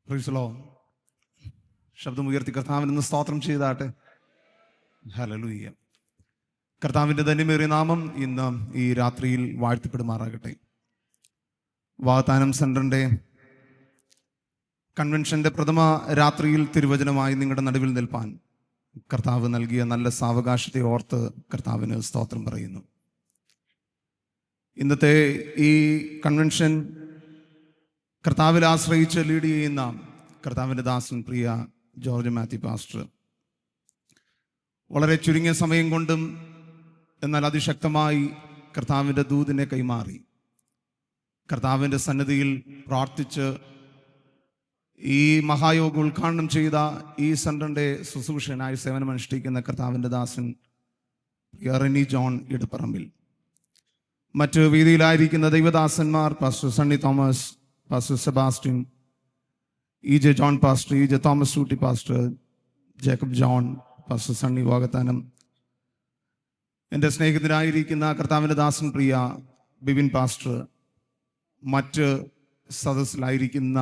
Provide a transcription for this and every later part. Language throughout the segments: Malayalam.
Praise the Lord. ശബ്ദമുയർത്തി കർത്താവിന് സ്തോത്രം ചെയ്താട്ടെ. ഹല്ലേലൂയ. കർത്താവിൻ്റെ ധന്യമേറിയ നാമം ഇന്ന് ഈ രാത്രിയിൽ വാഴ്ത്തപ്പെടുമാറാകട്ടെ. വാഗ്ദാനം സെൻ്ററിൻ്റെ കൺവെൻഷൻ്റെ പ്രഥമ രാത്രിയിൽ തിരുവചനമായി നിങ്ങളുടെ നടുവിൽ നിൽപ്പാൻ കർത്താവ് നൽകിയ നല്ല സാവകാശത്തെ ഓർത്ത് കർത്താവിന് സ്തോത്രം പറയുന്നു. ഇന്നത്തെ ഈ കൺവെൻഷൻ കർത്താവിൽ ആശ്രയിച്ച് ലീഡ് ചെയ്യുന്ന കർത്താവിൻ്റെ ദാസൻ പ്രിയ ജോർജ് മാത്യു പാസ്റ്റർ വളരെ ചുരുങ്ങിയ സമയം കൊണ്ടും എന്നാൽ അതിശക്തമായി കർത്താവിൻ്റെ ദൂതിനെ കൈമാറി കർത്താവിൻ്റെ സന്നിധിയിൽ പ്രാർത്ഥിച്ച് ഈ മഹായോഗം ഉദ്ഘാടനം ചെയ്ത ഈ സെൻ്ററിൻ്റെ ശുശ്രൂഷനായി സേവനമനുഷ്ഠിക്കുന്ന കർത്താവിൻ്റെ ദാസൻ റെനി ജോൺ ഇടപ്പറമ്പിൽ, മറ്റ് വേദിയിലായിരിക്കുന്ന ദൈവദാസന്മാർ pastor Sunny Thomas, pastor Sebastian, E J John pastor, E J Thomas സൂട്ടി പാസ്റ്റർ, ജേക്കബ് ജോൺ, പാസ്റ്റർ സണ്ണി വാഗത്താനം, എൻ്റെ സ്നേഹിതനായിരിക്കുന്ന കർത്താവിൻ്റെ ദാസൻ പ്രിയ ബിബിൻ പാസ്റ്റർ, മറ്റ് സദസ്സിലായിരിക്കുന്ന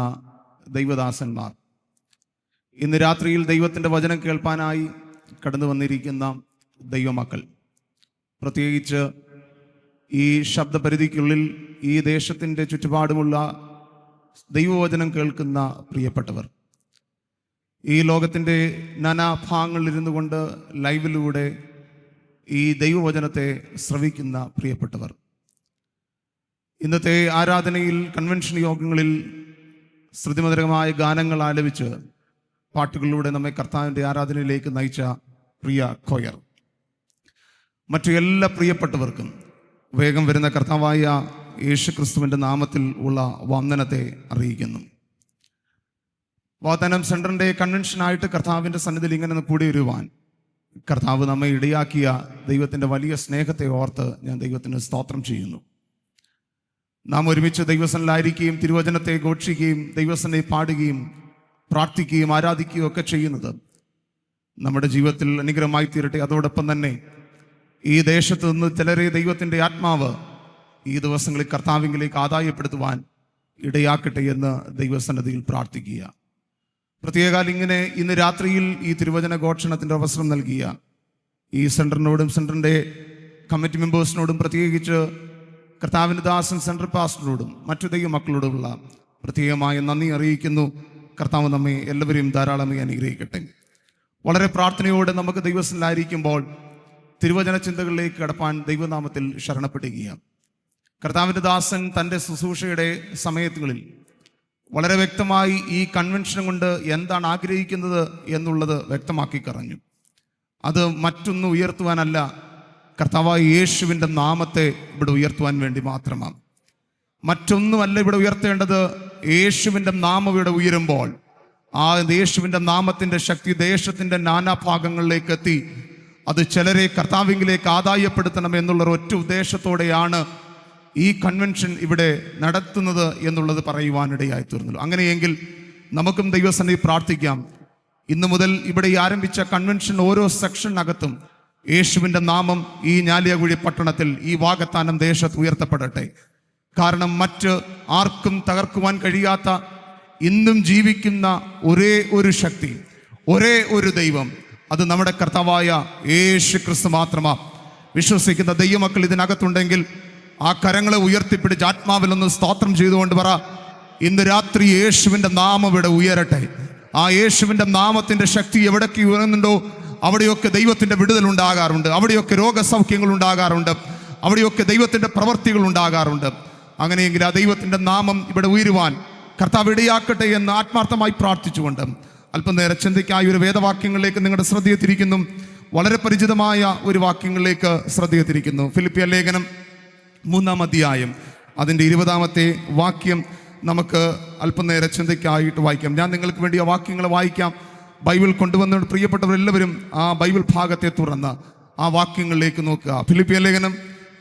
ദൈവദാസന്മാർ, ഇന്ന് രാത്രിയിൽ ദൈവത്തിൻ്റെ വചനം കേൾപ്പാനായി കടന്നു വന്നിരിക്കുന്ന ദൈവമക്കൾ, പ്രത്യേകിച്ച് ഈ ശബ്ദപരിധിക്കുള്ളിൽ ഈ ദേശത്തിൻ്റെ ചുറ്റുപാടുമുള്ള ദൈവവചനം കേൾക്കുന്ന പ്രിയപ്പെട്ടവർ, ഈ ലോകത്തിൻ്റെ നാനാഭാഗങ്ങളിലിരുന്നു കൊണ്ട് ലൈവിലൂടെ ഈ ദൈവവചനത്തെ ശ്രവിക്കുന്ന പ്രിയപ്പെട്ടവർ, ഇന്നത്തെ ആരാധനയിൽ കൺവെൻഷൻ യോഗങ്ങളിൽ ശ്രുതിമധുരമായ ഗാനങ്ങൾ ആലപിച്ച് പാട്ടുകളിലൂടെ നമ്മെ കർത്താവിൻ്റെ ആരാധനയിലേക്ക് നയിച്ച പ്രിയ കൊയർ, മറ്റു എല്ലാ പ്രിയപ്പെട്ടവർക്കും വേഗം വരുന്ന കർത്താവായ യേശുക്രിസ്തുവിൻ്റെ നാമത്തിൽ ഉള്ള വന്ദനത്തെ അറിയിക്കുന്നു. വാഗ്ദാനം സെൻ്ററിൻ്റെ കൺവെൻഷനായിട്ട് കർത്താവിൻ്റെ സന്നിധിയിൽ ഇങ്ങനെ കൂടി വരുവാൻ കർത്താവ് നമ്മെ ഇടയാക്കിയ ദൈവത്തിൻ്റെ വലിയ സ്നേഹത്തെ ഓർത്ത് ഞാൻ ദൈവത്തിന് സ്തോത്രം ചെയ്യുന്നു. നാം ഒരുമിച്ച് ദൈവസന്നിധിയിലായിരിക്കുകയും തിരുവചനത്തെ ഘോഷിക്കുകയും ദൈവസന്നിധിയിൽ പാടുകയും പ്രാർത്ഥിക്കുകയും ആരാധിക്കുകയും ഒക്കെ ചെയ്യുന്നത് നമ്മുടെ ജീവിതത്തിൽ അനുഗ്രഹമായി തീരട്ടെ. അതോടൊപ്പം തന്നെ ഈ ദേശത്ത് നിന്ന് ചിലരെ ദൈവത്തിൻ്റെ ആത്മാവ് ഈ ദിവസങ്ങളിൽ കർത്താവിലേക്ക് ആദായപ്പെടുത്തുവാൻ ഇടയാക്കട്ടെ എന്ന് ദൈവസന്നിധിയിൽ പ്രാർത്ഥിക്കുക. പ്രത്യേകാൽ ഇങ്ങനെ ഇന്ന് രാത്രിയിൽ ഈ തിരുവചന ഘോഷണത്തിൻ്റെ അവസരം നൽകിയ ഈ സെൻ്ററിനോടും സെൻ്ററിൻ്റെ കമ്മിറ്റി മെമ്പേഴ്സിനോടും പ്രത്യേകിച്ച് കർത്താവിൻ്റെ ദാസൻ സെൻട്രൽ പാസ്റ്ററിനോടും മറ്റു ദൈവമക്കളോടുമുള്ള പ്രത്യേകമായ നന്ദി അറിയിക്കുന്നു. കർത്താവ് നമ്മെ എല്ലാവരെയും ധാരാളമായി അനുഗ്രഹിക്കട്ടെ. വളരെ പ്രാർത്ഥനയോടെ നമുക്ക് ദൈവസന്നിധിയിലായിരിക്കുമ്പോൾ തിരുവചന ചിന്തകളിലേക്ക് കടപ്പാൻ ദൈവനാമത്തിൽ ശരണപ്പെടുകയാണ്. കർത്താവിൻ്റെ ദാസൻ തൻ്റെ ശുശ്രൂഷയുടെ സമയത്തുകളിൽ വളരെ വ്യക്തമായി ഈ കൺവെൻഷൻ കൊണ്ട് എന്താണ് ആഗ്രഹിക്കുന്നത് എന്നുള്ളത് വ്യക്തമാക്കി പറഞ്ഞു. അത് മറ്റൊന്നും ഉയർത്തുവാനല്ല, കർത്താവായ യേശുവിൻ്റെ നാമത്തെ ഇവിടെ ഉയർത്തുവാൻ വേണ്ടി മാത്രമാണ്. മറ്റൊന്നുമല്ല ഇവിടെ ഉയർത്തേണ്ടത്. യേശുവിൻ്റെ നാമം ഇവിടെ ഉയരുമ്പോൾ ആ യേശുവിൻ്റെ നാമത്തിൻ്റെ ശക്തി ദേശത്തിൻ്റെ നാനാഭാഗങ്ങളിലേക്ക് എത്തി അത് ചിലരെ കർത്താവിലേക്ക് ആദായപ്പെടുത്തണം എന്നുള്ള ഒറ്റ ഉദ്ദേശത്തോടെയാണ് ഈ കൺവെൻഷൻ ഇവിടെ നടത്തുന്നത് എന്നുള്ളത് പറയുവാനിടയായി തീർന്നു. അങ്ങനെയെങ്കിൽ നമുക്കും ദൈവസന്നിധി പ്രാർത്ഥിക്കാം. ഇന്നു മുതൽ ഇവിടെ ആരംഭിച്ച കൺവെൻഷൻ ഓരോ സെക്ഷനകത്തും യേശുവിൻ്റെ നാമം ഈ ഞാലിയാകുഴി പട്ടണത്തിൽ ഈ വാഗത്താനം ദേശത്ത് ഉയർത്തപ്പെടട്ടെ. കാരണം മറ്റ് ആർക്കും തകർക്കുവാൻ കഴിയാത്ത ഇന്നും ജീവിക്കുന്ന ഒരേ ഒരു ശക്തി, ഒരേ ഒരു ദൈവം, അത് നമ്മുടെ കർത്താവായ യേശു ക്രിസ്തു മാത്രമാണ്. വിശ്വസിക്കുന്ന ദൈവമക്കൾ ഇതിനകത്തുണ്ടെങ്കിൽ ആ കരങ്ങളെ ഉയർത്തിപ്പിടിച്ച് ആത്മാവിലൊന്ന് സ്തോത്രം ചെയ്തുകൊണ്ട് പറ, ഇന്ന് രാത്രി യേശുവിൻ്റെ നാമം ഇവിടെ ഉയരട്ടെ. ആ യേശുവിൻ്റെ നാമത്തിൻ്റെ ശക്തി എവിടേക്ക് ഉയരുന്നുണ്ടോ അവിടെയൊക്കെ ദൈവത്തിൻ്റെ വിടുതൽ ഉണ്ടാകാറുണ്ട്, അവിടെയൊക്കെ രോഗസൗഖ്യങ്ങൾ ഉണ്ടാകാറുണ്ട്, അവിടെയൊക്കെ ദൈവത്തിൻ്റെ പ്രവൃത്തികൾ ഉണ്ടാകാറുണ്ട്. അങ്ങനെയെങ്കിൽ ആ ദൈവത്തിൻ്റെ നാമം ഇവിടെ ഉയരുവാൻ കർത്താവ് ഇടയാക്കട്ടെ എന്ന് ആത്മാർത്ഥമായി പ്രാർത്ഥിച്ചുകൊണ്ട് അല്പനേരം ചിന്തയ്ക്കായി ഒരു വേദവാക്യങ്ങളിലേക്ക് നിങ്ങളുടെ ശ്രദ്ധയെ തിരിക്കുന്നു. വളരെ പരിചിതമായ ഒരു വാക്യങ്ങളിലേക്ക് ശ്രദ്ധയെ തിരിക്കുന്നു. ഫിലിപ്പിയ ലേഖനം 3-ാം അധ്യായം അതിൻ്റെ 20-ാമത്തെ വാക്യം നമുക്ക് അല്പനേരം ചിന്തയ്ക്കായിട്ട് വായിക്കാം. ഞാൻ നിങ്ങൾക്ക് വേണ്ടി ആ വാക്യങ്ങൾ വായിക്കാം. ബൈബിൾ കൊണ്ടുവന്ന പ്രിയപ്പെട്ടവരെല്ലാവരും ആ ബൈബിൾ ഭാഗത്തെ തുറന്ന് ആ വാക്യങ്ങളിലേക്ക് നോക്കുക. ഫിലിപ്പിയ ലേഖനം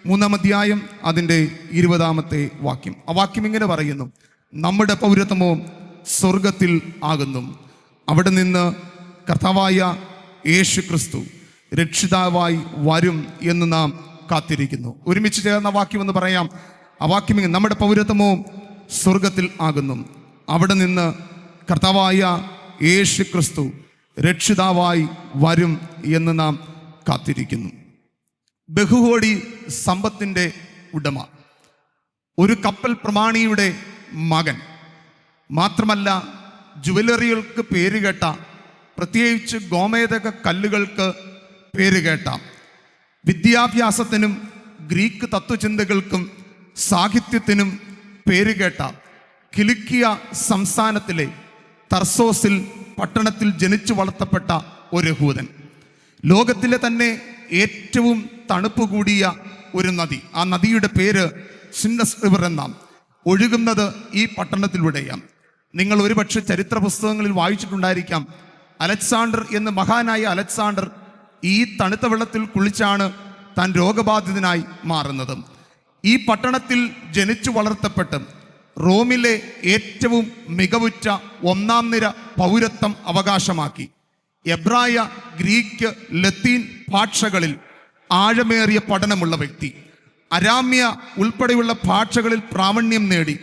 3-ാം അധ്യായം അതിൻ്റെ 20-ാമത്തെ വാക്യം. ആ വാക്യം ഇങ്ങനെ പറയുന്നു: നമ്മുടെ പൗരത്വമോ സ്വർഗത്തിൽ ആകുന്നു, അവിടെ നിന്ന് കർത്താവായ യേശു ക്രിസ്തു രക്ഷിതാവായി വരും എന്ന് നാം കാത്തിരിക്കുന്നു. ഒരുമിച്ച് ചേർന്ന വാക്യം എന്ന് പറയാം. ആ വാക്യം ഇങ്ങനെ: നമ്മുടെ പൗരത്വമോ സ്വർഗത്തിൽ ആകുന്നു, അവിടെ നിന്ന് കർത്താവായ യേശു ക്രിസ്തു രക്ഷിതാവായി വരും എന്ന് നാം കാത്തിരിക്കുന്നു. ബഹുകോടി സമ്പത്തിൻ്റെ ഉടമ, ഒരു കപ്പൽ പ്രമാണിയുടെ മകൻ, മാത്രമല്ല ജുവലറികൾക്ക് പേരുകേട്ട, പ്രത്യേകിച്ച് ഗോമേതക കല്ലുകൾക്ക് പേരുകേട്ട, വിദ്യാഭ്യാസത്തിനും ഗ്രീക്ക് തത്വചിന്തകൾക്കും സാഹിത്യത്തിനും പേരുകേട്ട കിലിക്കിയ സംസ്ഥാനത്തിലെ തർസോസിൽ പട്ടണത്തിൽ ജനിച്ചു വളർത്തപ്പെട്ട ഒരു യഹൂദൻ. ലോകത്തിലെ തന്നെ ഏറ്റവും തണുപ്പ് കൂടിയ ഒരു നദി, ആ നദിയുടെ പേര് സിൻഡസ് റിവർ എന്നാണ്. ഒഴുകുന്നത് ഈ പട്ടണത്തിലൂടെയാണ്. നിങ്ങൾ ഒരുപക്ഷെ ചരിത്ര പുസ്തകങ്ങളിൽ വായിച്ചിട്ടുണ്ടായിരിക്കാം. അലക്സാണ്ടർ എന്ന മഹാനായ അലക്സാണ്ടർ ഈ തണുത്ത വെള്ളത്തിൽ കുളിച്ചാണ് താൻ രോഗബാധിതനായി മാറുന്നത്. ഈ പട്ടണത്തിൽ ജനിച്ചു വളർത്തപ്പെട്ട് റോമിലെ ഏറ്റവും മികവുറ്റ 1ാം നിര പൗരത്വം അവകാശമാക്കി എബ്രായ, ഗ്രീക്ക്, ലത്തീൻ ഭാഷകളിൽ ആഴമേറിയ പഠനമുള്ള വ്യക്തി, അരാമ്യ ഉൾപ്പെടെയുള്ള ഭാഷകളിൽ പ്രാവീണ്യം നേടി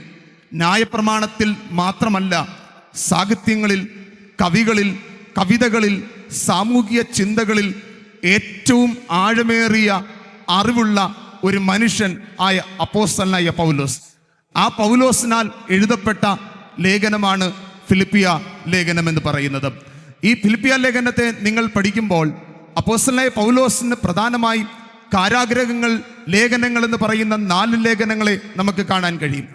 ന്യായപ്രമാണത്തിൽ മാത്രമല്ല സാഹിത്യങ്ങളിൽ, കവികളിൽ, കവിതകളിൽ, സാമൂഹിക ചിന്തകളിൽ ഏറ്റവും ആഴമേറിയ അറിവുള്ള ഒരു മനുഷ്യൻ ആയ അപ്പോസ്തലനായ പൗലോസ്. ആ പൗലോസിനാൽ എഴുതപ്പെട്ട ലേഖനമാണ് ഫിലിപ്പിയ ലേഖനം എന്ന് പറയുന്നത്. ഈ ഫിലിപ്പിയ ലേഖനത്തെ നിങ്ങൾ പഠിക്കുമ്പോൾ അപ്പോസ്തലനായ പൗലോസിന് പ്രധാനമായി കാരാഗ്രഹങ്ങൾ, ലേഖനങ്ങൾ എന്ന് പറയുന്ന 4 ലേഖനങ്ങളെ നമുക്ക് കാണാൻ കഴിയും.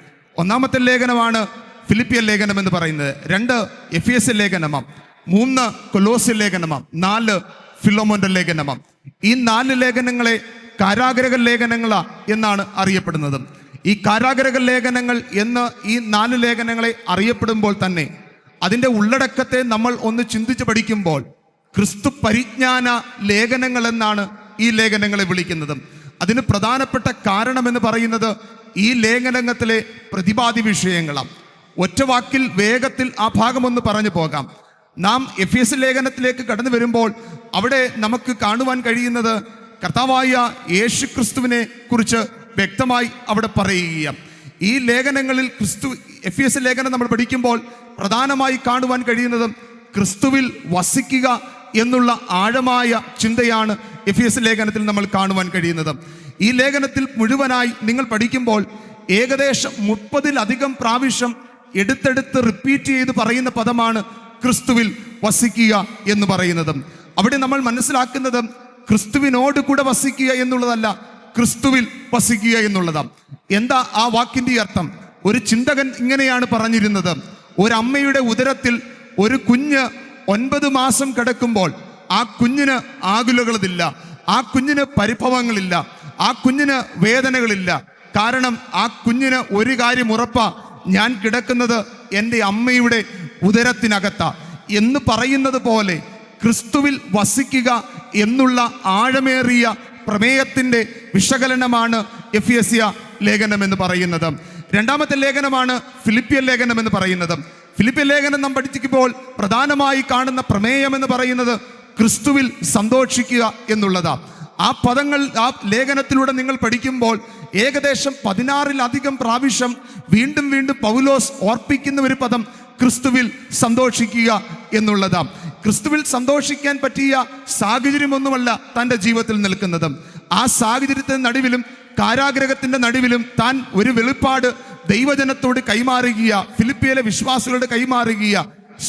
ഒന്നാമത്തെ ലേഖനമാണ് ഫിലിപ്പിയ ലേഖനം എന്ന് പറയുന്നത്, 2 എഫേസ്യ ലേഖനമാണ്, 3 കൊലോസ്യ ലേഖനമാണ്, 4 ഫിലോമോന്റെ ലേഖനമാണ്. ഈ 4 ലേഖനങ്ങളെ കാരാഗ്രഹ ലേഖനങ്ങളാ എന്നാണ് അറിയപ്പെടുന്നത്. ഈ കാരാഗ്രഹ ലേഖനങ്ങൾ എന്ന് ഈ 4 ലേഖനങ്ങളെ അറിയപ്പെടുമ്പോൾ തന്നെ അതിൻ്റെ ഉള്ളടക്കത്തെ നമ്മൾ ഒന്ന് ചിന്തിച്ച് പഠിക്കുമ്പോൾ ക്രിസ്തു പരിജ്ഞാന ലേഖനങ്ങൾ എന്നാണ് ഈ ലേഖനങ്ങളെ വിളിക്കുന്നത്. അതിന് പ്രധാനപ്പെട്ട കാരണമെന്ന് പറയുന്നത് ഈ ലേഖനത്തിലെ പ്രതിപാദ്യ വിഷയങ്ങളാണ്. ഒറ്റ വാക്കിൽ വേഗത്തിൽ ആ ഭാഗമൊന്ന് പറഞ്ഞു പോകാം. നാം എഫേസ്യ ലേഖനത്തിലേക്ക് കടന്നു വരുമ്പോൾ അവിടെ നമുക്ക് കാണുവാൻ കഴിയുന്നത് കർത്താവായ യേശു ക്രിസ്തുവിനെ കുറിച്ച് വ്യക്തമായി അവിടെ പറയുകയാണ്. ഈ ലേഖനങ്ങളിൽ എഫേസ്യ ലേഖനം നമ്മൾ പഠിക്കുമ്പോൾ പ്രധാനമായി കാണുവാൻ കഴിയുന്നത് ക്രിസ്തുവിൽ വസിക്കുക എന്നുള്ള ആഴമായ ചിന്തയാണ് എഫേസ്യ ലേഖനത്തിൽ നമ്മൾ കാണുവാൻ കഴിയുന്നത്. ഈ ലേഖനത്തിൽ മുഴുവനായി നിങ്ങൾ പഠിക്കുമ്പോൾ ഏകദേശം 30-ലധികം പ്രാവശ്യം എടുത്തെടുത്ത് റിപ്പീറ്റ് ചെയ്ത് പറയുന്ന പദമാണ് ക്രിസ്തുവിൽ വസിക്കുക എന്ന് പറയുന്നത്. അവിടെ നമ്മൾ മനസ്സിലാക്കുന്നത് ക്രിസ്തുവിനോട് കൂടെ വസിക്കുക എന്നുള്ളതല്ല, ക്രിസ്തുവിൽ വസിക്കുക എന്നുള്ളതാണ്. എന്താ ആ വാക്കിന്റെ അർത്ഥം? ഒരു ചിന്തകൻ ഇങ്ങനെയാണ് പറഞ്ഞിരുന്നത്: ഒരമ്മയുടെ ഉദരത്തിൽ ഒരു കുഞ്ഞ് 9 മാസം കിടക്കുമ്പോൾ ആ കുഞ്ഞിന് ആകുലകളില്ല, ആ കുഞ്ഞിന് പരിഭവങ്ങളില്ല, ആ കുഞ്ഞിന് വേദനകളില്ല. കാരണം ആ കുഞ്ഞിന് ഒരു കാര്യം ഉറപ്പാ, ഞാൻ കിടക്കുന്നത് എൻ്റെ അമ്മയുടെ ഉദരത്തിനകത്താ എന്ന് പറയുന്നത് പോലെ ക്രിസ്തുവിൽ വസിക്കുക എന്നുള്ള ആഴമേറിയ പ്രമേയത്തിൻ്റെ വിശകലനമാണ് എഫേസ്യ ലേഖനം എന്ന് പറയുന്നത്. രണ്ടാമത്തെ ലേഖനമാണ് ഫിലിപ്പിയ ലേഖനം എന്ന് പറയുന്നത്. ഫിലിപ്പിയ ലേഖനം നാം പഠിക്കുമ്പോൾ പ്രധാനമായി കാണുന്ന പ്രമേയം എന്ന് പറയുന്നത് ക്രിസ്തുവിൽ സന്തോഷിക്കുക എന്നുള്ളതാണ്. ആ പദങ്ങൾ ആ ലേഖനത്തിലൂടെ നിങ്ങൾ പഠിക്കുമ്പോൾ ഏകദേശം 16-ലധികം പ്രാവശ്യം വീണ്ടും വീണ്ടും പൗലോസ് ഓർപ്പിക്കുന്ന ഒരു പദം ക്രിസ്തുവിൽ സന്തോഷിക്കുക എന്നുള്ളതാണ്. ക്രിസ്തുവിൽ സന്തോഷിക്കാൻ പറ്റിയ സാഹചര്യമൊന്നുമല്ല തൻ്റെ ജീവിതത്തിൽ നിൽക്കുന്നത്. ആ സാഹചര്യത്തിൻ്റെ നടുവിലും കാരാഗ്രഹത്തിൻ്റെ നടുവിലും താൻ ഒരു വെളിപ്പാട് ദൈവജനത്തോട് കൈമാറുക, ഫിലിപ്പിയിലെ വിശ്വാസികളോട് കൈമാറുക.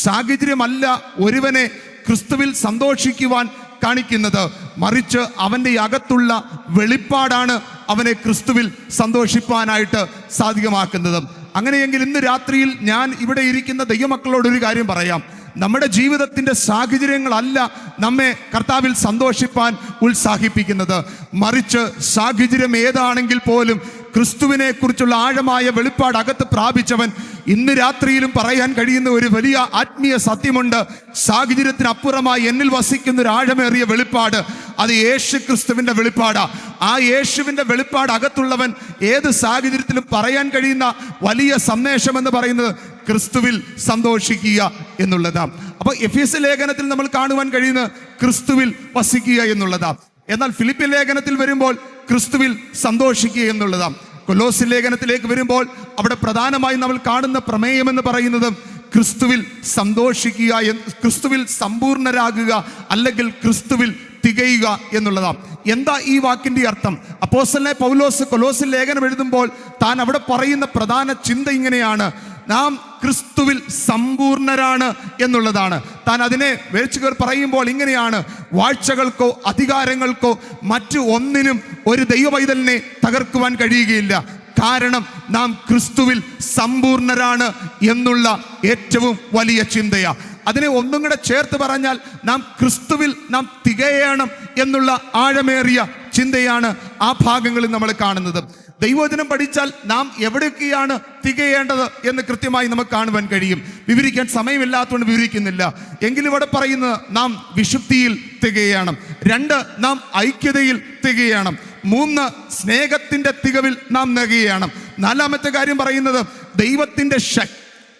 സാഹചര്യമല്ല ഒരുവനെ ക്രിസ്തുവിൽ സന്തോഷിക്കുവാൻ കാണിക്കുന്നത്, മറിച്ച് അവൻ്റെ അകത്തുള്ള വെളിപ്പാടാണ് അവനെ ക്രിസ്തുവിൽ സന്തോഷിപ്പാനായിട്ട് സാധ്യമാക്കുന്നത്. അങ്ങനെയെങ്കിൽ ഇന്ന് രാത്രിയിൽ ഞാൻ ഇവിടെ ഇരിക്കുന്ന ദൈവമക്കളോട് ഒരു കാര്യം പറയാം. നമ്മുടെ ജീവിതത്തിൻ്റെ സാഹചര്യങ്ങളല്ല നമ്മെ കർത്താവിൽ സന്തോഷിപ്പാൻ ഉത്സാഹിപ്പിക്കുന്നത്, മറിച്ച് സാഹചര്യം ഏതാണെങ്കിൽ പോലും ക്രിസ്തുവിനെ കുറിച്ചുള്ള ആഴമായ വെളിപ്പാട് അകത്ത് പ്രാപിച്ചവൻ ഇന്ന് രാത്രിയിലും പറയാൻ കഴിയുന്ന ഒരു വലിയ ആത്മീയ സത്യമുണ്ട്. സാഹചര്യത്തിനപ്പുറമായി എന്നിൽ വസിക്കുന്ന ഒരു ആഴമേറിയ വെളിപ്പാട്, അത് യേശു ക്രിസ്തുവിൻ്റെ വെളിപ്പാടാ. ആ യേശുവിൻ്റെ വെളിപ്പാട് അകത്തുള്ളവൻ ഏത് സാഹചര്യത്തിലും പറയാൻ കഴിയുന്ന വലിയ സന്ദേശം എന്ന് പറയുന്നത് ക്രിസ്തുവിൽ സന്തോഷിക്കുക എന്നുള്ളതാണ്. അപ്പോൾ എഫേസ്യ ലേഖനത്തിൽ നമ്മൾ കാണുവാൻ കഴിയുന്നത് ക്രിസ്തുവിൽ വസിക്കുക എന്നുള്ളതാണ്. എന്നാൽ ഫിലിപ്പിയ ലേഖനത്തിൽ വരുമ്പോൾ ക്രിസ്തുവിൽ സന്തോഷിക്കുക എന്നുള്ളതാണ്. കൊലോസ്യ ലേഖനത്തിലേക്ക് വരുമ്പോൾ അവിടെ പ്രധാനമായും നമ്മൾ കാണുന്ന പ്രമേയം എന്ന് പറയുന്നത് ക്രിസ്തുവിൽ സന്തോഷിക്കുക, ക്രിസ്തുവിൽ സമ്പൂർണരാകുക, അല്ലെങ്കിൽ ക്രിസ്തുവിൽ തികയുക എന്നുള്ളതാണ്. എന്താ ഈ വാക്കിന്റെ അർത്ഥം? അപ്പോസ്തലനായ പൗലോസ് കൊലോസ്യർ ലേഖനം എഴുതുമ്പോൾ താൻ അവിടെ പറയുന്ന പ്രധാന ചിന്ത ഇങ്ങനെയാണ്: നാം ക്രിസ്തുവിൽ സമ്പൂർണരാണ് എന്നുള്ളതാണ്. താൻ അതിനെ വേർച്ചുകർ പറയുമ്പോൾ ഇങ്ങനെയാണ്: വാഴ്ചകൾക്കോ അധികാരങ്ങൾക്കോ മറ്റു ഒന്നിനും ഒരു ദൈവപൈതലിനെ തകർക്കുവാൻ കഴിയുകയില്ല. കാരണം നാം ക്രിസ്തുവിൽ സമ്പൂർണരാണ് എന്നുള്ള ഏറ്റവും വലിയ ചിന്തയാ. അതിനെ ഒന്നും കൂടെ ചേർത്ത് പറഞ്ഞാൽ നാം ക്രിസ്തുവിൽ നാം തികയണം എന്നുള്ള ആഴമേറിയ ചിന്തയാണ് ആ ഭാഗങ്ങളിൽ നമ്മൾ കാണുന്നത്. ദൈവവചനം പഠിച്ചാൽ നാം എവിടെയൊക്കെയാണ് തികയേണ്ടത് എന്ന് കൃത്യമായി നമുക്ക് കാണുവാൻ കഴിയും. വിവരിക്കാൻ സമയമില്ലാത്തതുകൊണ്ട് വിവരിക്കുന്നില്ല. എങ്കിലും ഇവിടെ പറയുന്നത് നാം വിശുദ്ധിയിൽ തികയണം. 2, നാം ഐക്യതയിൽ തികയണം. 3, സ്നേഹത്തിന്റെ തികവിൽ നാം തികയണം. 4-മത്തെ കാര്യം പറയുന്നത് ദൈവത്തിന്റെ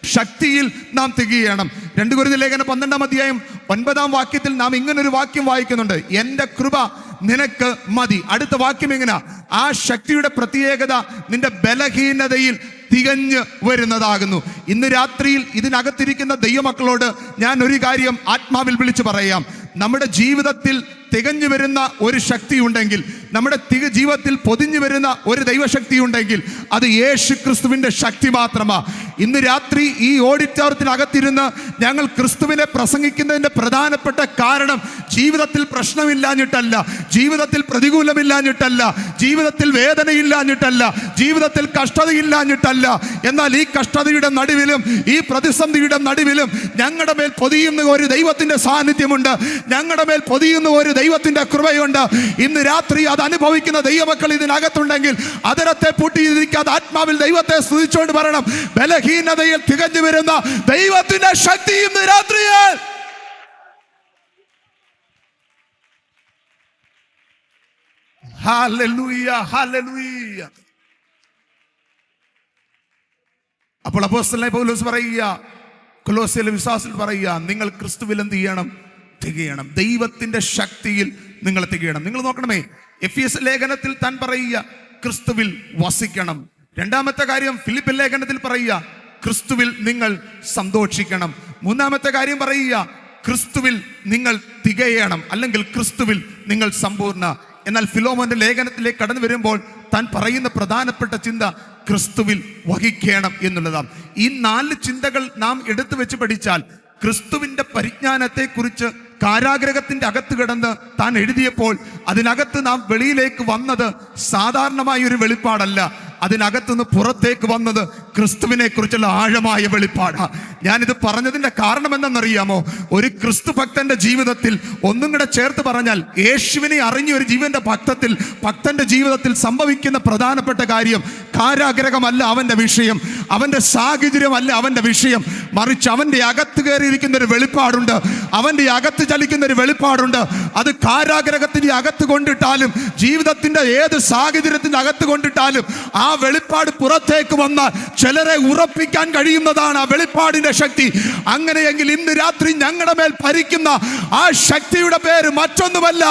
ശക്തിയിൽ നാം തികയണം. 2 കൊരിന്ത്യർ ലേഖനം 12-ാം അധ്യായം 9-ാം വാക്യത്തിൽ നാം ഇങ്ങനൊരു വാക്യം വായിക്കുന്നുണ്ട്: എന്റെ കൃപ നിനക്ക് മതി. അടുത്ത വാക്യം എങ്ങനെയാ? ആ ശക്തിയുടെ പ്രത്യേകത നിന്റെ ബലഹീനതയിൽ തികഞ്ഞു വരുന്നതാകുന്നു. ഇന്ന് രാത്രിയിൽ ഇതിനകത്തിരിക്കുന്ന ദൈവമക്കളോട് ഞാൻ ഒരു കാര്യം ആത്മാവിൽ വിളിച്ചു പറയാം. നമ്മുടെ ജീവിതത്തിൽ തികഞ്ഞു വരുന്ന ഒരു ശക്തി ഉണ്ടെങ്കിൽ, നമ്മുടെ ജീവിതത്തിൽ പൊതിഞ്ഞു വരുന്ന ഒരു ദൈവശക്തി ഉണ്ടെങ്കിൽ അത് യേശു ക്രിസ്തുവിന്റെ ശക്തി മാത്രമാ. ഇന്ന് രാത്രി ഈ ഓഡിറ്റോറിയത്തിനകത്തിരുന്ന് ഞങ്ങൾ ക്രിസ്തുവിനെ പ്രസംഗിക്കുന്നതിന്റെ പ്രധാനപ്പെട്ട കാരണം ജീവിതത്തിൽ പ്രശ്നമില്ലാഞ്ഞിട്ടല്ല, ജീവിതത്തിൽ പ്രതികൂലമില്ലാഞ്ഞിട്ടല്ല, ജീവിതത്തിൽ വേദനയില്ലാഞ്ഞിട്ടല്ല, ജീവിതത്തിൽ കഷ്ടതയില്ലാഞ്ഞിട്ടല്ല. എന്നാൽ ഈ കഷ്ടതയുടെ നടുവിലും ഈ പ്രതിസന്ധിയുടെ നടുവിലും ഞങ്ങളുടെ മേൽ പൊതിയുന്ന ഒരു ദൈവത്തിന്റെ സാന്നിധ്യമുണ്ട്, ഞങ്ങളുടെ മേൽ പൊതിയുന്ന ഒരു ദൈവത്തിന്റെ കൃപയുണ്ട്. ഇന്ന് രാത്രി അത് അനുഭവിക്കുന്ന ദൈവമക്കൾ ഇതിനകത്തുണ്ടെങ്കിൽ അതരത്തെ പൂട്ടിയിരിക്കാതെ ആത്മാവിൽ ദൈവത്തെ സ്തുതിച്ചുകൊണ്ട് പറയണം: ബലഹീനതയിൽ തികഞ്ഞു വരുന്ന ദൈവത്തിന്റെ ശക്തി ഇന്ന് രാത്രിയിൽ ഹല്ലേലൂയ, ഹല്ലേലൂയ. അപ്പോൾ അപ്പോസ്തലനായ പൗലോസ് പറയുക, കൊലോസ്യയിലെ വിശ്വാസികൾ പറയുക, നിങ്ങൾ ക്രിസ്തുവിൽ എന്ത് ചെയ്യണം? തികയണം. ദൈവത്തിന്റെ ശക്തിയിൽ നിങ്ങൾ തികയണം. നിങ്ങൾ നോക്കണമേ, എഫെസ്യ ലേഖനത്തിൽ താൻ പറയുക ക്രിസ്തുവിൽ വസിക്കണം. 2-മത്തെ കാര്യം ഫിലിപ്പിയ ലേഖനത്തിൽ പറയുക ക്രിസ്തുവിൽ നിങ്ങൾ സന്തോഷിക്കണം. 3-മത്തെ കാര്യം പറയുക ക്രിസ്തുവിൽ നിങ്ങൾ തികയണം, അല്ലെങ്കിൽ ക്രിസ്തുവിൽ നിങ്ങൾ സമ്പൂർണ്ണ. എന്നാൽ ഫിലോമോന്റെ ലേഖനത്തിലേക്ക് കടന്നു വരുമ്പോൾ താൻ പറയുന്ന പ്രധാനപ്പെട്ട ചിന്ത ക്രിസ്തുവിൽ വഹിക്കണം എന്നുള്ളതാണ്. ഈ 4 ചിന്തകൾ നാം എടുത്തു വെച്ച് പഠിച്ചാൽ ക്രിസ്തുവിന്റെ പരിജ്ഞാനത്തെ കുറിച്ച് കാരാഗ്രഹത്തിന്റെ അകത്ത് കിടന്ന് താൻ എഴുതിയപ്പോൾ അതിനകത്ത് നാം വെളിയിലേക്ക് വന്നത് സാധാരണമായ ഒരു വെളിപ്പാടല്ല, അതിനകത്തുനിന്ന് പുറത്തേക്ക് വന്നത് ക്രിസ്തുവിനെ കുറിച്ചുള്ള ആഴമായ വെളിപ്പാടാണ്. ഞാനിത് പറഞ്ഞതിന്റെ കാരണം എന്തെന്നറിയാമോ? ഒരു ക്രിസ്തു ഭക്തന്റെ ജീവിതത്തിൽ ഒന്നും കൂടെ ചേർത്ത് പറഞ്ഞാൽ, യേശുവിനെ അറിഞ്ഞ ഒരു ജീവന്റെ ഭക്തന്റെ ജീവിതത്തിൽ സംഭവിക്കുന്ന പ്രധാനപ്പെട്ട കാര്യം കാരാഗ്രഹമല്ല അവന്റെ വിഷയം, അവന്റെ സാഹചര്യമല്ല അവന്റെ വിഷയം, മറിച്ച് അവന്റെ അകത്ത് കയറിയിരിക്കുന്ന ഒരു വെളിപ്പാടുണ്ട്, അവന്റെ അകത്ത് ചലിക്കുന്ന ഒരു വെളിപ്പാടുണ്ട്. അത് കാരാഗ്രഹത്തിന്റെ അകത്ത് കൊണ്ടിട്ടാലും ജീവിതത്തിന്റെ ഏത് സാഹചര്യത്തിന്റെ അകത്ത് കൊണ്ടിട്ടാലും ആ വെളിപ്പാട് പുറത്തേക്ക് വന്നാൽ ചിലരെ ഉറപ്പിക്കാൻ കഴിയുന്നതാണ് ആ വെളിപ്പാടിന്റെ ശക്തി. അങ്ങനെയെങ്കിൽ ഇന്ന് രാത്രി ഞങ്ങളുടെ മേൽ ഭരിക്കുന്ന ആ ശക്തിയുടെ പേര് മറ്റൊന്നുമല്ല,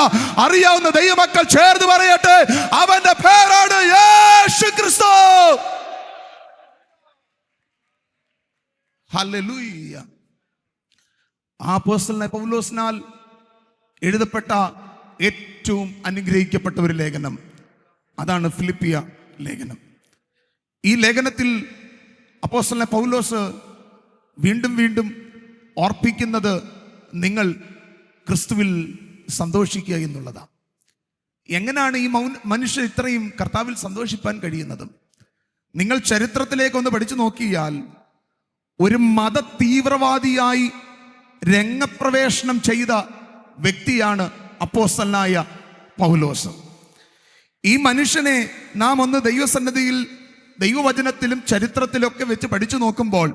അറിയാവുന്ന ദൈവമക്കൾ ചേർന്ന് പറയട്ടെ, അവന്റെ പേരാണ് യേശു ക്രിസ്തു. ഹല്ലേലൂയ. ആ അപ്പോസ്തലനായ പൗലോസിനാൽ എഴുതപ്പെട്ട ഏറ്റവും അനുഗ്രഹിക്കപ്പെട്ട ഒരു ലേഖനം അതാണ് ഫിലിപ്പിയ ലേഖനം. ഈ ലേഖനത്തിൽ അപ്പോസ്തലനായ പൗലോസ് വീണ്ടും വീണ്ടും ഓർപ്പിക്കുന്നത് നിങ്ങൾ ക്രിസ്തുവിൽ സന്തോഷിക്കുക എന്നുള്ളതാണ്. എങ്ങനെയാണ് ഈ മനുഷ്യർ ഇത്രയും കർത്താവിൽ സന്തോഷിപ്പാൻ കഴിയുന്നത്? നിങ്ങൾ ചരിത്രത്തിലേക്കൊന്ന് പഠിച്ചു നോക്കിയാൽ ഒരു മത തീവ്രവാദിയായി രംഗപ്രവേശനം ചെയ്ത വ്യക്തിയാണ് അപ്പോസ്തലനായ പൗലോസ്. ഈ മനുഷ്യനെ നാം ഒന്ന് ദൈവസന്നിധിയിൽ ദൈവവചനത്തിലും ചരിത്രത്തിലൊക്കെ വെച്ച് പഠിച്ചു നോക്കുമ്പോൾ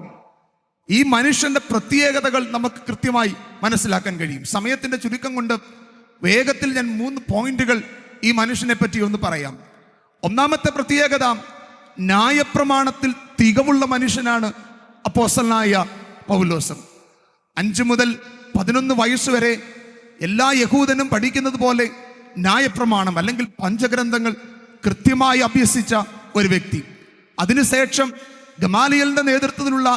ഈ മനുഷ്യന്റെ പ്രത്യേകതകൾ നമുക്ക് കൃത്യമായി മനസ്സിലാക്കാൻ കഴിയും. സമയത്തിന്റെ ചുരുക്കം കൊണ്ട് വേഗത്തിൽ ഞാൻ 3 പോയിന്റുകൾ ഈ മനുഷ്യനെ പറ്റി ഒന്ന് പറയാം. 1-മത്തെ പ്രത്യേകത, ന്യായപ്രമാണത്തിൽ തികവുള്ള മനുഷ്യനാണ് അപ്പോസ്തലനായ പൗലോസ്. 5 മുതൽ 11 വയസ്സ് വരെ എല്ലാ യഹൂദനും പഠിക്കുന്നത് പോലെ ന്യായപ്രമാണം അല്ലെങ്കിൽ പഞ്ചഗ്രന്ഥങ്ങൾ കൃത്യമായി അഭ്യസിച്ച ഒരു വ്യക്തി. അതിനുശേഷം ഗമാലിയലിന്റെ നേതൃത്വത്തിലുള്ള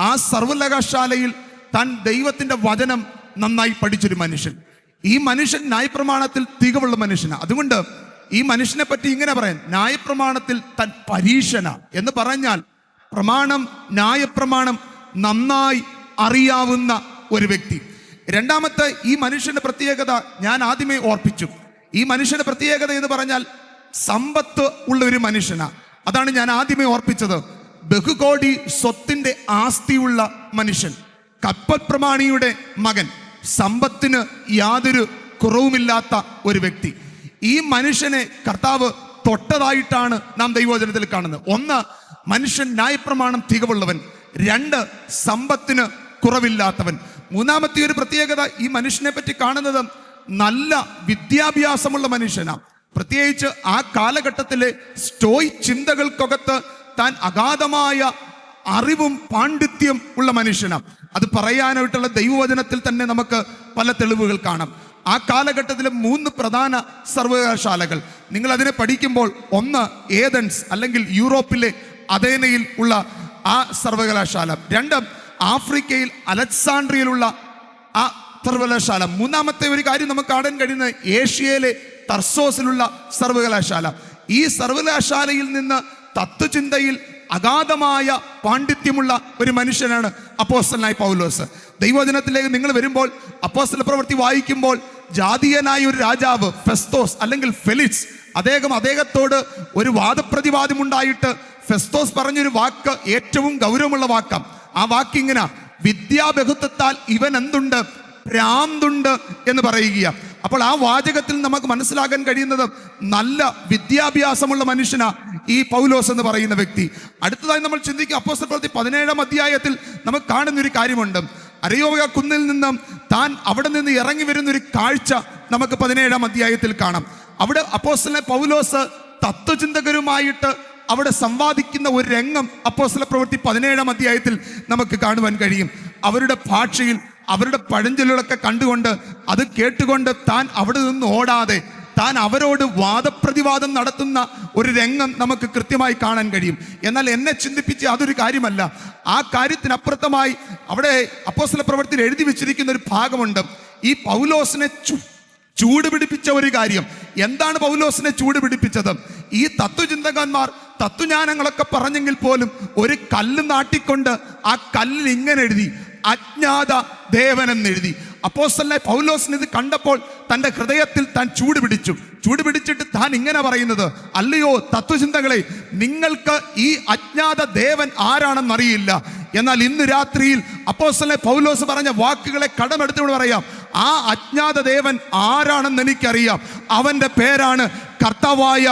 ആ സർവ്വകലാശാലയിൽ താൻ ദൈവത്തിന്റെ വചനം നന്നായി പഠിച്ചൊരു മനുഷ്യൻ. ഈ മനുഷ്യൻ ന്യായപ്രമാണത്തിൽ തികവുള്ള മനുഷ്യനാണ്. അതുകൊണ്ട് ഈ മനുഷ്യനെ പറ്റി ഇങ്ങനെ പറയാൻ, ന്യായപ്രമാണത്തിൽ താൻ പരീക്ഷന എന്ന് പറഞ്ഞാൽ പ്രമാണം, ന്യായപ്രമാണം നന്നായി അറിയാവുന്ന ഒരു വ്യക്തി. രണ്ടാമത്തെ ഈ മനുഷ്യന്റെ പ്രത്യേകത ഞാൻ ആദ്യമേ ഓർപ്പിച്ചു. ഈ മനുഷ്യന്റെ പ്രത്യേകത എന്ന് പറഞ്ഞാൽ സമ്പത്ത് ഉള്ള ഒരു മനുഷ്യനാണ്. അതാണ് ഞാൻ ആദ്യമേ ഓർപ്പിച്ചത്. ബഹുകോടി സ്വത്തിന്റെ ആസ്തിയുള്ള മനുഷ്യൻ, കപ്പൽ പ്രമാണിയുടെ മകൻ, സമ്പത്തിന് യാതൊരു കുറവുമില്ലാത്ത ഒരു വ്യക്തി. ഈ മനുഷ്യനെ കർത്താവ് തൊട്ടതായിട്ടാണ് നാം ദൈവവചനത്തിൽ കാണുന്നത്. ഒന്ന്, മനുഷ്യൻ ന്യായപ്രമാണം തികവുള്ളവൻ. രണ്ട്, സമ്പത്തിന് കുറവില്ലാത്തവൻ. മൂന്നാമത്തെ ഒരു പ്രത്യേകത ഈ മനുഷ്യനെ പറ്റി കാണുന്നത് നല്ല വിദ്യാഭ്യാസമുള്ള മനുഷ്യനാണ്. പ്രത്യേകിച്ച് ആ കാലഘട്ടത്തിലെ സ്റ്റോയ് ചിന്തകൾക്കകത്ത് താൻ അഗാധമായ അറിവും പാണ്ഡിത്യം ഉള്ള മനുഷ്യനാണ്. അത് പറയാനായിട്ടുള്ള ദൈവവചനത്തിൽ തന്നെ നമുക്ക് പല തെളിവുകൾ കാണാം. ആ കാലഘട്ടത്തിലെ 3 പ്രധാന സർവകലാശാലകൾ നിങ്ങൾ അതിനെ പഠിക്കുമ്പോൾ, ഒന്ന് ഏതൻസ് അല്ലെങ്കിൽ യൂറോപ്പിലെ അഥേനയിൽ ഉള്ള ആ സർവകലാശാല, രണ്ട് ആഫ്രിക്കയിൽ അലക്സാണ്ട്രിയയിലുള്ള ആ സർവകലാശാല, മൂന്നാമത്തെ ഒരു കാര്യം നമുക്ക് കാണാൻ കഴിയുന്നത് ഏഷ്യയിലെ തർസോസിലുള്ള സർവകലാശാല. ഈ സർവകലാശാലയിൽ നിന്ന് തത്വചിന്തയിൽ അഗാധമായ പാണ്ഡിത്യമുള്ള ഒരു മനുഷ്യനാണ് അപ്പോസ്തലനായ പൗലോസ്. ദൈവവചനത്തിലേക്ക് നിങ്ങൾ വരുമ്പോൾ അപ്പോസ്തല പ്രവൃത്തി വായിക്കുമ്പോൾ ജാതീയനായ ഒരു രാജാവ് ഫെസ്തോസ് അല്ലെങ്കിൽ ഫെലിക്സ്, അദ്ദേഹത്തോട് ഒരു വാദപ്രതിവാദം ഉണ്ടായിട്ട് ഫെസ്തോസ് പറഞ്ഞൊരു വാക്ക് ഏറ്റവും ഗൗരവമുള്ള വാക്കാം. ആ വാക്ക് ഇങ്ങനെ, വിദ്യാബഹുത്വത്താൽ ഇവൻ എന്തുണ്ട്, ഭ്രാന്തുണ്ട് എന്ന് പറയുക. അപ്പോൾ ആ വാചകത്തിൽ നമുക്ക് മനസ്സിലാക്കാൻ കഴിയുന്നത് നല്ല വിദ്യാഭ്യാസമുള്ള മനുഷ്യനാ ഈ പൗലോസ് എന്ന് പറയുന്ന വ്യക്തി. അടുത്തതായി നമ്മൾ ചിന്തിക്കുക, അപ്പോസ്തല പ്രവൃത്തി 17-ാം അധ്യായത്തിൽ നമുക്ക് കാണുന്നൊരു കാര്യമുണ്ട്. അരയോഗ കുന്നിൽ നിന്നും താൻ അവിടെ നിന്ന് ഇറങ്ങി വരുന്നൊരു കാഴ്ച നമുക്ക് 17-ാം അധ്യായത്തിൽ കാണാം. അവിടെ അപ്പോസ്തലനായ പൗലോസ് തത്വചിന്തകരുമായിട്ട് അവിടെ സംവാദിക്കുന്ന ഒരു രംഗം അപ്പോസ്തല പ്രവൃത്തി 17-ാം അധ്യായത്തിൽ നമുക്ക് കാണുവാൻ കഴിയും. അവരുടെ ഭാഷയിൽ അവരുടെ പഴഞ്ചൊല്ലുകളൊക്കെ കണ്ടുകൊണ്ട് അത് കേട്ടുകൊണ്ട് താൻ അവിടെ നിന്ന് ഓടാതെ താൻ അവരോട് വാദപ്രതിവാദം നടത്തുന്ന ഒരു രംഗം നമുക്ക് കൃത്യമായി കാണാൻ കഴിയും. എന്നാൽ എന്നെ ചിന്തിപ്പിച്ച് അതൊരു കാര്യമല്ല. ആ കാര്യത്തിനപ്പുറത്തമായി അവിടെ അപ്പോസ്തല പ്രവൃത്തിയിൽ എഴുതി വെച്ചിരിക്കുന്ന ഒരു ഭാഗമുണ്ട്. ഈ പൗലോസിനെ ചൂട് പിടിപ്പിച്ച ഒരു കാര്യം. എന്താണ് പൗലോസിനെ ചൂട് പിടിപ്പിച്ചത്? ഈ തത്വചിന്തകന്മാർ തത്വജ്ഞാനങ്ങളൊക്കെ പറഞ്ഞെങ്കിൽ പോലും ഒരു കല്ല് നാട്ടിക്കൊണ്ട് ആ കല്ലിൽ ഇങ്ങനെ എഴുതി, അജ്ഞാത ദേവനെന്നെഴുതി. അപ്പോസ്തലനായ പൗലോസിന് ഇത് കണ്ടപ്പോൾ തൻ്റെ ഹൃദയത്തിൽ താൻ ചൂട് പിടിച്ചിട്ട് താൻ ഇങ്ങനെ പറയുന്നത്, അല്ലയോ തത്വചിന്തകളെ, നിങ്ങൾക്ക് ഈ അജ്ഞാത ദേവൻ ആരാണെന്നറിയില്ല. എന്നാൽ ഇന്ന് രാത്രിയിൽ അപ്പോസ്തലനായ പൗലോസ് പറഞ്ഞ വാക്കുകളെ കടമെടുത്തുകൊണ്ട് പറയാം, ആ അജ്ഞാത ദേവൻ ആരാണെന്ന് എനിക്കറിയാം. അവൻ്റെ പേരാണ് കർത്താവായ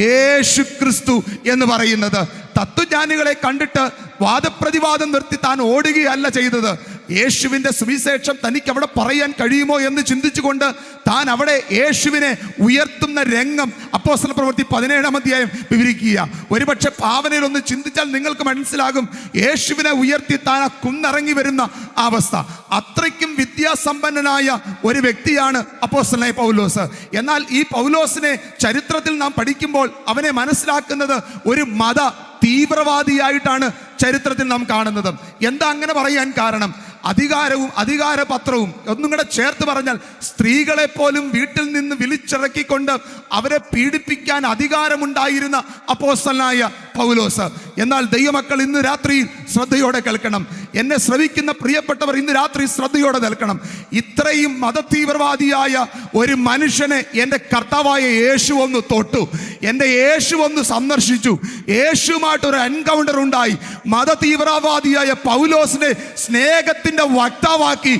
യേശു ക്രിസ്തു എന്ന് പറയുന്നത്. തത്വജ്ഞാനികളെ കണ്ടിട്ട് വാദപ്രതിവാദം നിർത്തി താൻ ഓടുകയല്ല ചെയ്തത്. യേശുവിൻ്റെ സുവിശേഷം തനിക്ക് അവിടെ പറയാൻ കഴിയുമോ എന്ന് ചിന്തിച്ചുകൊണ്ട് താൻ അവിടെ യേശുവിനെ ഉയർത്തുന്ന രംഗം അപ്പോസ്തല പ്രവൃത്തി 17-ാം അധ്യായം വിവരിക്കുക. ഒരുപക്ഷെ ഭാവനയിൽ ഒന്ന് ചിന്തിച്ചാൽ നിങ്ങൾക്ക് മനസ്സിലാകും യേശുവിനെ ഉയർത്തി താൻ ആ കുന്നിറങ്ങി വരുന്ന അവസ്ഥ. അത്രയ്ക്കും വിദ്യാസമ്പന്നനായ ഒരു വ്യക്തിയാണ് അപ്പോസ്തലനായ പൗലോസ്. എന്നാൽ ഈ പൗലോസിനെ ചരിത്രത്തിൽ നാം പഠിക്കുമ്പോൾ അവനെ മനസ്സിലാക്കുന്നത് ഒരു മത തീവ്രവാദിയായിട്ടാണ് ചരിത്രത്തിൽ നാം കാണുന്നത്. എന്താ അങ്ങനെ പറയാൻ കാരണം? അധികാരവും അധികാരപത്രവും ഒന്നും കൂടെ ചേർത്ത് പറഞ്ഞാൽ സ്ത്രീകളെ പോലും വീട്ടിൽ നിന്ന് വിളിച്ചിറക്കിക്കൊണ്ട് അവരെ പീഡിപ്പിക്കാൻ അധികാരമുണ്ടായിരുന്ന അപ്പോസ്തലനായ പൗലോസ്. എന്നാൽ ദൈവമക്കൾ ഇന്ന് രാത്രി ശ്രദ്ധയോടെ കേൾക്കണം. എന്നെ ശ്രവിക്കുന്ന പ്രിയപ്പെട്ടവർ ഇന്ന് രാത്രി ശ്രദ്ധയോടെ കേൾക്കണം. ഇത്രയും മതതീവ്രവാദിയായ ഒരു മനുഷ്യനെ എൻ്റെ കർത്താവായ യേശു ഒന്ന് തൊട്ടു, എൻ്റെ യേശു ഒന്ന് സന്ദർശിച്ചു. യേശുവുമായിട്ടൊരു എൻകൗണ്ടർ ഉണ്ടായി. മതതീവ്രവാദിയായ പൗലോസിനെ സ്നേഹത്തിന്റെ വക്താവാക്കി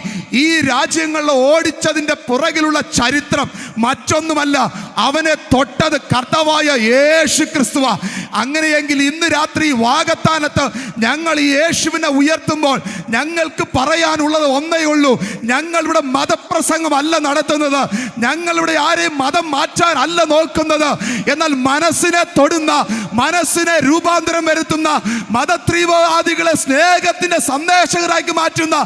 ഈ രാജ്യങ്ങളിൽ ഓടിച്ചതിന്റെ പുറകിലുള്ള ചരിത്രം മറ്റൊന്നുമല്ല, അവനെ തൊട്ടത് കർത്താവായ യേശു ക്രിസ്തുവാ. അങ്ങനെയെങ്കിൽ ഇന്ന് രാത്രി വാഗത്താനത്ത് ഞങ്ങൾ ഈ യേശുവിനെ ഉയർത്തുമ്പോൾ ഞങ്ങൾക്ക് പറയാനുള്ളത് ഒന്നേ ഉള്ളൂ. ഞങ്ങളിവിടെ മതപ്രസംഗമല്ല നടത്തുന്നത്, ഞങ്ങളിവിടെ ആരെയും മതം മാറ്റാൻ അല്ല നോക്കുന്നത്. എന്നാൽ മനസ്സിനെ തൊടുന്ന, മനസ്സിനെ രൂപാന്തരം വരുത്തുന്ന, മതതീവ്രവാദികളെ സ്നേഹത്തിന്റെ സന്ദേശകരാക്കി മാറ്റുന്ന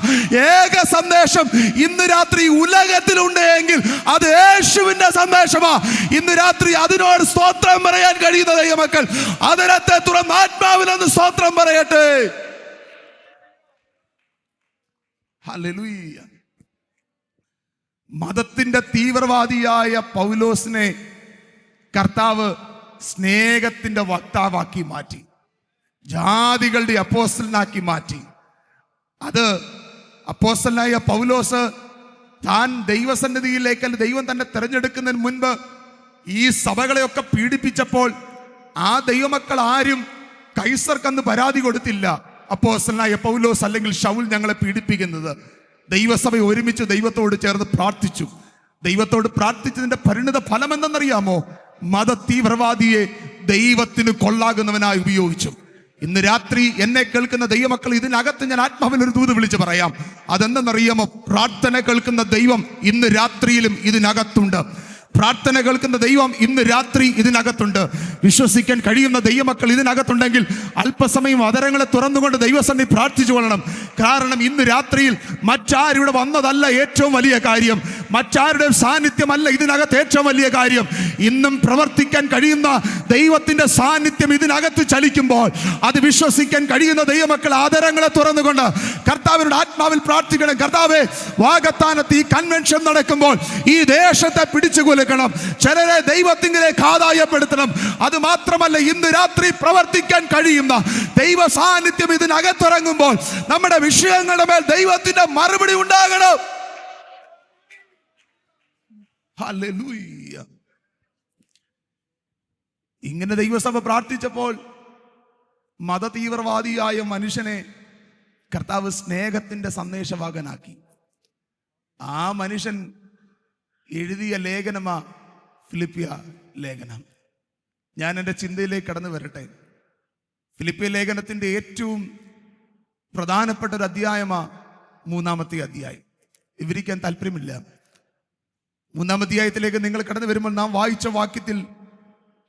ഏക സന്ദേശം ഇന്ന് രാത്രി ഉലകത്തിലുണ്ട് എങ്കിൽ അത് യേശുവിന്റെ സന്ദേശമാ. ഇന്ന് രാത്രി അതിനോട് സ്തോത്രം പറയാൻ കഴിയുന്ന ദൈവമക്കൾ അതിനത്തെ തുറന്ന് ആത്മാവിലൊന്ന് സ്തോത്രം പറയട്ടെ. ഹല്ലേലൂയ. മതത്തിന്റെ തീവ്രവാദിയായ പൗലോസിനെ കർത്താവ് സ്നേഹത്തിന്റെ വക്താവാക്കി മാറ്റി, ജാതികളുടെ അപ്പോസ്തലനാക്കി മാറ്റി. അത് അപ്പോസ്തലനായ പൗലോസ് താൻ ദൈവസന്നിധിയിലേക്ക് ദൈവം തന്നെ തിരഞ്ഞെടുക്കുന്നതിന് മുൻപ് ഈ സഭകളെയൊക്കെ പീഡിപ്പിച്ചപ്പോൾ ആ ദൈവമക്കൾ ആരും കൈസർക്കന്ന് പരാതി കൊടുത്തില്ല. അപ്പോസ്തലനായ പൗലോസ് അല്ലെങ്കിൽ ശൗൽ ഞങ്ങളെ പീഡിപ്പിക്കുന്നത്. ദൈവസഭ ഒരുമിച്ച് ദൈവത്തോട് ചേർന്ന് പ്രാർത്ഥിച്ചു. ദൈവത്തോട് പ്രാർത്ഥിച്ചതിന്റെ പരിണിത ഫലം എന്തെന്നറിയാമോ? മത തീവ്രവാദിയെ ദൈവത്തിന് കൊള്ളാകുന്നവനായി ഉപയോഗിച്ചു. ഇന്ന് രാത്രി എന്നെ കേൾക്കുന്ന ദൈവമക്കൾ, ഇതിനകത്ത് ഞാൻ ആത്മാവിൽ ഒരു ദൂത് വിളിച്ച് പറയാം. അതെന്തെന്നറിയാമോ? പ്രാർത്ഥന കേൾക്കുന്ന ദൈവം ഇന്ന് രാത്രിയിലും ഇതിനകത്തുണ്ട്. പ്രാർത്ഥന കേൾക്കുന്ന ദൈവം ഇന്ന് രാത്രി ഇതിനകത്തുണ്ട്. വിശ്വസിക്കാൻ കഴിയുന്ന ദൈവമക്കൾ ഇതിനകത്തുണ്ടെങ്കിൽ അല്പസമയം അതരങ്ങളെ തുറന്നുകൊണ്ട് ദൈവസന്നിധി പ്രാർത്ഥിച്ചു കൊള്ളണം. കാരണം ഇന്ന് രാത്രിയിൽ മറ്റാരുടെ വന്നതല്ല ഏറ്റവും വലിയ കാര്യം, മറ്റാരുടെ സാന്നിധ്യമല്ല ഇതിനകത്ത് ഏറ്റവും വലിയ കാര്യം. ഇന്നും പ്രവർത്തിക്കാൻ കഴിയുന്ന ദൈവത്തിന്റെ സാന്നിധ്യം ഇതിനകത്ത് ചലിക്കുമ്പോൾ അത് വിശ്വസിക്കാൻ കഴിയുന്ന ദൈവമക്കൾ ആദരങ്ങളെ തുറന്നുകൊണ്ട് കർത്താവിനോട് ആത്മാവിൽ പ്രാർത്ഥിക്കണം. കർത്താവേ, വാഗ്ദാനത്ത് ഈ കൺവെൻഷൻ നടക്കുമ്പോൾ ഈ ദേശത്തെ പിടിച്ചു കൊല്ലുക, ചിലരെ ദൈവത്തിലേക്ക് ആദായപ്പെടുത്തണം. അത് മാത്രമല്ല, ഇന്ന് രാത്രി പ്രവർത്തിക്കാൻ കഴിയുന്ന ദൈവ സാന്നിധ്യം ഇതിനകത്തിറങ്ങുമ്പോൾ നമ്മുടെ വിഷയങ്ങളുടെ മേൽ ദൈവത്തിന്റെ മറുപടി ഉണ്ടാകണം. ഹല്ലേലൂയ. ഇങ്ങനെ ദൈവസഭ പ്രാർത്ഥിച്ചപ്പോൾ മത തീവ്രവാദിയായ മനുഷ്യനെ കർത്താവ് സ്നേഹത്തിന്റെ സന്ദേശവാഹകനാക്കി. ആ മനുഷ്യൻ എഴുതിയ ലേഖനമാ ഫിലിപ്പിയ ലേഖനം. ഞാൻ എൻ്റെ ചിന്തയിലേക്ക് കടന്നു വരട്ടെ. ഫിലിപ്പിയ ലേഖനത്തിൻ്റെ ഏറ്റവും പ്രധാനപ്പെട്ട ഒരു അധ്യായമാ 3-ാമത്തെ അധ്യായം. വിവരിക്കാൻ താല്പര്യമില്ല. 3-ാം അധ്യായത്തിലേക്ക് നിങ്ങൾ കടന്നു വരുമ്പോൾ നാം വായിച്ച വാക്യത്തിൽ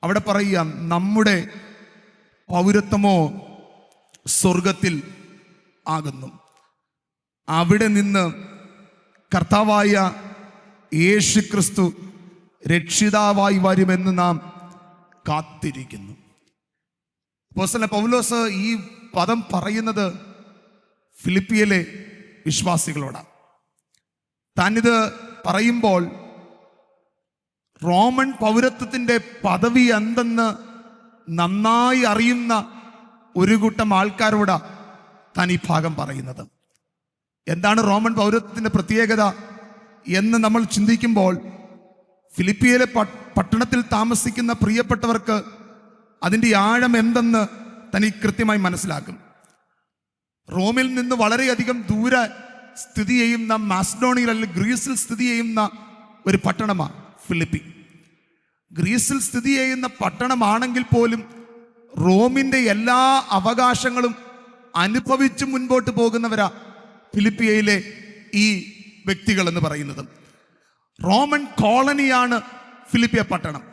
അവിടെ പറയാം, നമ്മുടെ പൗരത്വമോ സ്വർഗത്തിൽ ആകുന്നു, അവിടെ നിന്ന് കർത്താവായ യേശുക്രിസ്തു രക്ഷിതാവായി വരുമെന്ന് നാം കാത്തിരിക്കുന്നു. അപ്പോസ്തലൻ പൗലോസ് ഈ പദം പറയുന്നത് ഫിലിപ്പിയിലെ വിശ്വാസികളോടാണ്. താനിത് പറയുമ്പോൾ റോമൻ പൗരത്വത്തിന്റെ പദവി എന്തെന്ന് നന്നായി അറിയുന്ന ഒരു കൂട്ടം ആൾക്കാരോടാ താൻ ഈ ഭാഗം പറയുന്നത്. എന്താണ് റോമൻ പൗരത്വത്തിന്റെ പ്രത്യേകത എന്ന് നമ്മൾ ചിന്തിക്കുമ്പോൾ ഫിലിപ്പിയിലെ പട്ടണത്തിൽ താമസിക്കുന്ന പ്രിയപ്പെട്ടവർക്ക് അതിൻ്റെ ആഴം എന്തെന്ന് തനിക്ക് കൃത്യമായി മനസ്സിലാക്കും. റോമിൽ നിന്ന് വളരെയധികം ദൂരെ സ്ഥിതി ചെയ്യുന്ന മാസിഡോണിയയിൽ അല്ലെങ്കിൽ ഗ്രീസിൽ സ്ഥിതി ചെയ്യുന്ന ഒരു പട്ടണമാണ് ഫിലിപ്പി. ഗ്രീസിൽ സ്ഥിതി ചെയ്യുന്ന പട്ടണമാണെങ്കിൽ പോലും റോമിൻ്റെ എല്ലാ അവകാശങ്ങളും അനുഭവിച്ച് മുൻപോട്ട് പോകുന്നവരാ ഫിലിപ്പിയയിലെ ഈ വ്യക്തികൾ എന്ന് പറയുന്നത്. റോമൻ കോളനിയാണ് ഫിലിപ്പിയ പട്ടണം.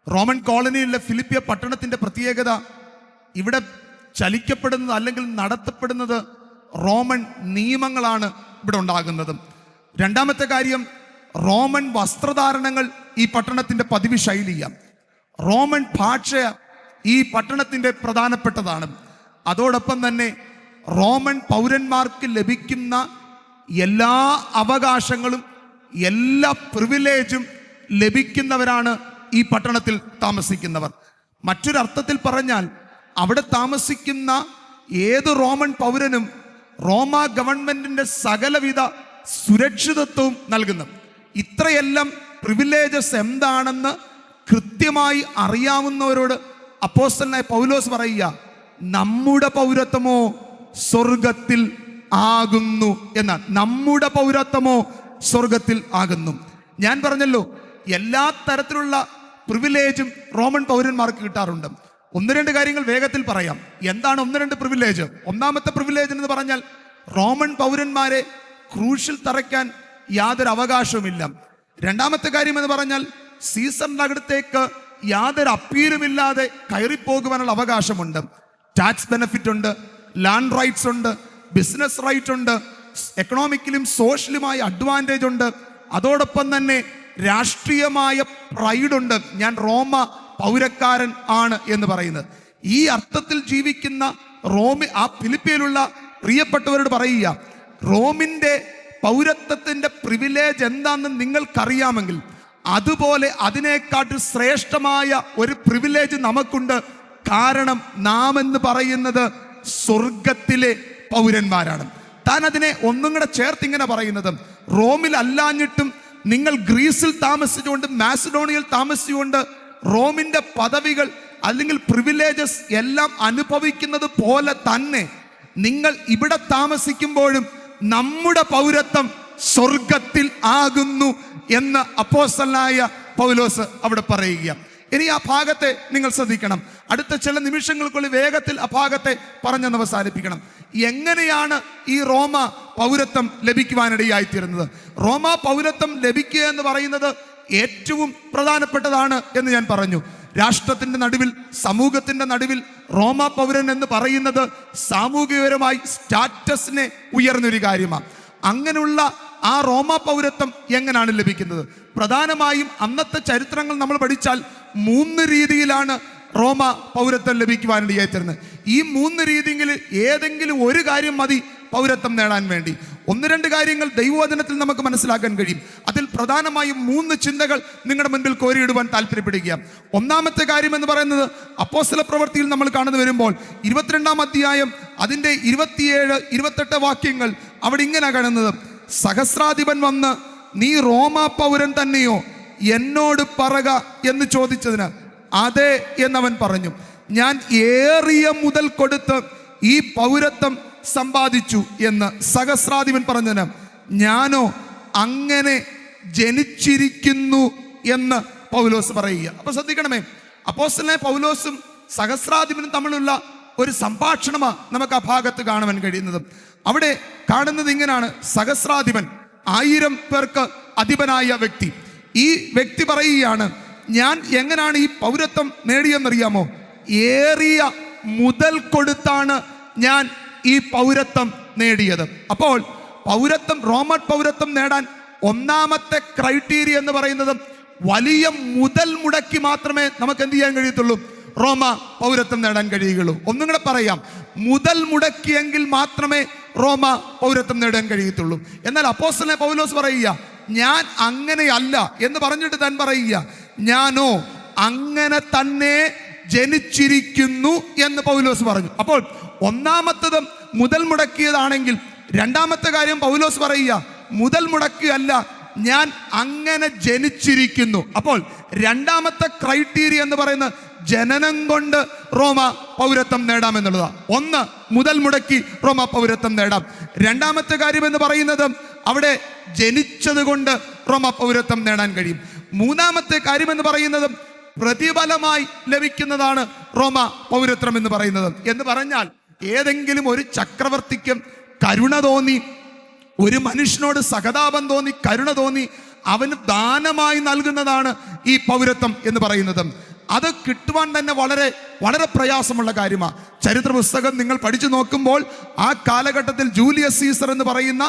റോമൻ കോളനിയിലെ ഫിലിപ്പിയ പട്ടണത്തിന്റെ പ്രത്യേകത, ഇവിടെ ചലിക്കപ്പെടുന്നത് അല്ലെങ്കിൽ നടത്തപ്പെടുന്നത് റോമൻ നിയമങ്ങളാണ് ഇവിടെ ഉണ്ടാകുന്നത്. രണ്ടാമത്തെ കാര്യം, റോമൻ വസ്ത്രധാരണങ്ങൾ ഈ പട്ടണത്തിന്റെ പതിവ് ശൈലിയാണ്. റോമൻ ഭാഷ ഈ പട്ടണത്തിന്റെ പ്രധാനപ്പെട്ടതാണ്. അതോടൊപ്പം തന്നെ റോമൻ പൗരന്മാർക്ക് ലഭിക്കുന്ന എല്ലാ അവകാശങ്ങളും എല്ലാ പ്രിവിലേജും ലഭിക്കുന്നവരാണ് ഈ പട്ടണത്തിൽ താമസിക്കുന്നവർ. മറ്റൊരർത്ഥത്തിൽ പറഞ്ഞാൽ അവിടെ താമസിക്കുന്ന ഏത് റോമൻ പൗരനും റോമ ഗവൺമെന്റിന്റെ സകലവിധ സുരക്ഷിതത്വവും നൽകുന്നു. ഇത്രയെല്ലാം പ്രിവിലേജസ് എന്താണെന്ന് കൃത്യമായി അറിയാവുന്നവരോട് അപ്പോസ്തലനായ പൗലോസ് പറയുക, നമ്മുടെ പൗരത്വമോ സ്വർഗത്തിൽ ആകുന്നു എന്നാണ്. നമ്മുടെ പൗരത്വമോ സ്വർഗത്തിൽ ആകുന്നു. ഞാൻ പറഞ്ഞല്ലോ, എല്ലാ തരത്തിലുള്ള പ്രിവിലേജും റോമൻ പൗരന്മാർക്ക് കിട്ടാറുണ്ട്. 1-2 കാര്യങ്ങൾ വേഗത്തിൽ പറയാം. എന്താണ് 1-2 പ്രിവിലേജ്? ഒന്നാമത്തെ പ്രിവിലേജ് എന്ന് പറഞ്ഞാൽ റോമൻ പൗരന്മാരെ ക്രൂശിൽ തറയ്ക്കാൻ യാതൊരു അവകാശവുമില്ല. രണ്ടാമത്തെ കാര്യം എന്ന് പറഞ്ഞാൽ സീസറിന്റെ അടുത്തേക്ക് യാതൊരു അപ്പീലുമില്ലാതെ കയറിപ്പോകുവാനുള്ള അവകാശമുണ്ട്. ടാക്സ് ബെനിഫിറ്റ് ഉണ്ട്, ലാൻഡ് റൈറ്റ്സ് ഉണ്ട്, ബിസിനസ് റൈറ്റ് ഉണ്ട്, എക്കണോമിക്കലും സോഷ്യലുമായ അഡ്വാൻറ്റേജ് ഉണ്ട്. അതോടൊപ്പം തന്നെ രാഷ്ട്രീയമായ പ്രൈഡ് ഉണ്ട്. ഞാൻ റോമ പൗരക്കാരൻ ആണ് എന്ന് പറയുന്നത്. ഈ അർത്ഥത്തിൽ ജീവിക്കുന്ന ആ ഫിലിപ്പിയിലുള്ള പ്രിയപ്പെട്ടവരോട് പറയുക, റോമിൻ്റെ പൗരത്വത്തിൻ്റെ പ്രിവിലേജ് എന്താണെന്ന് നിങ്ങൾക്കറിയാമെങ്കിൽ അതുപോലെ അതിനേക്കാട്ട് ശ്രേഷ്ഠമായ ഒരു പ്രിവിലേജ് നമുക്കുണ്ട്. കാരണം നാം എന്ന് പറയുന്നത് സ്വർഗത്തിലെ പൗരന്മാരാണ്. താൻ അതിനെ ഒന്നും കൂടെ ചേർത്ത് ഇങ്ങനെ പറയുന്നത്, റോമിൽ അല്ലാഞ്ഞിട്ടും നിങ്ങൾ ഗ്രീസിൽ താമസിച്ചുകൊണ്ട് മാസിഡോണിയയിൽ താമസിച്ചുകൊണ്ട് റോമിൻ്റെ പദവികൾ അല്ലെങ്കിൽ പ്രിവിലേജസ് എല്ലാം അനുഭവിക്കുന്നത് പോലെ തന്നെ നിങ്ങൾ ഇവിടെ താമസിക്കുമ്പോഴും നമ്മുടെ പൗരത്വം സ്വർഗത്തിൽ ആകുന്നു എന്ന് അപ്പോസ്തലനായ പൗലോസ് അവിടെ പറയുക. ഇനി ആ ഭാഗത്തെ നിങ്ങൾ ശ്രദ്ധിക്കണം. അടുത്ത ചില നിമിഷങ്ങൾക്കുള്ളിൽ വേഗത്തിൽ ആ ഭാഗത്തെ പറഞ്ഞെന്ന് അവസാനിപ്പിക്കണം. എങ്ങനെയാണ് ഈ റോമ പൗരത്വം ലഭിക്കുവാനിടയായിത്തീരുന്നത്? റോമ പൗരത്വം ലഭിക്കുക എന്ന് പറയുന്നത് ഏറ്റവും പ്രധാനപ്പെട്ടതാണ് എന്ന് ഞാൻ പറഞ്ഞു. രാഷ്ട്രത്തിന്റെ നടുവിൽ, സമൂഹത്തിന്റെ നടുവിൽ റോമ പൗരൻ എന്ന് പറയുന്നത് സാമൂഹികപരമായി സ്റ്റാറ്റസിനെ ഉയർന്നൊരു കാര്യമാണ്. അങ്ങനെയുള്ള ആ റോമ പൗരത്വം എങ്ങനെയാണ് ലഭിക്കുന്നത്? പ്രധാനമായും അന്നത്തെ ചരിത്രങ്ങൾ നമ്മൾ പഠിച്ചാൽ 3 രീതിയിലാണ് റോമ പൗരത്വം ലഭിക്കുവാനിടയായിത്തീരുന്നത്. ഈ 3 രീതിയിൽ ഏതെങ്കിലും ഒരു കാര്യം മതി പൗരത്വം നേടാൻ വേണ്ടി. 1-2 കാര്യങ്ങൾ ദൈവവചനത്തിൽ നമുക്ക് മനസ്സിലാക്കാൻ കഴിയും. അതിൽ പ്രധാനമായും 3 ചിന്തകൾ നിങ്ങളുടെ മുൻപിൽ കോരിയിടുവാൻ താല്പര്യപ്പെടുക. ഒന്നാമത്തെ കാര്യം എന്ന് പറയുന്നത് അപ്പോസ്തല പ്രവൃത്തിയിൽ നമ്മൾ കാണുന്നു വരുമ്പോൾ 22-ാം അധ്യായം അതിൻ്റെ 27, 28 വാക്യങ്ങൾ അവിടെ ഇങ്ങനെ കാണുന്നത്, സഹസ്രാധിപൻ വന്ന് നീ റോമ പൗരൻ തന്നെയോ എന്നോട് പറക എന്ന് ചോദിച്ചതിന് അതെ എന്നവൻ പറഞ്ഞു. ഞാൻ ഏറിയ മുതൽ കൊടുത്ത് ഈ പൗരത്വം സമ്പാദിച്ചു എന്ന് സഹസ്രാധിപൻ പറഞ്ഞതിന് ഞാനോ അങ്ങനെ ജനിച്ചിരിക്കുന്നു എന്ന് പൗലോസ് പറയുക. അപ്പൊ ശ്രദ്ധിക്കണമേ, അപ്പോസ്തലനായ പൗലോസും സഹസ്രാധിപനും തമ്മിലുള്ള ഒരു സംഭാഷണമാണ് നമുക്ക് ആ ഭാഗത്ത് കാണുവാൻ കഴിയുന്നത്. അവിടെ കാണുന്നത് ഇങ്ങനെയാണ്, സഹസ്രാധിപൻ 1000 പേർക്ക് അധിപനായ വ്യക്തി. ഈ വ്യക്തി പറയുകയാണ്, ഞാൻ എങ്ങനെയാണ് ഈ പൗരത്വം നേടിയെന്നറിയാമോ? ഏറിയ മുതൽ കൊടുത്താണ് ഞാൻ ഈ പൗരത്വം നേടിയത്. അപ്പോൾ പൗരത്വം, റോമൻ പൗരത്വം നേടാൻ ഒന്നാമത്തെ ക്രൈറ്റീരിയ എന്ന് പറയുന്നത് വലിയ മുതൽ മുടക്കി മാത്രമേ നമുക്ക് എന്ത് ചെയ്യാൻ കഴിയത്തുള്ളൂ? റോമ പൗരത്വം നേടാൻ കഴിയുകയുള്ളൂ. ഒന്നും കൂടെ പറയാം, മുതൽ മുടക്കിയെങ്കിൽ മാത്രമേ റോമ പൗരത്വം നേടാൻ കഴിയത്തുള്ളൂ. എന്നാൽ അപ്പോസ്തലനായ പൗലോസ് പറയുക, ഞാൻ അങ്ങനെയല്ല എന്ന് പറഞ്ഞിട്ട് താൻ പറയുക, ഞാനോ അങ്ങനെ തന്നെ ജനിച്ചിരിക്കുന്നു എന്ന് പൗലോസ് പറഞ്ഞു. അപ്പോൾ ഒന്നാമത്തത് മുതൽ മുടക്കിയതാണെങ്കിൽ, രണ്ടാമത്തെ കാര്യം പൗലോസ് പറയുക, മുതൽ മുടക്കിയല്ല, ഞാൻ അങ്ങനെ ജനിച്ചിരിക്കുന്നു. അപ്പോൾ രണ്ടാമത്തെ ക്രൈറ്റീരിയ എന്ന് പറയുന്നത് ജനനം കൊണ്ട് റോമ പൗരത്വം നേടാമെന്നുള്ളതാണ്. ഒന്ന്, മുതൽ മുടക്കി റോമ പൗരത്വം നേടാം. രണ്ടാമത്തെ കാര്യം എന്ന് പറയുന്നത് അവിടെ ജനിച്ചത് കൊണ്ട് റോമ പൗരത്വം നേടാൻ കഴിയും. മൂന്നാമത്തെ കാര്യം എന്ന് പറയുന്നത് പ്രതിഫലമായി ലഭിക്കുന്നതാണ് റോമ പൗരത്വം എന്ന് പറയുന്നത്. എന്ന് പറഞ്ഞാൽ ഏതെങ്കിലും ഒരു ചക്രവർത്തിക്ക് കരുണ തോന്നി, ഒരു മനുഷ്യനോട് സഹതാപം തോന്നി, കരുണ തോന്നി അവന് ദാനമായി നൽകുന്നതാണ് ഈ പൗരത്വം എന്ന് പറയുന്നത്. അത് കിട്ടുവാൻ തന്നെ വളരെ വളരെ പ്രയാസമുള്ള കാര്യമാണ്. ചരിത്ര പുസ്തകം നിങ്ങൾ പഠിച്ചു നോക്കുമ്പോൾ ആ കാലഘട്ടത്തിൽ ജൂലിയസ് സീസർ എന്ന് പറയുന്ന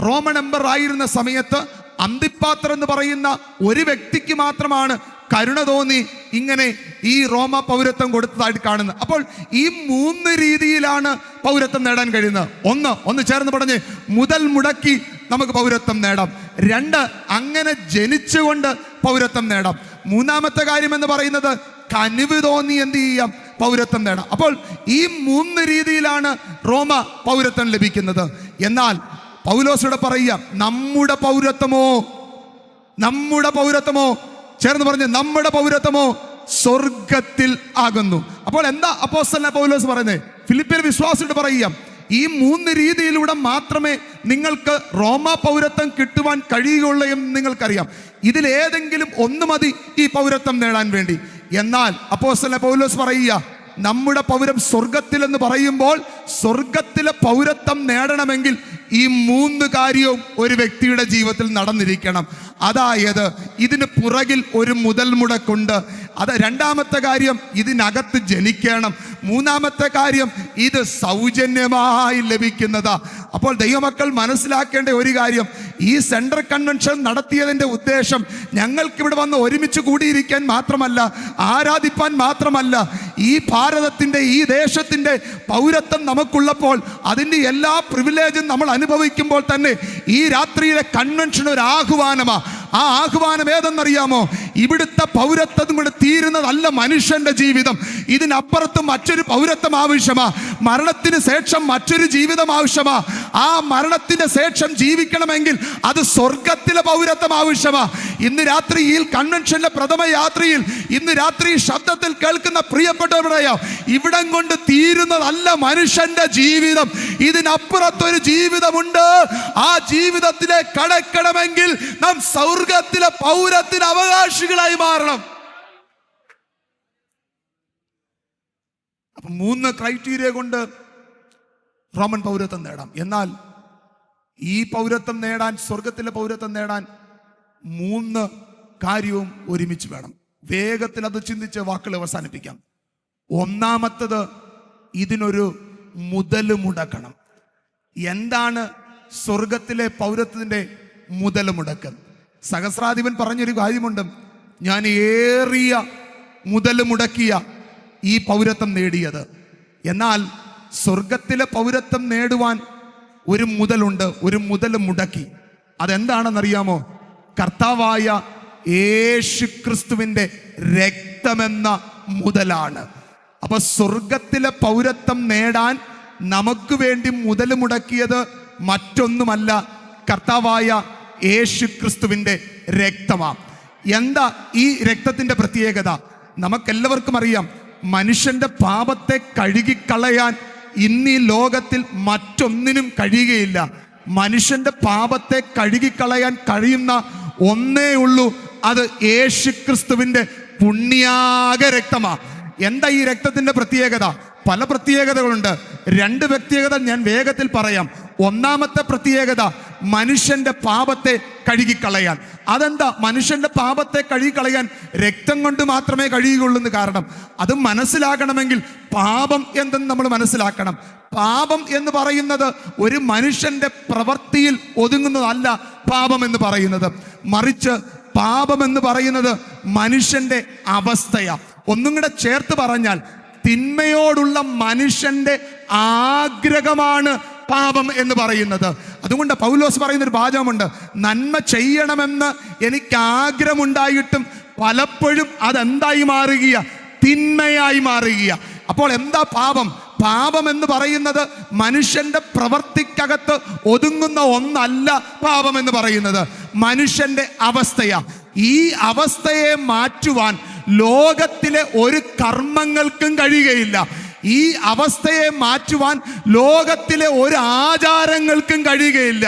റോമൻ എംപറർ ആയിരുന്ന സമയത്ത് അന്തിപ്പാത്ര എന്ന് പറയുന്ന ഒരു വ്യക്തിക്ക് മാത്രമാണ് കരുണ തോന്നി ഇങ്ങനെ ഈ റോമ പൗരത്വം കൊടുത്തതായിട്ട് കാണുന്നത്. അപ്പോൾ ഈ 3 രീതിയിലാണ് പൗരത്വം നേടാൻ കഴിയുന്നത്. ഒന്ന് ചേർന്ന് പറഞ്ഞ്, മുതൽ മുടക്കി നമുക്ക് പൗരത്വം നേടാം. 2, അങ്ങനെ ജനിച്ചുകൊണ്ട് പൗരത്വം നേടാം. മൂന്നാമത്തെ കാര്യം എന്ന് പറയുന്നത് കനിവ് തോന്നി എന്ത് ചെയ്യാം? പൗരത്വം നേടാം. അപ്പോൾ ഈ 3 രീതിയിലാണ് റോമ പൗരത്വം ലഭിക്കുന്നത്. എന്നാൽ പൗലോസോട് പറയുക, നമ്മുടെ പൗരത്വമോ ചേർന്ന് പറഞ്ഞ്, നമ്മുടെ പൗരത്വമോ സ്വർഗത്തിൽ ആകുന്നു. അപ്പോൾ എന്താ അപ്പോസ്തലനായ പൗലോസ് പറയുന്നത്? ഫിലിപ്പിയർ വിശ്വാസിയോട് പറയുക, ഈ 3 രീതിയിലൂടെ മാത്രമേ നിങ്ങൾക്ക് റോമ പൗരത്വം കിട്ടുവാൻ കഴിയുകയുള്ളൂ എന്ന് നിങ്ങൾക്കറിയാം. ഇതിലേതെങ്കിലും ഒന്ന് മതി ഈ പൗരത്വം നേടാൻ വേണ്ടി. എന്നാൽ അപ്പോസ്തലനായ പൗലോസ് പറയുക, നമ്മുടെ പൗരം സ്വർഗത്തിൽ എന്ന് പറയുമ്പോൾ സ്വർഗത്തിലെ പൗരത്വം നേടണമെങ്കിൽ ഈ 3 കാര്യവും ഒരു വ്യക്തിയുടെ ജീവിതത്തിൽ നടന്നിരിക്കണം. അതായത് ഇതിന് പുറകിൽ ഒരു മുതൽ മുടക്കുണ്ട്. അത് രണ്ടാമത്തെ കാര്യം, ഇതിനകത്ത് ജനിക്കണം. മൂന്നാമത്തെ കാര്യം, ഇത് സൗജന്യമായി ലഭിക്കുന്നതാ. അപ്പോൾ ദൈവമക്കൾ മനസ്സിലാക്കേണ്ട ഒരു കാര്യം, ഈ സെൻട്രൽ കൺവെൻഷൻ നടത്തിയതിൻ്റെ ഉദ്ദേശം ഞങ്ങൾക്കിവിടെ വന്ന് ഒരുമിച്ച് കൂടിയിരിക്കാൻ മാത്രമല്ല, ആരാധിപ്പാൻ മാത്രമല്ല, ഈ ഭാരതത്തിൻ്റെ, ഈ ദേശത്തിൻ്റെ പൗരത്വം നമുക്കുള്ളപ്പോൾ അതിൻ്റെ എല്ലാ പ്രിവിലേജും നമ്മൾ അനുഭവിക്കുമ്പോൾ തന്നെ ഈ രാത്രിയിലെ കൺവെൻഷൻ ഒരു ആഹ്വാനമാണ്. ആ ആഹ്വാനം ഏതെന്നറിയാമോ? ഇവിടുത്തെ പൗരത്വം കൊണ്ട് തീരുന്നതല്ല മനുഷ്യന്റെ ജീവിതം. ഇതിനപ്പുറത്ത് മറ്റൊരു പൗരത്വം ആവശ്യമാ. മരണത്തിന് ശേഷം മറ്റൊരു ജീവിതം ആവശ്യമാ. ആ മരണത്തിന് ശേഷം ജീവിക്കണമെങ്കിൽ അത് സ്വർഗത്തിലെ പൗരത്വം ആവശ്യമാ. ഇന്ന് രാത്രി ഈ കൺവെൻഷന്റെ പ്രഥമ യാത്രയിൽ ഇന്ന് രാത്രി ശബ്ദത്തിൽ കേൾക്കുന്ന പ്രിയപ്പെട്ടവരെയോ, ഇവിടം കൊണ്ട് തീരുന്നതല്ല മനുഷ്യന്റെ ജീവിതം. ഇതിനപ്പുറത്തൊരു ജീവിതമുണ്ട്. ആ ജീവിതത്തിലേക്ക് കടക്കണമെങ്കിൽ നാം സ്വർഗത്തിലെ പൗരത്തിന് അവകാശികളായി മാറണം. അപ്പൊ 3 ക്രൈറ്റീരിയ കൊണ്ട് റോമൻ പൗരത്വം നേടാം. എന്നാൽ ഈ പൗരത്വം നേടാൻ, സ്വർഗത്തിലെ പൗരത്വം നേടാൻ 3 കാര്യവും ഒരുമിച്ച് വേണം. വേഗത്തിൽ അത് ചിന്തിച്ച് വാക്കുകൾ അവസാനിപ്പിക്കാം. ഒന്നാമത്തത്, ഇതിനൊരു മുതല് മുടക്കണം. എന്താണ് സ്വർഗത്തിലെ പൗരത്വത്തിന്റെ മുതല് മുടക്ക്? സഹസ്രാധിപൻ പറഞ്ഞൊരു കാര്യമുണ്ട്, ഞാൻ ഏറിയ മുതല് മുടക്കിയ ഈ പൗരത്വം നേടിയത്. എന്നാൽ സ്വർഗത്തിലെ പൗരത്വം നേടുവാൻ ഒരു മുതലുണ്ട്, ഒരു മുതല് മുടക്കി. അതെന്താണെന്നറിയാമോ? കർത്താവായ യേശുക്രിസ്തുവിന്റെ രക്തമെന്ന മുതലാണ്. അപ്പൊ സ്വർഗത്തിലെ പൗരത്വം നേടാൻ നമുക്ക് വേണ്ടി മുതല് മുടക്കിയത് മറ്റൊന്നുമല്ല, കർത്താവായ യേശുക്രിസ്തുവിന്റെ രക്തമാണ്. എന്താ ഈ രക്തത്തിന്റെ പ്രത്യേകത? നമുക്കെല്ലാവർക്കും അറിയാം, മനുഷ്യന്റെ പാപത്തെ കഴുകിക്കളയാൻ ഇന്ന് ഈ ലോകത്തിൽ മറ്റൊന്നിനും കഴിയുകയില്ല. മനുഷ്യന്റെ പാപത്തെ കഴുകിക്കളയാൻ കഴിയുന്ന ഒന്നേ ഉള്ളൂ, അത് യേശുക്രിസ്തുവിന്റെ പുണ്യാക രക്തമാണ്. എന്താ ഈ രക്തത്തിന്റെ പ്രത്യേകത? പല പ്രത്യേകതകളുണ്ട്. 2 പ്രത്യേകത ഞാൻ വേഗത്തിൽ പറയാം. ഒന്നാമത്തെ പ്രത്യേകത, മനുഷ്യന്റെ പാപത്തെ കഴുകിക്കളയാൻ. അതെന്താ? മനുഷ്യന്റെ പാപത്തെ കഴുകിക്കളയാൻ രക്തം കൊണ്ട് മാത്രമേ കഴിയുകയുള്ളൂ. കാരണം അത് മനസ്സിലാക്കണമെങ്കിൽ പാപം എന്തെന്ന് നമ്മൾ മനസ്സിലാക്കണം. പാപം എന്ന് പറയുന്നത് ഒരു മനുഷ്യന്റെ പ്രവൃത്തിയിൽ ഒതുങ്ങുന്നതല്ല പാപം എന്ന് പറയുന്നത്. മറിച്ച് പാപം എന്ന് പറയുന്നത് മനുഷ്യന്റെ അവസ്ഥയാണ്. ഒന്നും കൂടെ ചേർത്ത് പറഞ്ഞാൽ, തിന്മയോടുള്ള മനുഷ്യന്റെ ആഗ്രഹമാണ് പാപം എന്ന് പറയുന്നത്. അതുകൊണ്ട് പൗലോസ് പറയുന്നൊരു വാചകമുണ്ട്, നന്മ ചെയ്യണമെന്ന് എനിക്ക് ആഗ്രഹമുണ്ടായിട്ടും പലപ്പോഴും അതെന്തായി മാറുക? തിന്മയായി മാറുക. അപ്പോൾ എന്താ പാപം? പാപം എന്ന് പറയുന്നത് മനുഷ്യന്റെ പ്രവൃത്തിക്കകത്ത് ഒതുങ്ങുന്ന ഒന്നല്ല. പാപം എന്ന് പറയുന്നത് മനുഷ്യന്റെ അവസ്ഥയാ. ഈ അവസ്ഥയെ മാറ്റുവാൻ ലോകത്തിലെ ഒരു കർമ്മങ്ങൾക്കും കഴിയുകയില്ല. ഈ അവസ്ഥയെ മാറ്റുവാൻ ലോകത്തിലെ ഒരു ആചാരങ്ങൾക്കും കഴിയുകയില്ല.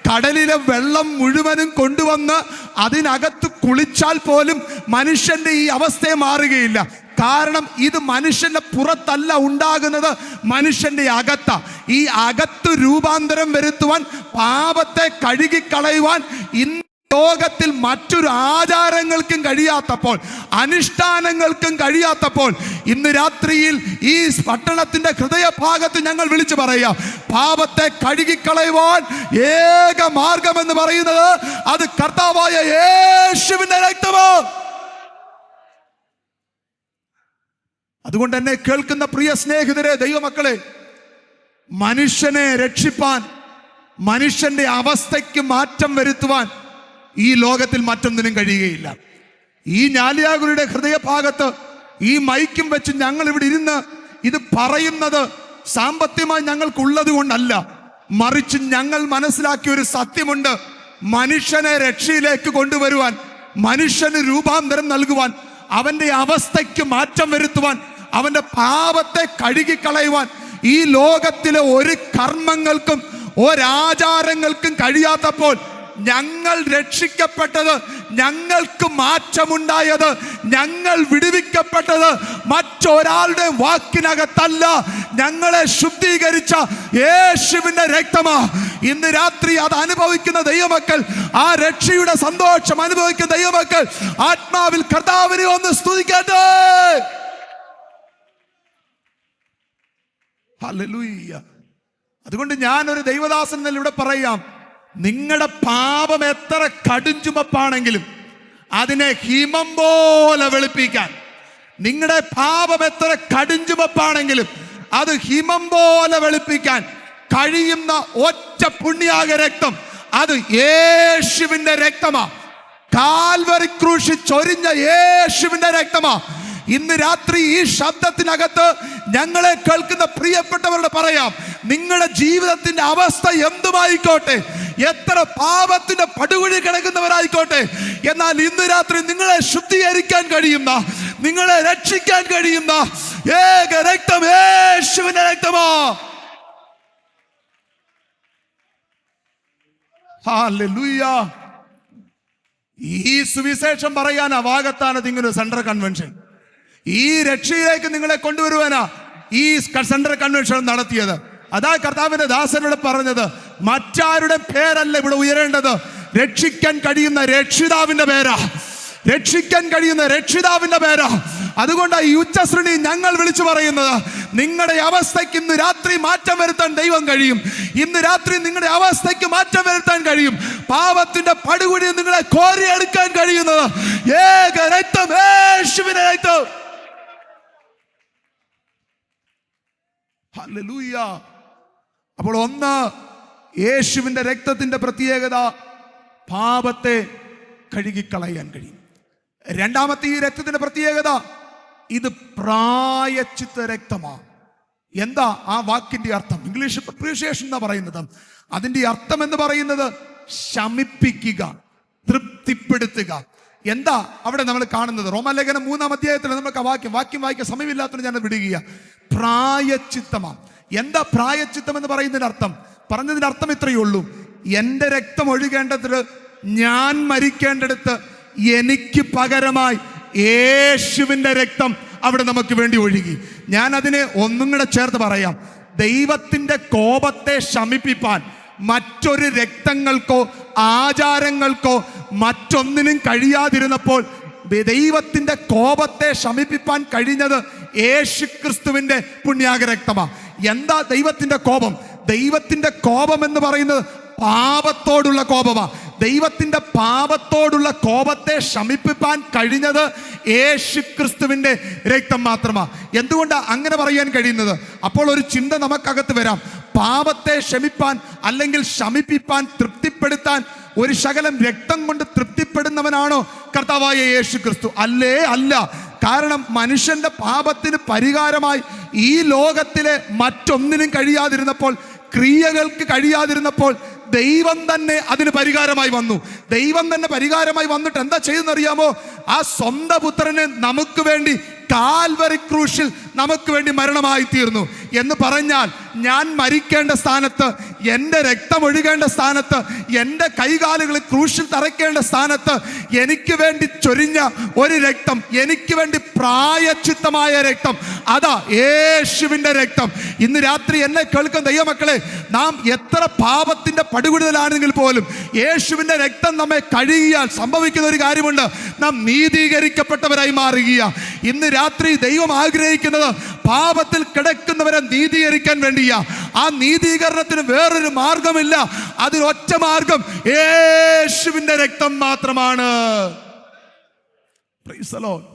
കടലിലെ വെള്ളം മുഴുവനും കൊണ്ടുവന്ന് അതിനകത്ത് കുളിച്ചാൽ പോലും മനുഷ്യന്റെ ഈ അവസ്ഥയെ മാറുകയില്ല. കാരണം ഇത് മനുഷ്യന്റെ പുറത്തല്ല ഉണ്ടാകുന്നത്, മനുഷ്യന്റെ അകത്ത. ഈ അകത്ത് രൂപാന്തരം വരുത്തുവാൻ, പാപത്തെ കഴുകിക്കളയുവാൻ ഇന്ന് ലോകത്തിൽ മറ്റൊരു ആചാരങ്ങൾക്കും കഴിയാത്തപ്പോൾ, അനുഷ്ഠാനങ്ങൾക്കും കഴിയാത്തപ്പോൾ, ഇന്ന് രാത്രിയിൽ ഈ പട്ടണത്തിന്റെ ഹൃദയഭാഗത്ത് ഞങ്ങൾ വിളിച്ചു പറയാം, പാപത്തെ കഴുകിക്കളയുവാൻ ഏക മാർഗം എന്ന് പറയുന്നത് അത് കർത്താവായ യേശുവിന്റെ രക്തമാണ്. അതുകൊണ്ട് എന്നെ കേൾക്കുന്ന പ്രിയ സ്നേഹിതരെ, ദൈവമക്കളെ, മനുഷ്യനെ രക്ഷിപ്പാൻ, മനുഷ്യന്റെ അവസ്ഥയ്ക്ക് മാറ്റം വരുത്തുവാൻ ഈ ലോകത്തിൽ മറ്റൊന്നിനും കഴിയുകയില്ല. ഈ ഞാലിയാകുരുടെ ഹൃദയഭാഗത്ത് ഈ മൈക്കും വെച്ച് ഞങ്ങൾ ഇവിടെ ഇരുന്ന് ഇത് പറയുന്നത് സാമ്പത്തികമായി ഞങ്ങൾക്കുള്ളത് കൊണ്ടല്ല, മറിച്ച് ഞങ്ങൾ മനസ്സിലാക്കിയ ഒരു സത്യമുണ്ട്. മനുഷ്യനെ രക്ഷയിലേക്ക് കൊണ്ടുവരുവാൻ, മനുഷ്യന് രൂപാന്തരം നൽകുവാൻ, അവന്റെ അവസ്ഥയ്ക്ക് മാറ്റം വരുത്തുവാൻ, അവന്റെ പാപത്തെ കഴുകിക്കളയുവാൻ ഈ ലോകത്തിലെ ഒരു കർമ്മങ്ങൾക്കും ഒരാചാരങ്ങൾക്കും കഴിയാത്തപ്പോൾ ഞങ്ങൾ രക്ഷിക്കപ്പെട്ടത്, ഞങ്ങൾക്ക് മാറ്റമുണ്ടായത്, ഞങ്ങൾ വിടുവിക്കപ്പെട്ടത് മറ്റൊരാളുടെ വാക്കിനകത്തല്ല, ഞങ്ങളെ ശുദ്ധീകരിച്ച യേശുവിന്റെ രക്തമാ. ഇന്ന് രാത്രി അത് അനുഭവിക്കുന്ന ദൈവമക്കൾ, ആ രക്ഷയുടെ സന്തോഷം അനുഭവിക്കുന്ന ദൈവമക്കൾ ആത്മാവിൽ കർത്താവിനെ ഒന്ന് സ്തുതിക്കട്ടെ. ഹല്ലേലൂയ. അതുകൊണ്ട് ഞാനൊരു ദൈവദാസൻ ഇവിടെ പറയാം, നിങ്ങളുടെ പാപം എത്ര കടുംചുമപ്പാണെങ്കിലും അതിനെ ഹിമം പോലെ വെളുപ്പിക്കാൻ, നിങ്ങളുടെ പാപം എത്ര കടുംചുമപ്പാണെങ്കിലും അത് ഹിമം പോലെ വെളുപ്പിക്കാൻ കഴിയുന്ന ഒറ്റ പുണ്യാക രക്തം, അത് യേശുവിന്റെ രക്തമാ. കാൽവറി ക്രൂശിൽ ചൊരിഞ്ഞ യേശുവിന്റെ രക്തമാ. ഇന്ന് രാത്രി ഈ ശബ്ദത്തിനകത്ത് ഞങ്ങളെ കേൾക്കുന്ന പ്രിയപ്പെട്ടവരോട് പറയാം, നിങ്ങളുടെ ജീവിതത്തിന്റെ അവസ്ഥ എന്തുമായിക്കോട്ടെ, എത്ര പാപത്തിന്റെ പടുകുഴി കിടക്കുന്നവരായിക്കോട്ടെ, എന്നാൽ ഇന്ന് രാത്രി നിങ്ങളെ ശുദ്ധീകരിക്കാൻ കഴിയുന്ന, നിങ്ങളെ രക്ഷിക്കാൻ കഴിയുന്ന ഏക രക്തം യേശുവിന്റെ രക്തമാ. ഹല്ലേലൂയ. ഈ സുവിശേഷം പറയാനാ വാകത്താനത്ത് ഇങ്ങനെ സെൻട്രൽ കൺവെൻഷൻ. ഈ രക്ഷയിലേക്ക് നിങ്ങളെ കൊണ്ടുവരുവാനാ ഈ സെൻട്രൽ കൺവെൻഷൻ നടത്തിയത്. അതാ കർത്താവിന്റെ ദാസനോട് പറഞ്ഞത്, മറ്റാരുടെ പേരല്ല ഇവിടെ ഉയരേണ്ടത്, രക്ഷിക്കാൻ കഴിയുന്ന രക്ഷിതാവിന്റെ പേരാ, രക്ഷിക്കാൻ കഴിയുന്ന രക്ഷിതാവിന്റെ പേരാ. അതുകൊണ്ടാണ് ഈ ഉച്ചശ്രേണി ഞങ്ങൾ വിളിച്ചു പറയുന്നത്, നിങ്ങളുടെ അവസ്ഥയ്ക്ക് ഇന്ന് രാത്രി മാറ്റം വരുത്താൻ ദൈവം കഴിയും. ഇന്ന് രാത്രി നിങ്ങളുടെ അവസ്ഥയ്ക്ക് മാറ്റം വരുത്താൻ കഴിയും. പാപത്തിന്റെ പടുകുഴി നിങ്ങളെ കോരിയെടുക്കാൻ കഴിയുന്നത് ഏക രക്തം, യേശുവിന്റെ രക്തം. ഹല്ലേലൂയ. അപ്പോൾ ഒന്ന്, യേശുവിന്റെ രക്തത്തിന്റെ പ്രത്യേകത പാപത്തെ കഴുകിക്കളയാൻ കഴിയും. രണ്ടാമത്തെ ഈ രക്തത്തിന്റെ പ്രത്യേകത, ഇത് പ്രായശ്ചിത്ത രക്തമാണ്. എന്താ ആ വാക്കിന്റെ അർത്ഥം? ഇംഗ്ലീഷ് അപ്രീഷിയേഷൻ എന്നാ പറയുന്നത്. അതിന്റെ അർത്ഥം എന്ന് പറയുന്നത് ശമിപ്പിക്കുക, തൃപ്തിപ്പെടുത്തുക. എന്താ അവിടെ നമ്മൾ കാണുന്നത്? റോമാലേഖനം 3-ാം അധ്യായത്തിൽ നമുക്ക് വാക്യം വായിക്കാൻ സമയമില്ലാത്തതുകൊണ്ട് ഞാൻ വിടുക. പ്രായശ്ചിത്തമാണ്. എന്താ പ്രായശ്ചിത്തം എന്ന് പറയുന്നതിന്റെ അർത്ഥം? പറഞ്ഞതിന്റെ അർത്ഥം ഇത്രയേ ഉള്ളൂ, എന്റെ രക്തം ഒഴുകേണ്ടത്, ഞാൻ മരിക്കേണ്ടടുത്ത് എനിക്ക് പകരമായി യേശുവിന്റെ രക്തം അവിടെ നമുക്ക് വേണ്ടി ഒഴുകി. ഞാൻ അതിനെ ഒന്നും കൂടെ ചേർത്ത് പറയാം. ദൈവത്തിന്റെ കോപത്തെ ശമിപ്പിപ്പാൻ മറ്റൊരു രക്തങ്ങൾക്കോ ആചാരങ്ങൾക്കോ മറ്റൊന്നിനും കഴിയാതിരുന്നപ്പോൾ ദൈവത്തിന്റെ കോപത്തെ ശമിപ്പിപ്പാൻ കഴിഞ്ഞത് യേശുക്രിസ്തുവിന്റെ പുണ്യാക രക്തമാണ്. എന്താ ദൈവത്തിന്റെ കോപം? ദൈവത്തിന്റെ കോപം എന്ന് പറയുന്നത് പാപത്തോടുള്ള കോപമാണ്. ദൈവത്തിന്റെ പാപത്തോടുള്ള കോപത്തെ ശമിപ്പിപ്പാൻ കഴിഞ്ഞത് യേശുക്രിസ്തുവിന്റെ രക്തം മാത്രമാണ്. എന്തുകൊണ്ടാണ് അങ്ങനെ പറയാൻ കഴിയുന്നത്? അപ്പോൾ ഒരു ചിന്ത നമുക്കകത്ത് വരാം, പാപത്തെ ക്ഷമിപ്പാൻ അല്ലെങ്കിൽ ശമിപ്പിപ്പാൻ, തൃപ്തിപ്പെടുത്താൻ ഒരു ശകലം രക്തം കൊണ്ട് തൃപ്തിപ്പെടുന്നവനാണോ കർത്താവായ യേശുക്രിസ്തു? അല്ലേ? അല്ല. കാരണം മനുഷ്യന്റെ പാപത്തിന് പരിഹാരമായി ഈ ലോകത്തിലെ മറ്റൊന്നിനും കഴിയാതിരുന്നപ്പോൾ, ക്രിയകൾക്ക് കഴിയാതിരുന്നപ്പോൾ ദൈവം തന്നെ അതിന് പരിഹാരമായി വന്നു. ദൈവം തന്നെ പരിഹാരമായി വന്നിട്ട് എന്താ ചെയ്തെന്നറിയാമോ? ആ സ്വന്തം പുത്രന് നമുക്ക് വേണ്ടി കാൽവറി ക്രൂശിൽ നമുക്ക് വേണ്ടി മരണമായി തീർന്നു. എന്ന് പറഞ്ഞാൽ ഞാൻ മരിക്കേണ്ട സ്ഥാനത്ത്, എൻ്റെ രക്തം ഒഴുകേണ്ട സ്ഥാനത്ത്, എൻ്റെ കൈകാലുകൾ ക്രൂശിൽ തറയ്ക്കേണ്ട സ്ഥാനത്ത് എനിക്ക് വേണ്ടി ചൊരിഞ്ഞ ഒരു രക്തം, എനിക്ക് വേണ്ടി പ്രായശ്ചിത്തമായ രക്തം, അതാ യേശുവിൻ്റെ രക്തം. ഇന്ന് രാത്രി എന്നെ കേൾക്കുന്ന ദൈവമക്കളെ, നാം എത്ര പാപത്തിൻ്റെ പടുകുടിലാണെങ്കിൽ പോലും യേശുവിൻ്റെ രക്തം നമ്മെ കഴുകിയാൽ സംഭവിക്കുന്ന ഒരു കാര്യമുണ്ട്, നാം നീതീകരിക്കപ്പെട്ടവരായി മാറുക. ഇന്ന് രാത്രി ദൈവം ആഗ്രഹിക്കുന്നത് പാപത്തിൽ കിടക്കുന്നവരെ നീതീകരിക്കാൻ വേണ്ടിയാ. ആ നീതീകരണത്തിന് വേറൊരു മാർഗമില്ല, അതിനൊറ്റ മാർഗം യേശുവിന്റെ രക്തം മാത്രമാണ്. Praise the Lord.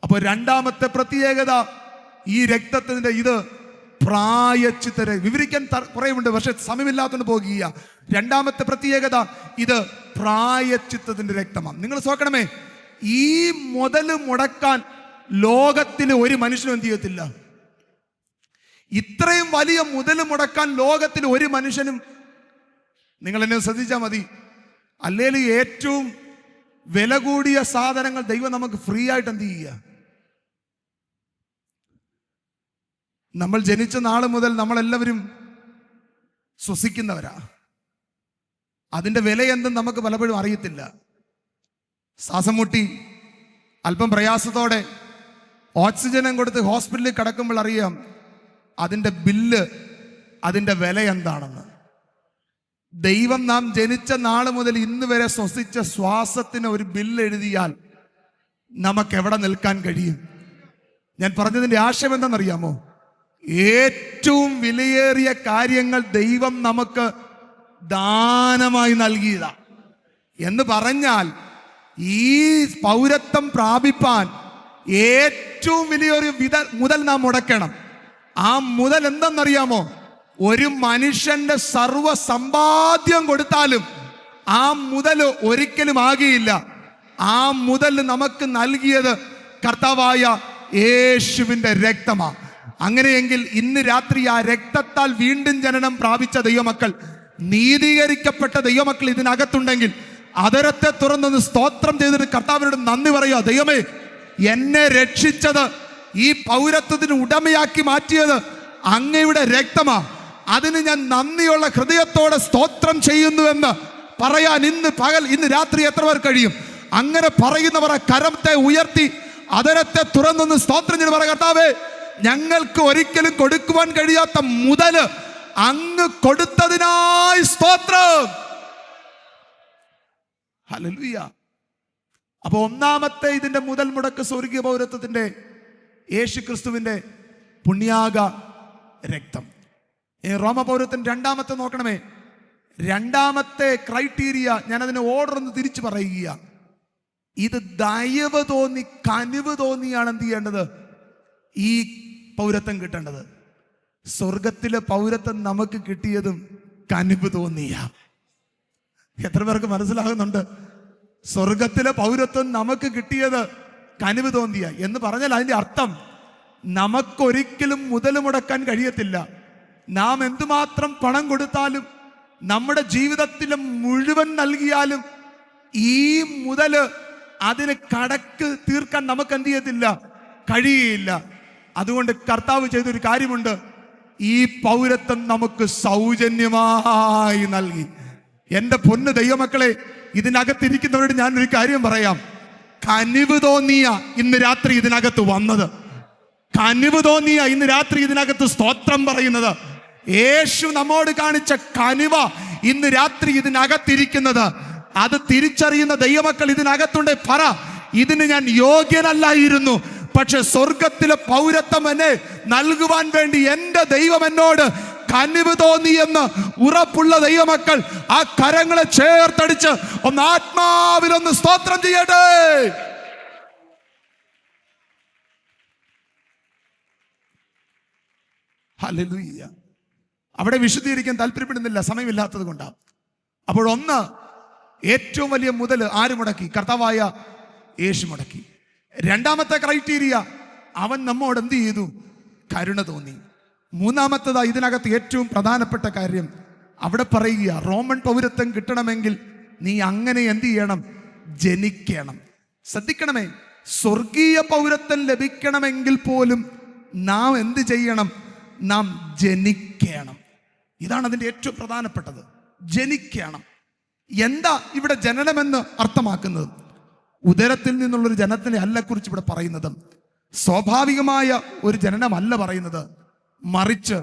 അപ്പോൾ രണ്ടാമത്തെ പ്രത്യേകത ഈ രക്തത്തിന്റെ, ഇത് പ്രായശ്ചിത്തരെ വിവരിക്കാൻ കുറേയുണ്ട്, പക്ഷെ സമയമില്ലാത്തതുകൊണ്ട് പോകുക. രണ്ടാമത്തെ പ്രത്യേകത, ഇത് പ്രായശ്ചിത്തത്തിന്റെ രക്തമാണ്. നിങ്ങൾ നോക്കണമേ, ഈ മുതല് മുടക്കാൻ ലോകത്തിലെ ഒരു മനുഷ്യനും എന്ത് ചെയ്യത്തില്ല. ഇത്രയും വലിയ മുതൽ മുടക്കാൻ ലോകത്തിൽ ഒരു മനുഷ്യനും, നിങ്ങൾ എന്നെ ശ്രദ്ധിച്ചാൽ മതി, അല്ലെങ്കിൽ ഏറ്റവും വില കൂടിയ സാധനങ്ങൾ ദൈവം നമുക്ക് ഫ്രീ ആയിട്ട് എന്ത് ചെയ്യുക? നമ്മൾ ജനിച്ച നാൾ മുതൽ നമ്മളെല്ലാവരും ശ്വസിക്കുന്നവരാ. അതിൻ്റെ വില എന്തെന്ന് നമുക്ക് പലപ്പോഴും അറിയത്തില്ല. ശ്വാസം മുട്ടി അല്പം പ്രയാസത്തോടെ ഓക്സിജനും കൊടുത്ത് ഹോസ്പിറ്റലിൽ കിടക്കുമ്പോൾ അറിയാം അതിൻ്റെ ബില്ല്, അതിൻ്റെ വില എന്താണെന്ന്. ദൈവം നാം ജനിച്ച നാൾ മുതൽ ഇന്ന് വരെ ശ്വസിച്ച ശ്വാസത്തിന് ഒരു ബില്ല് എഴുതിയാൽ നമുക്ക് എവിടെ നിൽക്കാൻ കഴിയും? ഞാൻ പറഞ്ഞതിൻ്റെ ആശയം എന്താണെന്നറിയാമോ? ഏറ്റവും വിലയേറിയ കാര്യങ്ങൾ ദൈവം നമുക്ക് ദാനമായി നൽകിയതാ. എന്ന് പറഞ്ഞാൽ ഈ പൗരത്വം പ്രാപിപ്പാൻ ഏറ്റവും വലിയൊരു മുതൽ നാം മുടക്കണം. ആ മുതൽ എന്തെന്നറിയാമോ? ഒരു മനുഷ്യന്റെ സർവ സമ്പാദ്യം കൊടുത്താലും ആ മുതൽ ഒരിക്കലും ആകിയില്ല. ആ മുതൽ നമുക്ക് നൽകിയത് കർത്താവായ യേശുവിന്റെ രക്തമാണ്. അങ്ങനെയെങ്കിൽ ഇന്ന് രാത്രി ആ രക്തത്താൽ വീണ്ടും ജനനം പ്രാപിച്ച ദൈവമക്കൾ, നീതീകരിക്കപ്പെട്ട ദൈവമക്കൾ ഇതിനകത്തുണ്ടെങ്കിൽ അതരത്തെ തുറന്നൊന്ന് സ്തോത്രം ചെയ്തിട്ട് കർത്താവിനോട് നന്ദി പറയുക. ദൈവമേ, എന്നെ രക്ഷിച്ചത്, ഈ പൗരത്വത്തിന് ഉടമയാക്കി മാറ്റിയത് അങ്ങയുടെ രക്തമാ. അതിന് ഞാൻ നന്ദിയുള്ള ഹൃദയത്തോടെ സ്തോത്രം ചെയ്യുന്നുവെന്ന് പറയാൻ ഇന്ന് രാത്രി എത്ര പേർ കഴിയും? അങ്ങനെ പറയുന്നവർ കരത്തെ ഉയർത്തി അതരത്തെ തുറന്നൊന്ന് സ്തോത്രം ചെയ്ത് പറ, കർത്താവേ, ഞങ്ങൾക്ക് ഒരിക്കലും കൊടുക്കുവാൻ കഴിയാത്ത മുതല് അങ്ങ് കൊടുത്തതിനായി സ്തോത്രം. ഹല്ലേലൂയ. അപ്പൊ ഒന്നാമത്തെ ഇതിന്റെ മുതൽ മുടക്ക് സ്വർഗീയ പൗരത്വത്തിന്റെ യേശു ക്രിസ്തുവിന്റെ പുണ്യാക രക്തം. റോമ പൗരത്വം രണ്ടാമത്തെ നോക്കണമേ. രണ്ടാമത്തെ ക്രൈറ്റീരിയ, ഞാൻ അതിനെ ഓർഡർ ഒന്ന് തിരിച്ചു പറയുക. ഇത് ദയവ് തോന്നി, കനിവ് തോന്നിയാണ് എന്ത് ചെയ്യേണ്ടത്? ഈ പൗരത്വം കിട്ടേണ്ടത്. സ്വർഗത്തിലെ പൗരത്വം നമുക്ക് കിട്ടിയതും കനിവ് തോന്നിയ. എത്ര പേർക്ക് മനസ്സിലാകുന്നുണ്ട്? സ്വർഗത്തിലെ പൗരത്വം നമുക്ക് കിട്ടിയത് കനിവ് തോന്നിയ എന്ന് പറഞ്ഞാൽ അതിന്റെ അർത്ഥം നമുക്കൊരിക്കലും മുതൽ മുടക്കാൻ കഴിയത്തില്ല. നാം എന്തുമാത്രം പണം കൊടുത്താലും, നമ്മുടെ ജീവിതത്തിലെ മുഴുവൻ നൽകിയാലും ഈ മുതല് അതിന് കടക്ക് തീർക്കാൻ നമുക്ക് എന്ത് ചെയ്യത്തില്ല, കഴിയില്ല. അതുകൊണ്ട് കർത്താവ് ചെയ്തൊരു കാര്യമുണ്ട്. ഈ പൗരത്വം നമുക്ക് സൗജന്യമായി നൽകി. എന്റെ പൊന്ന് ദൈവമക്കളെ, ഇതിനകത്തിരിക്കുന്നവരോട് ഞാനൊരു കാര്യം പറയാം. കനിവ് തോന്നിയ ഇന്ന് രാത്രി ഇതിനകത്ത് വന്നത്, കനിവ് തോന്നിയ ഇന്ന് രാത്രി ഇതിനകത്ത് സ്തോത്രം പറയുന്നത്, യേശു നമ്മോട് കാണിച്ച കനിവ ഇന്ന് രാത്രി ഇതിനകത്തിരിക്കുന്നത്, അത് തിരിച്ചറിയുന്ന ദൈവമക്കൾ ഇതിനകത്തുണ്ട്. പറ, ഇതിന് ഞാൻ യോഗ്യനല്ലായിരുന്നു, പക്ഷെ സ്വർഗത്തിലെ പൗരത്വം എന്നെ നൽകുവാൻ വേണ്ടി എന്റെ ദൈവം എന്നോട് കനിവ് തോന്നിയെന്ന് ഉറപ്പുള്ള ദൈവമക്കൾ ആ കരങ്ങളെ ചേർത്തടിച്ച് ഒന്ന് ആത്മാവിലൊന്ന് സ്തോത്രം ചെയ്യട്ടെ. ഹല്ലേലൂയ. അവിടെ വിശദീകരിക്കാൻ താല്പര്യപ്പെടുന്നില്ല, സമയമില്ലാത്തത് കൊണ്ടാണ്. അപ്പോൾ ഒന്ന്, ഏറ്റവും വലിയ മുതൽ ആര് മുടക്കി? കർത്താവായ യേശു മുടക്കി. രണ്ടാമത്തെ ക്രൈറ്റീരിയ, അവൻ നമ്മോട് എന്ത് ചെയ്തു? കരുണ തോന്നി. മൂന്നാമത്തേതാ ഇതിനകത്ത് ഏറ്റവും പ്രധാനപ്പെട്ട കാര്യം, അവിടെ പറയുക, റോമൻ പൗരത്വം കിട്ടണമെങ്കിൽ നീ അങ്ങനെ എന്ത് ചെയ്യണം? ജനിക്കണം. ശ്രദ്ധിക്കണമേ, സ്വർഗീയ പൗരത്വം ലഭിക്കണമെങ്കിൽ പോലും നാം എന്ത് ചെയ്യണം? നാം ജനിക്കണം. ഇതാണ് അതിൻ്റെ ഏറ്റവും പ്രധാനപ്പെട്ടത്, ജനിക്കണം. എന്താ ഇവിടെ ജനനമെന്ന് അർത്ഥമാക്കുന്നത്? ഉദരത്തിൽ നിന്നുള്ളൊരു ജനനത്തിനെ അല്ല കുറിച്ച് ഇവിടെ പറയുന്നത്. സ്വാഭാവികമായ ഒരു ജനനമല്ല പറയുന്നത്, മറിച്ച്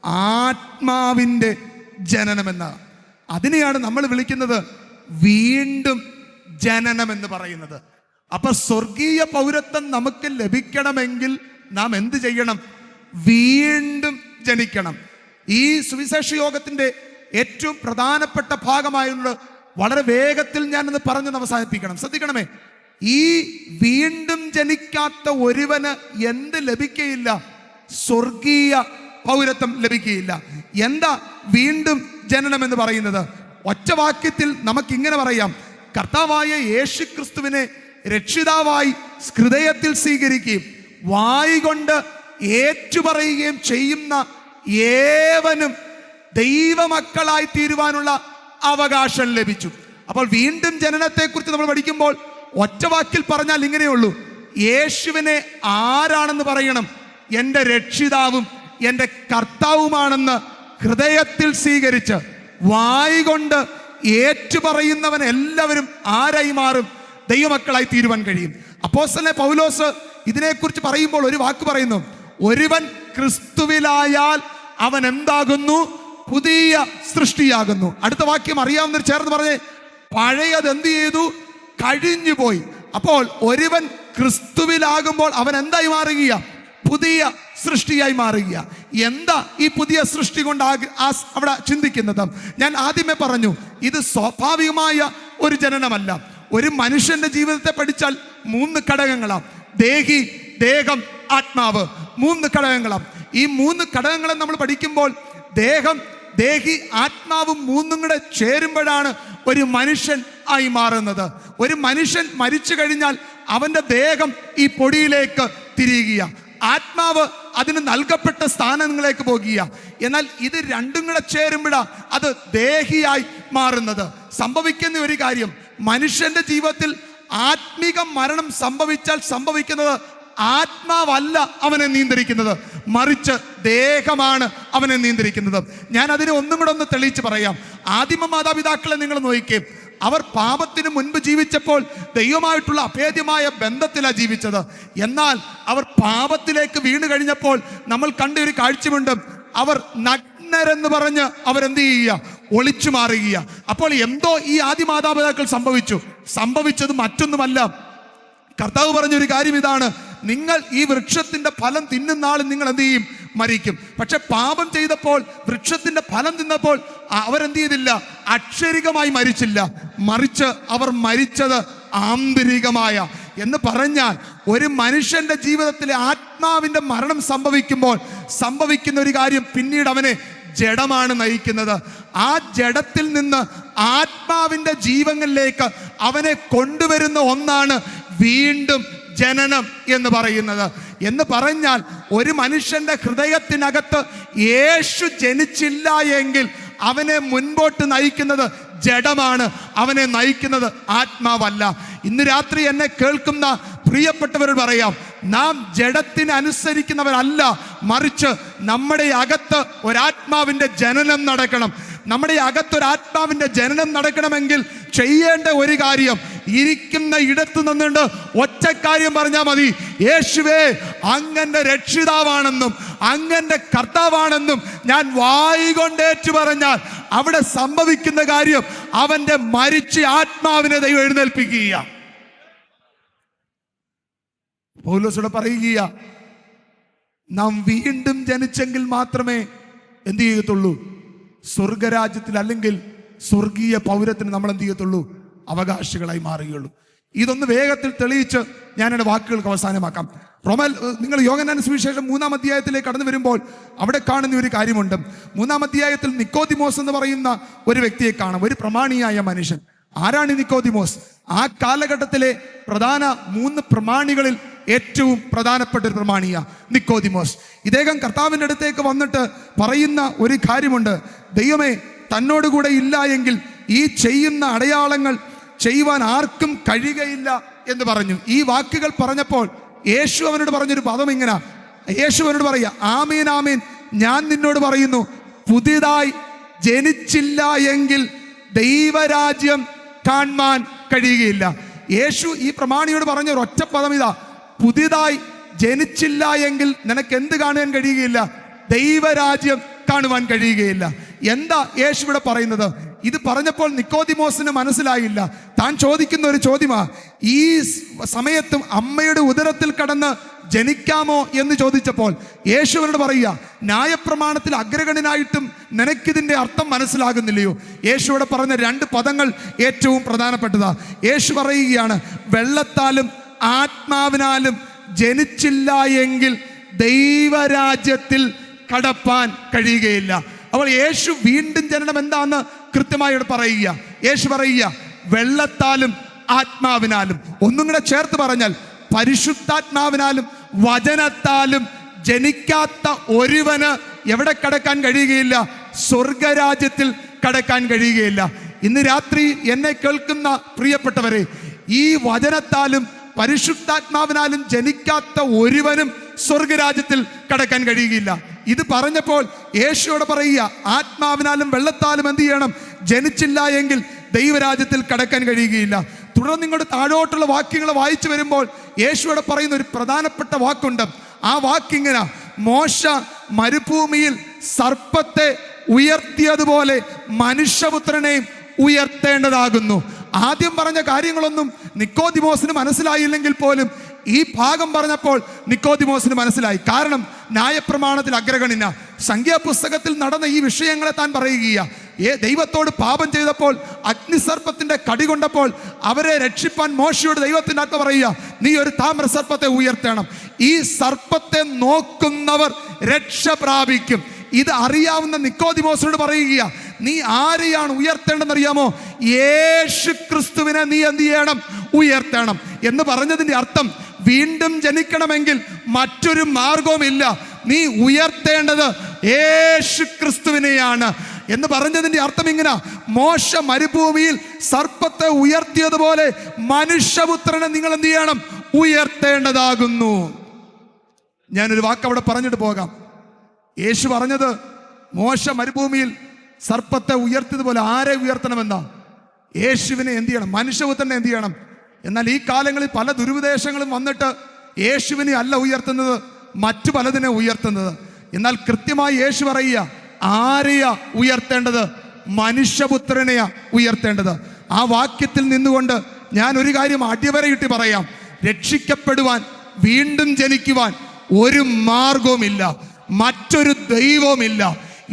ആത്മാവിൻ്റെ ജനനമെന്ന, അതിനെയാണ് നമ്മൾ വിളിക്കുന്നത് വീണ്ടും ജനനമെന്ന് പറയുന്നത്. അപ്പൊ സ്വർഗീയ പൗരത്വം നമുക്ക് ലഭിക്കണമെങ്കിൽ നാം എന്ത് ചെയ്യണം? വീണ്ടും ജനിക്കണം. ഈ സുവിശേഷ യോഗത്തിന്റെ ഏറ്റവും പ്രധാനപ്പെട്ട ഭാഗമായുള്ള വളരെ വേഗത്തിൽ ഞാനത് പറഞ്ഞ് അവസാനിപ്പിക്കണം. ശ്രദ്ധിക്കണമേ, ഈ വീണ്ടും ജനിക്കാത്ത ഒരുവന് എന്ത് ലഭിക്കയില്ല? സ്വർഗീയ പൗരത്വം ലഭിക്കുകയില്ല. എന്താ വീണ്ടും ജനനം എന്ന് പറയുന്നത്? ഒറ്റവാക്യത്തിൽ നമുക്കിങ്ങനെ പറയാം, കർത്താവായ യേശു ക്രിസ്തുവിനെ രക്ഷിതാവായി ഹൃദയത്തിൽ സ്വീകരിക്കുകയും വായ് കൊണ്ട് ഏറ്റുപറയുകയും ചെയ്യുന്ന ഏവനും ദൈവമക്കളായി തീരുവാനുള്ള അവകാശം ലഭിച്ചു. അപ്പോൾ വീണ്ടും ജനനത്തെക്കുറിച്ച് നമ്മൾ പഠിക്കുമ്പോൾ ഒറ്റവാക്കിൽ പറഞ്ഞാൽ ഇങ്ങനെയുള്ളൂ, യേശുവിനെ ആരാണെന്ന് പറയണം? എൻ്റെ രക്ഷിതാവും എൻ്റെ കർത്താവുമാണെന്ന് ഹൃദയത്തിൽ സ്വീകരിച്ച് വായ് കൊണ്ട് ഏറ്റുപറയുന്നവൻ എല്ലാവരും ആരായി മാറും? ദൈവമക്കളായി തീരുവാൻ കഴിയും. അപ്പോസ്തലനായ പൗലോസ് ഇതിനെക്കുറിച്ച് പറയുമ്പോൾ ഒരു വാക്ക് പറയുന്നു, ഒരുവൻ ക്രിസ്തുവിലായാൽ അവൻ എന്താകുന്നു? പുതിയ സൃഷ്ടിയാകുന്നു. അടുത്ത വാക്യം അറിയാവുന്നവർ ചേർന്ന് പറഞ്ഞേ, പഴയത് എന്ത് ചെയ്തു? കഴിഞ്ഞു പോയി. അപ്പോൾ ഒരുവൻ ക്രിസ്തുവിലാകുമ്പോൾ അവൻ എന്തായി മാറുക? പുതിയ സൃഷ്ടിയായി മാറുക. എന്താ ഈ പുതിയ സൃഷ്ടി കൊണ്ട് അവിടെ ചിന്തിക്കുന്നത്? ഞാൻ ആദ്യമേ പറഞ്ഞു, ഇത് സ്വാഭാവികമായ ഒരു ജനനമല്ല. ഒരു മനുഷ്യന്റെ ജീവിതത്തെ പഠിച്ചാൽ 3 ഘടകങ്ങളാണ്: ദേഹി, ദേഹം, ആത്മാവ്. 3 ഘടകങ്ങളാണ്. ഈ 3 ഘടകങ്ങളെ നമ്മൾ പഠിക്കുമ്പോൾ ദേഹം, ദേഹി, ആത്മാവും 3ഉം കൂടെ ചേരുമ്പോഴാണ് ഒരു മനുഷ്യൻ ആയി മാറുന്നത്. ഒരു മനുഷ്യൻ മരിച്ചു കഴിഞ്ഞാൽ അവന്റെ ദേഹം ഈ പൊടിയിലേക്ക് തിരിയുക, ആത്മാവ് അതിന് നൽകപ്പെട്ട സ്ഥാനങ്ങളിലേക്ക് പോകുക. എന്നാൽ ഇത് രണ്ടും കൂടെ ചേരുമ്പോഴാണ് അത് ദേഹിയായി മാറുന്നത്. സംഭവിക്കുന്ന ഒരു കാര്യം, മനുഷ്യന്റെ ജീവിതത്തിൽ ആത്മീക മരണം സംഭവിച്ചാൽ സംഭവിക്കുന്നത് ആത്മാവല്ല അവനെ നിയന്ത്രിക്കുന്നത്, മറിച്ച് ദേഹമാണ് അവനെ നിയന്ത്രിക്കുന്നത്. ഞാൻ അതിനെ ഒന്നും കൂടെ ഒന്ന് തെളിയിച്ച് പറയാം. ആദിമ മാതാപിതാക്കളെ നിങ്ങൾ നോക്കിക്കേ. അവർ പാപത്തിന് മുൻപ് ജീവിച്ചപ്പോൾ ദൈവമായിട്ടുള്ള അഭേദ്യമായ ബന്ധത്തിലാണ് ജീവിച്ചത്. എന്നാൽ അവർ പാപത്തിലേക്ക് വീണ് കഴിഞ്ഞപ്പോൾ നമ്മൾ കണ്ട ഒരു കാഴ്ചയുണ്ട്. അവർ നഗ്നരെന്ന് പറഞ്ഞ് അവരെന്ത് ചെയ്യുക? ഒളിച്ചു മാറുക. അപ്പോൾ എന്തോ ഈ ആദി മാതാപിതാക്കൾ സംഭവിച്ചത് മറ്റൊന്നുമല്ല. കർത്താവ് പറഞ്ഞൊരു കാര്യം ഇതാണ്: നിങ്ങൾ ഈ വൃക്ഷത്തിന്റെ ഫലം തിന്നുന്ന ആൾ നിങ്ങൾ എന്ത് ചെയ്യും? മരിക്കും. പക്ഷെ പാപം ചെയ്തപ്പോൾ, വൃക്ഷത്തിന്റെ ഫലം തിന്നപ്പോൾ അവരെന്ത് ചെയ്തില്ല? അക്ഷരികമായി മരിച്ചില്ല, മറിച്ച് അവർ മരിച്ചത് ആന്തരികമായ. എന്ന് പറഞ്ഞാൽ ഒരു മനുഷ്യന്റെ ജീവിതത്തിലെ ആത്മാവിന്റെ മരണം സംഭവിക്കുമ്പോൾ സംഭവിക്കുന്ന ഒരു കാര്യം, പിന്നീട് അവനെ ജഡമാണ് നയിക്കുന്നത്. ആ ജഡത്തിൽ നിന്ന് ആത്മാവിന്റെ ജീവനിലേക്ക് അവനെ കൊണ്ടുവരുന്ന ഒന്നാണ് വീണ്ടും ജനനം എന്ന് പറയുന്നത്. എന്ന് പറഞ്ഞാൽ ഒരു മനുഷ്യന്റെ ഹൃദയത്തിനകത്ത് യേശു ജനിച്ചില്ല എങ്കിൽ അവനെ മുൻപോട്ട് നയിക്കുന്നത് ജഡമാണ്, അവനെ നയിക്കുന്നത് ആത്മാവല്ല. ഇന്ന് രാത്രി എന്നെ കേൾക്കുന്ന പ്രിയപ്പെട്ടവരോട് പറയാം, നാം ജഡത്തിന് അനുസരിക്കുന്നവരല്ല, മറിച്ച് നമ്മുടെ അകത്ത് ഒരാത്മാവിന്റെ ജനനം നടക്കണം. നമ്മുടെ അകത്തൊരാത്മാവിന്റെ ജനനം നടക്കണമെങ്കിൽ ചെയ്യേണ്ട ഒരു കാര്യം, ഇരിക്കുന്ന ഇടത്ത് നിന്നുകൊണ്ട് ഒറ്റ കാര്യം പറഞ്ഞാൽ മതി: യേശുവേ, അങ്ങന്റെ രക്ഷിതാവാണെന്നും അങ്ങന്റെ കർത്താവാണെന്നും ഞാൻ വായി കൊണ്ടേറ്റു പറഞ്ഞാൽ അവിടെ സംഭവിക്കുന്ന കാര്യം, അവന്റെ മരിച്ച ആത്മാവിനെ ദൈവം എഴുന്നേൽപ്പിക്കുക. പൗലോസോട് പറയുക, നാം വീണ്ടും ജനിച്ചെങ്കിൽ മാത്രമേ എന്ത് ചെയ്യത്തുള്ളൂ? സ്വർഗരാജ്യത്തിൽ, അല്ലെങ്കിൽ സ്വർഗീയ പൗരത്തിന് നമ്മൾ എന്ത് ചെയ്യത്തുള്ളൂ? അവകാശികളായി മാറുകയുള്ളൂ. ഇതൊന്ന് വേഗത്തിൽ തെളിയിച്ച് ഞാൻ എൻ്റെ വാക്കുകൾക്ക് അവസാനമാക്കാം. നിങ്ങൾ യോഹന്നാന്റെ സുവിശേഷം 3-ാം അധ്യായത്തിലേക്ക് കടന്നു വരുമ്പോൾ അവിടെ കാണുന്ന ഒരു കാര്യമുണ്ട്. 3-ാം അധ്യായത്തിൽ നിക്കോദിമോസ് എന്ന് പറയുന്ന ഒരു വ്യക്തിയെ കാണാം, ഒരു പ്രമാണിയായ മനുഷ്യൻ. ആരാണ് നിക്കോദിമോസ്? ആ കാലഘട്ടത്തിലെ പ്രധാന 3 പ്രമാണികളിൽ ഏറ്റവും പ്രധാനപ്പെട്ട ഒരു പ്രമാണിയ നിക്കോദിമോസ്. ഇദ്ദേഹം കർത്താവിൻ്റെ അടുത്തേക്ക് വന്നിട്ട് പറയുന്ന ഒരു കാര്യമുണ്ട്: ദൈവമേ, തന്നോടുകൂടെ ഇല്ല എങ്കിൽ ഈ ചെയ്യുന്ന അടയാളങ്ങൾ ചെയ്യുവാൻ ആർക്കും കഴിയുകയില്ല എന്ന് പറഞ്ഞു. ഈ വാക്കുകൾ പറഞ്ഞപ്പോൾ യേശു അവനോട് പറഞ്ഞൊരു പദം ഇങ്ങനെ. യേശു അവനോട് പറയുക, ആമേൻ ആമേൻ, ഞാൻ നിന്നോട് പറയുന്നു, പുതിയതായി ജനിച്ചില്ല എങ്കിൽ ദൈവരാജ്യം കാണാൻ കഴിയുകയില്ല. യേശു ഈ പ്രമാണിയോട് പറഞ്ഞ ഒരു ഒറ്റ പദം ഇതാ: പുതിയതായി ജനിച്ചില്ല എങ്കിൽ നിനക്ക് എന്ത് കാണാൻ കഴിയുകയില്ല? ദൈവരാജ്യം കാണുവാൻ കഴിയുകയില്ല. എന്താ യേശു ഇവിടെ പറയുന്നത്? ഇത് പറഞ്ഞപ്പോൾ നിക്കോദിമോസിന് മനസ്സിലായില്ല. താൻ ചോദിക്കുന്ന ഒരു ചോദ്യമാ, ഈ സമയത്തും അമ്മയുടെ ഉദരത്തിൽ കടന്ന് ജനിക്കാമോ എന്ന് ചോദിച്ചപ്പോൾ യേശുവിനോട് പറയുക, ന്യായപ്രമാണത്തിൽ അഗ്രഗണ്യനായിട്ടും നിനക്കിതിൻ്റെ അർത്ഥം മനസ്സിലാകുന്നില്ലയോ? യേശുവിടെ പറഞ്ഞ 2 പദങ്ങൾ ഏറ്റവും പ്രധാനപ്പെട്ടതാ. യേശു പറയുകയാണ്, വെള്ളത്താലും ആത്മാവിനാലും ജനിച്ചില്ല എങ്കിൽ ദൈവരാജ്യത്തിൽ കടപ്പാൻ കഴിയുകയില്ല. അപ്പോൾ യേശു വീണ്ടും ജനനം എന്താന്ന് കൃത്യമായി പറയുക. യേശു പറയുക, വെള്ളത്താലും ആത്മാവിനാലും. ഒന്നും കൂടെ ചേർത്ത് പറഞ്ഞാൽ, പരിശുദ്ധാത്മാവിനാലും വചനത്താലും ജനിക്കാത്ത ഒരുവന് എവിടെ കടക്കാൻ കഴിയുകയില്ല? സ്വർഗരാജ്യത്തിൽ കടക്കാൻ കഴിയുകയില്ല. ഇന്ന് രാത്രി എന്നെ കേൾക്കുന്ന പ്രിയപ്പെട്ടവരെ, ഈ വചനത്താലും പരിശുദ്ധാത്മാവിനാലും ജനിക്കാത്ത ഒരുവനും സ്വർഗരാജ്യത്തിൽ കടക്കാൻ കഴിയുകയില്ല. ഇത് പറഞ്ഞപ്പോൾ യേശുവോട് പറയുക, ആത്മാവിനാലും വെള്ളത്താലും എന്ത് ചെയ്യണം? ജനിച്ചില്ല എങ്കിൽ ദൈവരാജ്യത്തിൽ കടക്കാൻ കഴിയുകയില്ല. തുടർന്ന് ഇങ്ങോട്ട് താഴോട്ടുള്ള വാക്യങ്ങൾ വായിച്ചു വരുമ്പോൾ യേശുവോട് പറയുന്ന ഒരു പ്രധാനപ്പെട്ട വാക്കുണ്ട്. ആ വാക്കിങ്ങനെ: മോശ മരുഭൂമിയിൽ സർപ്പത്തെ ഉയർത്തിയതുപോലെ മനുഷ്യപുത്രനെയും ഉയർത്തേണ്ടതാകുന്നു. ആദ്യം പറഞ്ഞ കാര്യങ്ങളൊന്നും നിക്കോദിമോസിന് മനസ്സിലായില്ലെങ്കിൽ പോലും ഈ ഭാഗം പറഞ്ഞപ്പോൾ നിക്കോദിമോസിന് മനസ്സിലായി. കാരണം ന്യായപ്രമാണത്തിൽ അഗ്രഗണ്യന, സംഖ്യാപുസ്തകത്തിൽ നടന്ന ഈ വിഷയങ്ങളെ താൻ പറയുകയാ. ദൈവത്തോട് പാപം ചെയ്തപ്പോൾ അഗ്നിസർപ്പത്തിന്റെ കടി കൊണ്ടപ്പോൾ അവരെ രക്ഷിപ്പാൻ മോശയോട് ദൈവത്തിന്റെ ആത്മ പറയുക, നീ ഒരു താമ്ര സർപ്പത്തെ ഉയർത്തണം, ഈ സർപ്പത്തെ നോക്കുന്നവർ രക്ഷ പ്രാപിക്കും. ഇത് അറിയാവുന്ന നിക്കോദിമോസിനോട് പറയുക, നീ ആരെയാണ് ഉയർത്തേണ്ടെന്ന് അറിയാമോ? യേശു ക്രിസ്തുവിനെ നീ എന്ത് ചെയ്യണം? ഉയർത്തണം എന്ന് പറഞ്ഞതിന്റെ അർത്ഥം, വീണ്ടും ജനിക്കണമെങ്കിൽ മറ്റൊരു മാർഗവുമില്ല, നീ ഉയർത്തേണ്ടത് യേശു ക്രിസ്തുവിനെയാണ് എന്ന് പറഞ്ഞതിന്റെ അർത്ഥം ഇങ്ങനെ, മോശ മരുഭൂമിയിൽ സർപ്പത്തെ ഉയർത്തിയതുപോലെ മനുഷ്യപുത്രനെ നിങ്ങൾ എന്ത് ചെയ്യണം? ഉയർത്തേണ്ടതാകുന്നു. ഞാനൊരു വാക്ക് അവിടെ പറഞ്ഞിട്ട് പോകാം. യേശു പറഞ്ഞത് മോശ മരുഭൂമിയിൽ സർപ്പത്തെ ഉയർത്തിയതുപോലെ ആരെ ഉയർത്തണമെന്നാ? യേശുവിനെ എന്ത് ചെയ്യണം? മനുഷ്യപുത്രനെ എന്ത് ചെയ്യണം? എന്നാൽ ഈ കാലങ്ങളിൽ പല ദുരുപദേശങ്ങളും വന്നിട്ട് യേശുവിനെ അല്ല ഉയർത്തുന്നത്, മറ്റു പലതിനെ ഉയർത്തുന്നത്. എന്നാൽ കൃത്യമായി യേശു പറയുക, ആരെയാ ഉയർത്തേണ്ടത്? മനുഷ്യപുത്രനെയാ ഉയർത്തേണ്ടത്. ആ വാക്യത്തിൽ നിന്നുകൊണ്ട് ഞാൻ ഒരു കാര്യം അടിവരയിട്ട് പറയാം. രക്ഷിക്കപ്പെടുവാൻ, വീണ്ടും ജനിക്കുവാൻ ഒരു മാർഗവുമില്ല, മറ്റൊരു ദൈവവുമില്ല.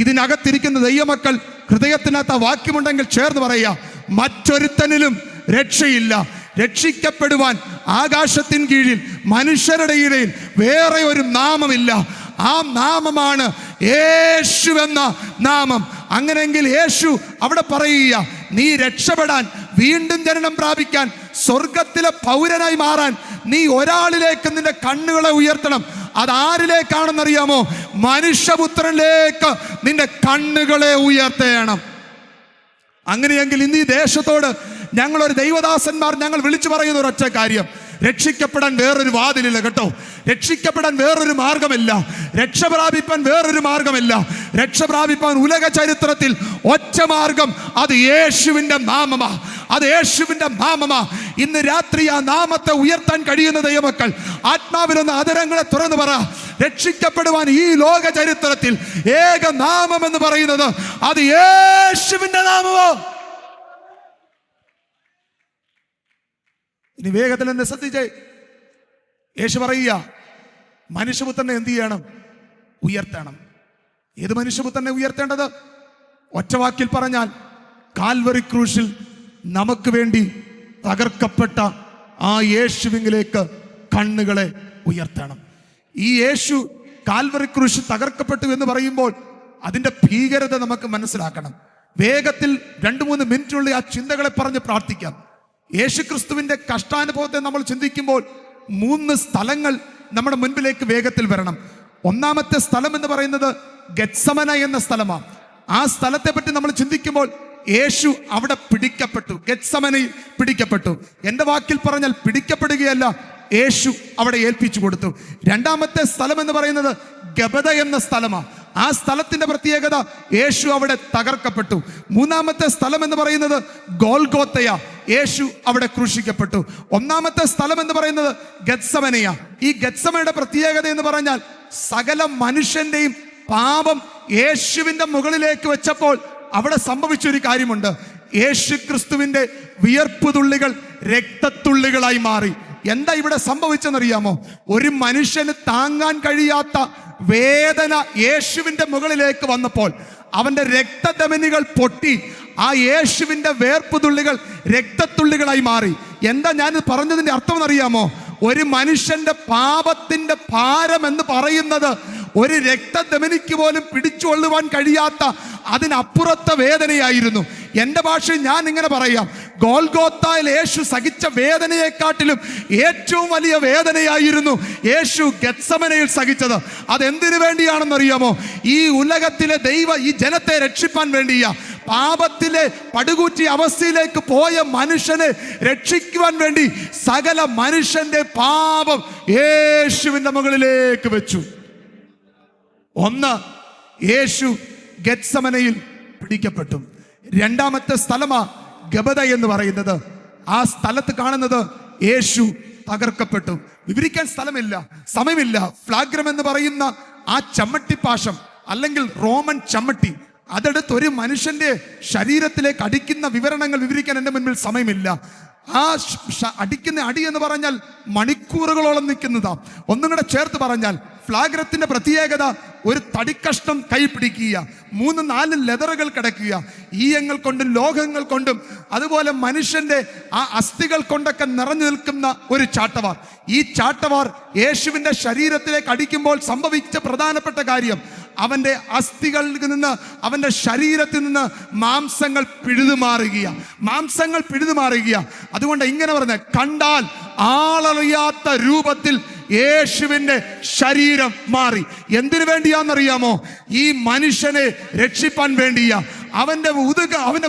ഇതിനകത്തിരിക്കുന്ന ദൈവമക്കൾ ഹൃദയത്തിനകത്ത് ആ വാക്യമുണ്ടെങ്കിൽ ചേർന്ന് പറയുക, മറ്റൊരുത്തനിലും രക്ഷയില്ല. രക്ഷിക്കപ്പെടുവാൻ ആകാശത്തിൻ കീഴിൽ മനുഷ്യരുടെ ഇടയിൽ വേറെ ഒരു നാമമില്ല. ആ നാമമാണ് യേശു എന്ന നാമം. അങ്ങനെയെങ്കിൽ യേശു അവിടെ പറയുക, നീ രക്ഷപ്പെടാൻ, വീണ്ടും ജനനം പ്രാപിക്കാൻ, സ്വർഗത്തിലെ പൗരനായി മാറാൻ നീ ഒരാളിലേക്ക് നിന്റെ കണ്ണുകളെ ഉയർത്തണം. അതാരിലേക്കാണെന്നറിയാമോ? മനുഷ്യപുത്രനിലേക്ക് നിന്റെ കണ്ണുകളെ ഉയർത്തണം. അങ്ങനെയെങ്കിൽ ഇന്ന് ഈ ദേശത്തോട് ഞങ്ങളൊരു ദൈവദാസന്മാർ ഞങ്ങൾ വിളിച്ചു പറയുന്ന ഒരൊറ്റ കാര്യം, രക്ഷിക്കപ്പെടാൻ വേറൊരു വാതിലില്ല കേട്ടോ. രക്ഷിക്കപ്പെടാൻ വേറൊരു മാർഗമില്ല. രക്ഷ പ്രാപിപ്പാൻ വേറൊരു മാർഗമില്ല. രക്ഷ പ്രാപിപ്പാൻ ഉലക ചരിത്രത്തിൽ ഒറ്റ മാർഗം, അത് യേശുവിൻ്റെ നാമമാ. അത് യേശുവിൻ്റെ നാമമാ. ഇന്ന് രാത്രി ആ നാമത്തെ ഉയർത്താൻ കഴിയുന്ന ദൈവമക്കൾ ആത്മാവിലൊന്ന് അതരങ്ങളെ തുറന്നു പറ. രക്ഷിക്കപ്പെടുവാൻ ഈ ലോക ചരിത്രത്തിൽ ഏക നാമം എന്ന് പറയുന്നത് അത് യേശുവിൻ്റെ നാമമോ. ഇനി വേഗത്തിൽ എന്നെ ശ്രദ്ധിച്ചേ. യേശു പറയുക, മനുഷ്യപുത്രനെ എന്ത് ചെയ്യണം? ഉയർത്തണം. ഏത് മനുഷ്യപുത്രനെ ഉയർത്തേണ്ടത്? ഒറ്റവാക്കിൽ പറഞ്ഞാൽ, കാൽവറി ക്രൂശിൽ നമുക്ക് വേണ്ടി തകർക്കപ്പെട്ട ആ യേശുവിലേക്ക് കണ്ണുകളെ ഉയർത്തണം. ഈ യേശു കാൽവറി ക്രൂശ് തകർക്കപ്പെട്ടു എന്ന് പറയുമ്പോൾ അതിൻ്റെ ഭീകരത നമുക്ക് മനസ്സിലാക്കണം. വേഗത്തിൽ 2-3 മിനിറ്റുള്ള ആ ചിന്തകളെ പറഞ്ഞ് പ്രാർത്ഥിക്കാം. യേശുക്രിസ്തുവിന്റെ കഷ്ടാനുഭവത്തെ നമ്മൾ ചിന്തിക്കുമ്പോൾ 3 സ്ഥലങ്ങൾ നമ്മുടെ മുൻപിലേക്ക് വേഗത്തിൽ വരണം. ഒന്നാമത്തെ സ്ഥലം എന്ന് പറയുന്നത് ഗെത്സമന എന്ന സ്ഥലമാണ്. ആ സ്ഥലത്തെ പറ്റി നമ്മൾ ചിന്തിക്കുമ്പോൾ യേശു അവിടെ പിടിക്കപ്പെട്ടു, ഗെത്സമനയിൽ പിടിക്കപ്പെട്ടു. എൻ്റെ വാക്കിൽ പറഞ്ഞാൽ പിടിക്കപ്പെടുകയല്ല, യേശു അവിടെ ഏൽപ്പിച്ചു കൊടുത്തു. രണ്ടാമത്തെ സ്ഥലം എന്ന് പറയുന്നത് ഗബദ എന്ന സ്ഥലമാണ്. ആ സ്ഥലത്തിന്റെ പ്രത്യേകത, യേശു അവിടെ തകർക്കപ്പെട്ടു. മൂന്നാമത്തെ സ്ഥലം എന്ന് പറയുന്നത് ഗോൽഗോത്തയ, യേശു അവിടെ ക്രൂശിക്കപ്പെട്ടു. ഒന്നാമത്തെ സ്ഥലം എന്ന് പറയുന്നത് ഗെത്സമനയ. ഈ ഗെത്സമനയുടെ പ്രത്യേകത എന്ന് പറഞ്ഞാൽ സകല മനുഷ്യന്റെയും പാപം യേശുവിന്റെ മുകളിലേക്ക് വെച്ചപ്പോൾ അവിടെ സംഭവിച്ചൊരു കാര്യമുണ്ട്. യേശു ക്രിസ്തുവിന്റെ വിയർപ്പ് തുള്ളികൾ രക്തത്തുള്ളികളായി മാറി. എന്താ ഇവിടെ സംഭവിച്ചെന്നറിയാമോ? ഒരു മനുഷ്യന് താങ്ങാൻ കഴിയാത്ത വേദന യേശുവിന്റെ മുകളിലേക്ക് വന്നപ്പോൾ അവന്റെ രക്തധമനികൾ പൊട്ടി ആ യേശുവിന്റെ വേർപ്പ് തുള്ളികൾ രക്തത്തുള്ളികളായി മാറി. എന്താ ഞാൻ പറഞ്ഞതിന്റെ അർത്ഥം എന്നറിയാമോ? ഒരു മനുഷ്യന്റെ പാപത്തിന്റെ ഭാരം എന്ന് പറയുന്നത് ഒരു രക്തധമനിക്ക് പോലും പിടിച്ചുകൊള്ളുവാൻ കഴിയാത്ത അതിനപ്പുറത്തെ വേദനയായിരുന്നു. എൻ്റെ ഭാഷയിൽ ഞാൻ ഇങ്ങനെ പറയാം, ഗോൽഗോത്തായിൽ യേശു സഹിച്ച വേദനയെക്കാട്ടിലും ഏറ്റവും വലിയ വേദനയായിരുന്നു യേശു ഗെത്സമനയിൽ സഹിച്ചത്. അതെന്തിനു വേണ്ടിയാണെന്നറിയാമോ? ഈ ഉലകത്തിലെ ഈ ജനത്തെ രക്ഷിപ്പാൻ വേണ്ടിയാ. പാപത്തിലെ പടുകൂറ്റിയ അവസ്ഥയിലേക്ക് പോയ മനുഷ്യനെ രക്ഷിക്കുവാൻ വേണ്ടി സകല മനുഷ്യന്റെ പാപം യേശുവിന്റെ മുകളിലേക്ക് വെച്ചു. ഒന്ന്, യേശു ഗെത്സമനയിൽ പിടിക്കപ്പെട്ടു. രണ്ടാമത്തെ സ്ഥലമാ ഗബദ എന്ന് പറയുന്നത്. ആ സ്ഥലത്ത് കാണുന്നത് യേശു തകർക്കപ്പെട്ടു. വിവരിക്കാൻ സ്ഥലമില്ല, സമയമില്ല. ഫ്ലാഗ്രം എന്ന് പറയുന്ന ആ ചമ്മട്ടിപ്പാശം അല്ലെങ്കിൽ റോമൻ ചമ്മട്ടി, അതെടുത്ത് ഒരു മനുഷ്യന്റെ ശരീരത്തിലേക്ക് അടിക്കുന്ന വിവരണങ്ങൾ വിവരിക്കാൻ എൻ്റെ മുൻപിൽ സമയമില്ല. ആ അടിക്കുന്ന അടി എന്ന് പറഞ്ഞാൽ മണിക്കൂറുകളോളം നിൽക്കുന്നതാ. ഒന്നും കൂടെ ചേർത്ത് പറഞ്ഞാൽ ഫ്ലാഗ്രത്തിന്റെ പ്രത്യേകത ഒരു തടിക്കഷ്ണം കൈ പിടിക്കുക, 3-4 ലെതറുകൾ കിടക്കുക, ഈയങ്ങൾ കൊണ്ടും ലോഹങ്ങൾ കൊണ്ടും അതുപോലെ മനുഷ്യന്റെ ആ അസ്ഥികൾ കൊണ്ടൊക്കെ നിറഞ്ഞു നിൽക്കുന്ന ഒരു ചാട്ടവാർ. ഈ ചാട്ടവാർ യേശുവിന്റെ ശരീരത്തിലേക്ക് അടിക്കുമ്പോൾ സംഭവിച്ച പ്രധാനപ്പെട്ട കാര്യം, അവന്റെ അസ്ഥികളിൽ നിന്ന്, അവന്റെ ശരീരത്തിൽ നിന്ന് മാംസങ്ങൾ പിഴുതുമാറുക. അതുകൊണ്ട് ഇങ്ങനെ പറഞ്ഞ, കണ്ടാൽ ആളറിയാത്ത രൂപത്തിൽ യേശുവിന്റെ ശരീരം മാറി. എന്തിനു വേണ്ടിയാണെന്നറിയാമോ? ഈ മനുഷ്യനെ രക്ഷിപ്പാൻ വേണ്ടിയാ. അവന്റെ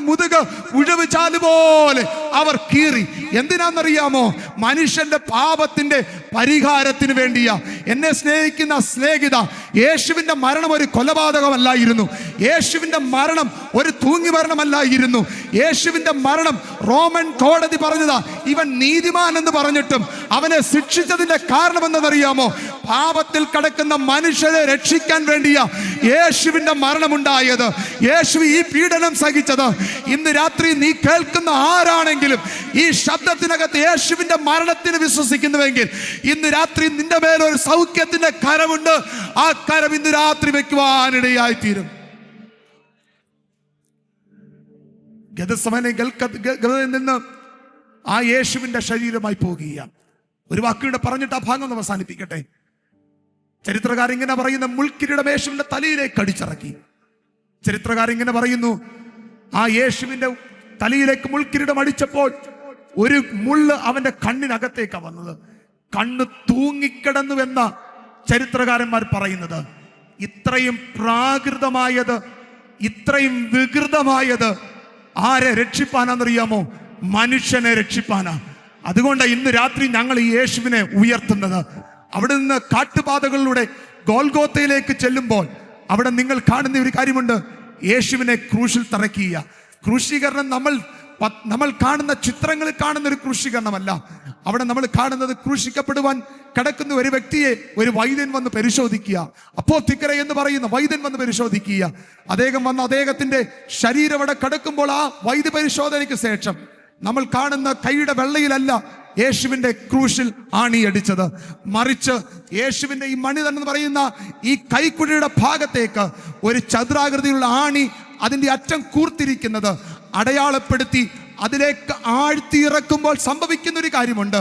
മുതുക ഉഴവുചാല് പോലെ അവർ കീറി. എന്തിനാണെന്നറിയാമോ? മനുഷ്യന്റെ പാപത്തിന്റെ പരിഹാരത്തിന് വേണ്ടിയാ. എന്നെ സ്നേഹിക്കുന്ന സ്നേഹിത, യേശുവിന്റെ മരണം ഒരു കൊലപാതകമല്ലായിരുന്നു. യേശുവിന്റെ മരണം ഒരു തൂങ്ങി മരണമല്ലായിരുന്നു. യേശുവിന്റെ മരണം റോമൻ കോടതി പറഞ്ഞതാ. ഇവൻ നീതിമാൻ എന്ന് പറഞ്ഞിട്ടും അവനെ ശിക്ഷിച്ചതിന്റെ കാരണം എന്തെന്നറിയാമോ? പാപത്തിൽ കിടക്കുന്ന മനുഷ്യരെ രക്ഷിക്കാൻ വേണ്ടിയാ യേശുവിന്റെ മരണമുണ്ടായത്. യേശു ഈ പീഡനം സഹിച്ചത്. ഇന്ന് രാത്രി നീ കേൾക്കുന്ന ആരാണെങ്കിലും ഈ ശബ്ദത്തിനകത്ത് യേശുവിന്റെ മരണത്തിന് വിശ്വസിക്കുന്നുവെങ്കിൽ ഇന്ന് രാത്രി നിന്റെ മേലൊരു സൗഖ്യത്തിന്റെ കരമുണ്ട്. ആ കരം ഇന്ന് രാത്രി വെക്കുവാനിടയായി തീരും. ഗദസമനയിൽ നിന്ന് ആ യേശുവിന്റെ ശരീരമായി പോകുകയാണ്. ഒരു വാക്കുകൂടെ പറഞ്ഞിട്ട് ആ ഭാഗം ഒന്ന് അവസാനിപ്പിക്കട്ടെ. ചരിത്രകാരൻ ഇങ്ങനെ പറയുന്ന, മുൾക്കിരീടം യേശുവിന്റെ തലയിലേക്ക് അടിച്ചിറക്കി. ചരിത്രകാരൻ ഇങ്ങനെ പറയുന്നു, ആ യേശുവിന്റെ തലയിലേക്ക് മുൾക്കിരീടം അടിച്ചപ്പോൾ ഒരു മുള്ള് അവന്റെ കണ്ണിനകത്തേക്കാണ് വന്നത്. കണ്ണ് തൂങ്ങിക്കിടന്നുവെന്ന ചരിത്രകാരന്മാർ പറയുന്നത്. ഇത്രയും പ്രാകൃതമായത്, ഇത്രയും വികൃതമായത് ആരെ രക്ഷിപ്പാനാണെന്നറിയാമോ? മനുഷ്യനെ രക്ഷിപ്പാനാ. അതുകൊണ്ട് ഇന്ന് രാത്രി ഞങ്ങൾ ഈ യേശുവിനെ ഉയർത്തുന്നത്. അവിടെ നിന്ന് കാട്ടുപാതകളിലൂടെ ഗോൽഗോത്തയിലേക്ക് ചെല്ലുമ്പോൾ അവിടെ നിങ്ങൾ കാണുന്ന ഒരു കാര്യമുണ്ട്. യേശുവിനെ ക്രൂശിൽ തറയ്ക്കുക. ക്രൂശീകരണം നമ്മൾ കാണുന്ന ചിത്രങ്ങളിൽ കാണുന്ന ഒരു ക്രൂശീകരണമല്ല. അവിടെ നമ്മൾ കാണുന്നത് ക്രൂശിക്കപ്പെടുവാൻ കിടക്കുന്ന ഒരു വ്യക്തിയെ ഒരു വൈദ്യൻ വന്ന് പരിശോധിക്കുക. അപ്പോത്തിക്കര എന്ന് പറയുന്ന വൈദ്യൻ വന്ന് പരിശോധിക്കുക. അദ്ദേഹം വന്ന് അദ്ദേഹത്തിന്റെ ശരീരം അവിടെ കിടക്കുമ്പോൾ ആ വൈദ്യ പരിശോധനയ്ക്ക് ശേഷം നമ്മൾ കാണുന്ന കൈയുടെ വെള്ളയിലല്ല യേശുവിന്റെ ക്രൂശിൽ ആണിയടിച്ചത്, മറിച്ച് യേശുവിന്റെ ഈ മണി തന്നെ പറയുന്ന ഈ കൈക്കുഴിയുടെ ഭാഗത്തേക്ക് ഒരു ചതുരാകൃതിയിലുള്ള ആണി അതിന്റെ അറ്റം കൂർത്തിരിക്കുന്നത് അടയാളപ്പെടുത്തി അതിലേക്ക് ആഴ്ത്തിയിറക്കുമ്പോൾ സംഭവിക്കുന്ന ഒരു കാര്യമുണ്ട്.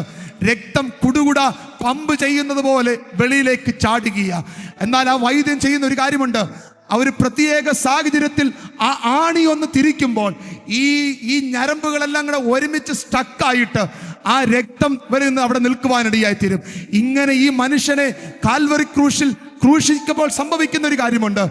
രക്തം കുടുകുട പമ്പ് ചെയ്യുന്നത് പോലെ വെളിയിലേക്ക് ചാടുകയ. എന്നാൽ ആ വൈദ്യം ചെയ്യുന്ന ഒരു കാര്യമുണ്ട്. ആ ഒരു പ്രത്യേക സാഹചര്യത്തിൽ ആ ആണി ഒന്ന് തിരിക്കുമ്പോൾ ഈ ഞരമ്പുകളെല്ലാം കൂടെ ഒരുമിച്ച് സ്റ്റക്കായിട്ട് ആ രക്തം വരുന്ന അവിടെ നിൽക്കുവാനിടയായി തീരും. ഇങ്ങനെ ഈ മനുഷ്യനെ കാൽവറി ക്രൂശിൽ ക്രൂശിക്കുമ്പോൾ സംഭവിക്കുന്ന ഒരു കാര്യമുണ്ട്.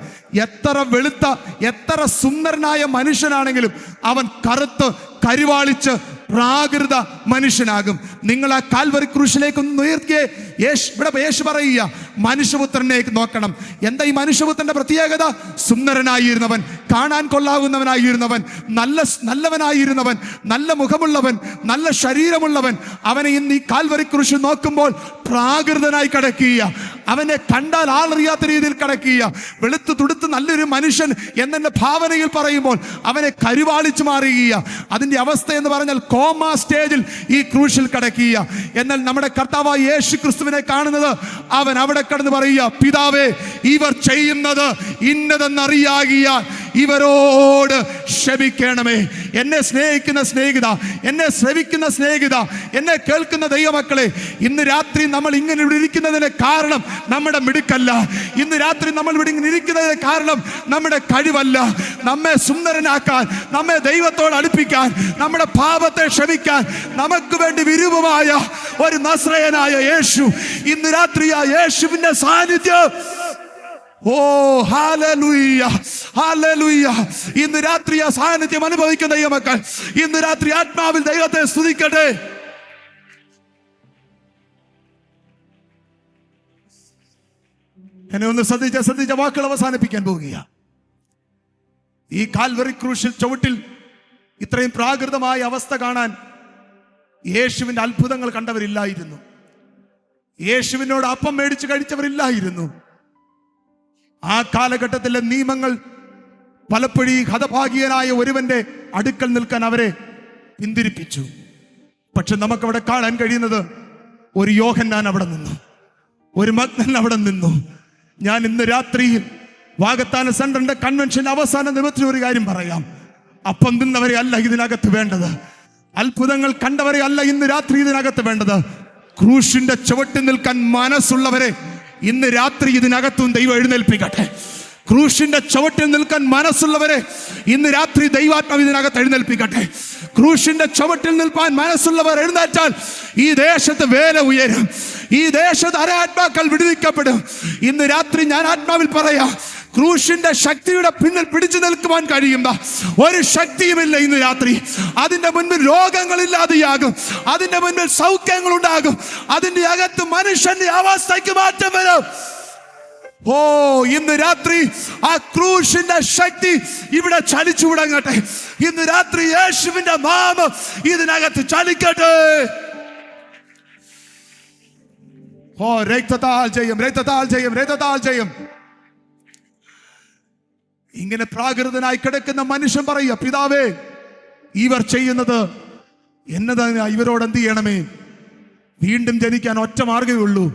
എത്ര വെളുത്ത, എത്ര സുന്ദരനായ മനുഷ്യനാണെങ്കിലും അവൻ കറുത്ത് കരിവാളിച്ച് പ്രാകൃത മനുഷ്യനാകും. നിങ്ങൾ ആ കാൽവറി ക്രൂശിലേക്ക് ഒന്ന് ഉയർത്തിയേ. യേശു പറയുക, മനുഷ്യപുത്രനെ നോക്കണം. എന്താ ഈ മനുഷ്യപുത്രന്റെ പ്രത്യേകത? സുന്ദരനായിരുന്നവൻ, കാണാൻ കൊള്ളാവുന്നവനായിരുന്നവൻ, നല്ലവനായിരുന്നവൻ, നല്ല മുഖമുള്ളവൻ, നല്ല ശരീരമുള്ളവൻ. അവനെ ഇന്ന് ഈ കാൽവറി ക്രൂശിൽ നോക്കുമ്പോൾ പ്രാകൃതനായി കിടക്കുക. അവനെ കണ്ടാൽ ആളറിയാത്ത രീതിയിൽ കിടക്കുക. വെളുത്തു തുടുത്ത് നല്ലൊരു മനുഷ്യൻ എന്നെ ഭാവനയിൽ പറയുമ്പോൾ അവനെ കരുവാളിച്ചു മാറുക. അതിന്റെ അവസ്ഥ എന്ന് പറഞ്ഞാൽ കോമാ സ്റ്റേജിൽ ഈ ക്രൂശിൽ കിടക്കുക. എന്നാൽ നമ്മുടെ കർത്താവായ യേശു ക്രിസ്തുവിനെ കാണുന്നത്, അവൻ അവിടെ കിടന്ന് പറയുക, പിതാവേ, ഇവർ ചെയ്യുന്നത് ഇന്നതെന്നറിയാകിയാൽ ഇവരോട് ക്ഷമിക്കണമേ. എന്നെ സ്നേഹിക്കുന്ന സ്നേഹിത, എന്നെ ശ്രവിക്കുന്ന സ്നേഹിത, എന്നെ കേൾക്കുന്ന ദൈവമക്കളെ, ഇന്ന് രാത്രി നമ്മൾ ഇങ്ങനെ ഇവിടെ ഇരിക്കുന്നതിന് കാരണം നമ്മുടെ മിടുക്കല്ല. ഇന്ന് രാത്രി നമ്മൾ ഇവിടെ ഇങ്ങനെ ഇരിക്കുന്നതിന് കാരണം നമ്മുടെ കഴിവല്ല. നമ്മെ സുന്ദരനാക്കാൻ, നമ്മെ ദൈവത്തോട് അടുപ്പിക്കാൻ, നമ്മുടെ പാപത്തെ ക്ഷമിക്കാൻ നമുക്ക് വേണ്ടി വിരൂപമായ ഒരു നസ്രയനായ യേശു, ഇന്ന് രാത്രി ആ യേശുവിന്റെ സാന്നിധ്യം, ഓ ഹല്ലേലൂയ, ഹല്ലേലൂയ, ഇന്ന് രാത്രി ആ സാന്നിധ്യം അനുഭവിക്കുന്ന ദൈവമക്കൾ ഇന്ന് രാത്രി ആത്മാവിൽ ദൈവത്തെ സ്തുതിക്കട്ടെ. എന്നെ ഒന്ന് ശ്രദ്ധിച്ച വാക്കുകൾ അവസാനിപ്പിക്കാൻ പോവുക. ഈ കാൽവറി ക്രൂശിൽ ചുവട്ടിൽ ഇത്രയും പ്രാകൃതമായ അവസ്ഥ കാണാൻ യേശുവിന്റെ അത്ഭുതങ്ങൾ കണ്ടവരില്ലായിരുന്നു. യേശുവിനോട് അപ്പം മേടിച്ച് കഴിച്ചവരില്ലായിരുന്നു. ആ കാലഘട്ടത്തിലെ നിയമങ്ങൾ പലപ്പോഴും ഹതഭാഗ്യനായ ഒരുവന്റെ അടുക്കൽ നിൽക്കാൻ അവരെ പിന്തിരിപ്പിച്ചു. പക്ഷെ നമുക്കവിടെ കാണാൻ കഴിയുന്നത് ഒരു യോഹന്നാൻ അവിടെ നിന്നു, ഒരു മഗ്നൻ അവിടെ നിന്നു. ഞാൻ ഇന്ന് രാത്രിയിൽ വാകത്താന സെന്ററിന്റെ കൺവെൻഷൻ അവസാന നിമിഷത്തിൽ ഒരു കാര്യം പറയാം. അപ്പം തിന്നവരെ അല്ല ഇതിനകത്ത് വേണ്ടത്, അത്ഭുതങ്ങൾ കണ്ടവരെ അല്ല ഇന്ന് രാത്രി ഇതിനകത്ത് വേണ്ടത്. ക്രൂശിന്റെ ചുവട്ടിൽ നിൽക്കാൻ മനസ്സുള്ളവരെ ഇന്ന് രാത്രി ഇതിനകത്തും ദൈവം എഴുന്നേൽപ്പിക്കട്ടെ. ക്രൂശിന്റെ ചുവട്ടിൽ നിൽക്കാൻ മനസ്സുള്ളവരെ ഇന്ന് രാത്രി ദൈവാത്മാവ് ഇതിനകത്ത് എഴുന്നേൽപ്പിക്കട്ടെ. ക്രൂശിന്റെ ചുവട്ടിൽ നിൽക്കാൻ മനസ്സുള്ളവർ എഴുന്നേറ്റാൽ ഈ ദേശത്ത് വേല ഉയരും, ഈ ദേശത്ത് അരാത്മാക്കൾ വിടുവിക്കപ്പെടും. ഇന്ന് രാത്രി ഞാൻ ആത്മാവിൽ പറയാം, ക്രൂശിന്റെ ശക്തിയുടെ പിന്നിൽ പിടിച്ചു നിൽക്കുവാൻ കഴിയുന്ന ഒരു ശക്തിയുമില്ല ഇന്ന് രാത്രി. അതിന്റെ മുൻപിൽ രോഗങ്ങളില്ലാതെയാകും, അതിന്റെ മുൻപിൽ സൗഖ്യങ്ങൾ ഉണ്ടാകും, അതിന്റെ അകത്ത് മനുഷ്യന്റെ അവസ്ഥയ്ക്ക് മാറ്റം വരും. ഓ, ഇന്ന് രാത്രി ആ ക്രൂശിന്റെ ശക്തി ഇവിടെ ചലിച്ചു തുടങ്ങട്ടെ. ഇന്ന് രാത്രി യേശുവിന്റെ നാമം ഇതിനകത്ത് ചലിക്കട്ടെ. ഓ, രക്തത്താൽ ജയം, രക്തത്താൽ ജയം, രക്തത്താൽ ജയം. ഇങ്ങനെ പ്രാകൃതനായി കിടക്കുന്ന മനുഷ്യൻ പറയുക, പിതാവേ, ഇവർ ചെയ്യുന്നത് എന്നതാ, ഇവരോട് എന്ത് ചെയ്യണമേ? വീണ്ടും ജനിക്കാൻ ഒറ്റ മാർഗ്ഗമേ ഉള്ളൂ,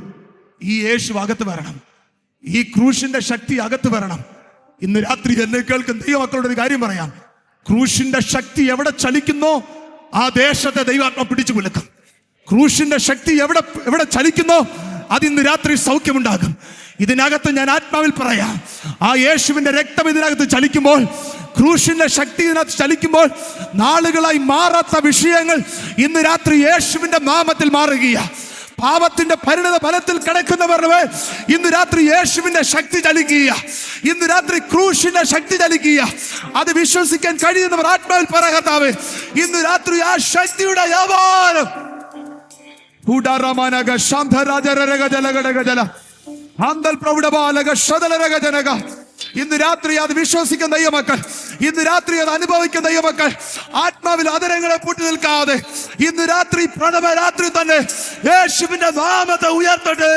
ഈ യേശു അകത്ത് വരണം, ഈ ക്രൂശിന്റെ ശക്തി അകത്ത് വരണം. ഇന്ന് രാത്രി എന്നെ കേൾക്കുന്ന ദൈവമക്കളോട് ഒരു കാര്യം പറയാം, ക്രൂശിന്റെ ശക്തി എവിടെ ചലിക്കുന്നോ ആ ദേശത്തെ ദൈവാത്മ പിടിച്ചു കുലുക്കും. ക്രൂശിന്റെ ശക്തി എവിടെ ചലിക്കുന്നോ അതിന്ന് രാത്രി സൗഖ്യമുണ്ടാകും. ഇതിനകത്ത് ഞാൻ ആത്മാവിൽ പറയാം, ആ യേശുവിന്റെ രക്തം ഇതിനകത്ത് ചലിക്കുമ്പോൾ, ക്രൂശിന്റെ ശക്തി ഇതിനകത്ത് ചലിക്കുമ്പോൾ, നാളുകളായി മാറാത്ത വിഷയങ്ങൾ ഇന്ന് രാത്രി യേശുവിന്റെ നാമത്തിൽ മാറുകയാ. പാപത്തിന്റെ പരിണത ഫലത്തിൽ കിടക്കുന്നവർ ഇന്ന് രാത്രി യേശുവിന്റെ ശക്തി ചലിക്കുക, ഇന്ന് രാത്രി ക്രൂശിന്റെ ശക്തി ചലിക്കുക. അത് വിശ്വസിക്കാൻ കഴിയുന്നവർ ആത്മാവിൽ പറയത്താവേ, ഇന്ന് രാത്രി ആ ശക്തിയുടെ വ്യാപാരം ഇന്ന് രാത്രി അത് വിശ്വസിക്കുന്ന ദൈവമക്കൾ, ഇന്ന് രാത്രി അത് അനുഭവിക്കുന്ന ദൈവമക്കൾ ആത്മാവിൽ അതരങ്ങളെ പൂട്ടി നിൽക്കാതെ ഇന്ന് രാത്രി പ്രഥമ രാത്രി തന്നെ യേശുവിന്റെ നാമത്തെ ഉയർത്തട്ടെ.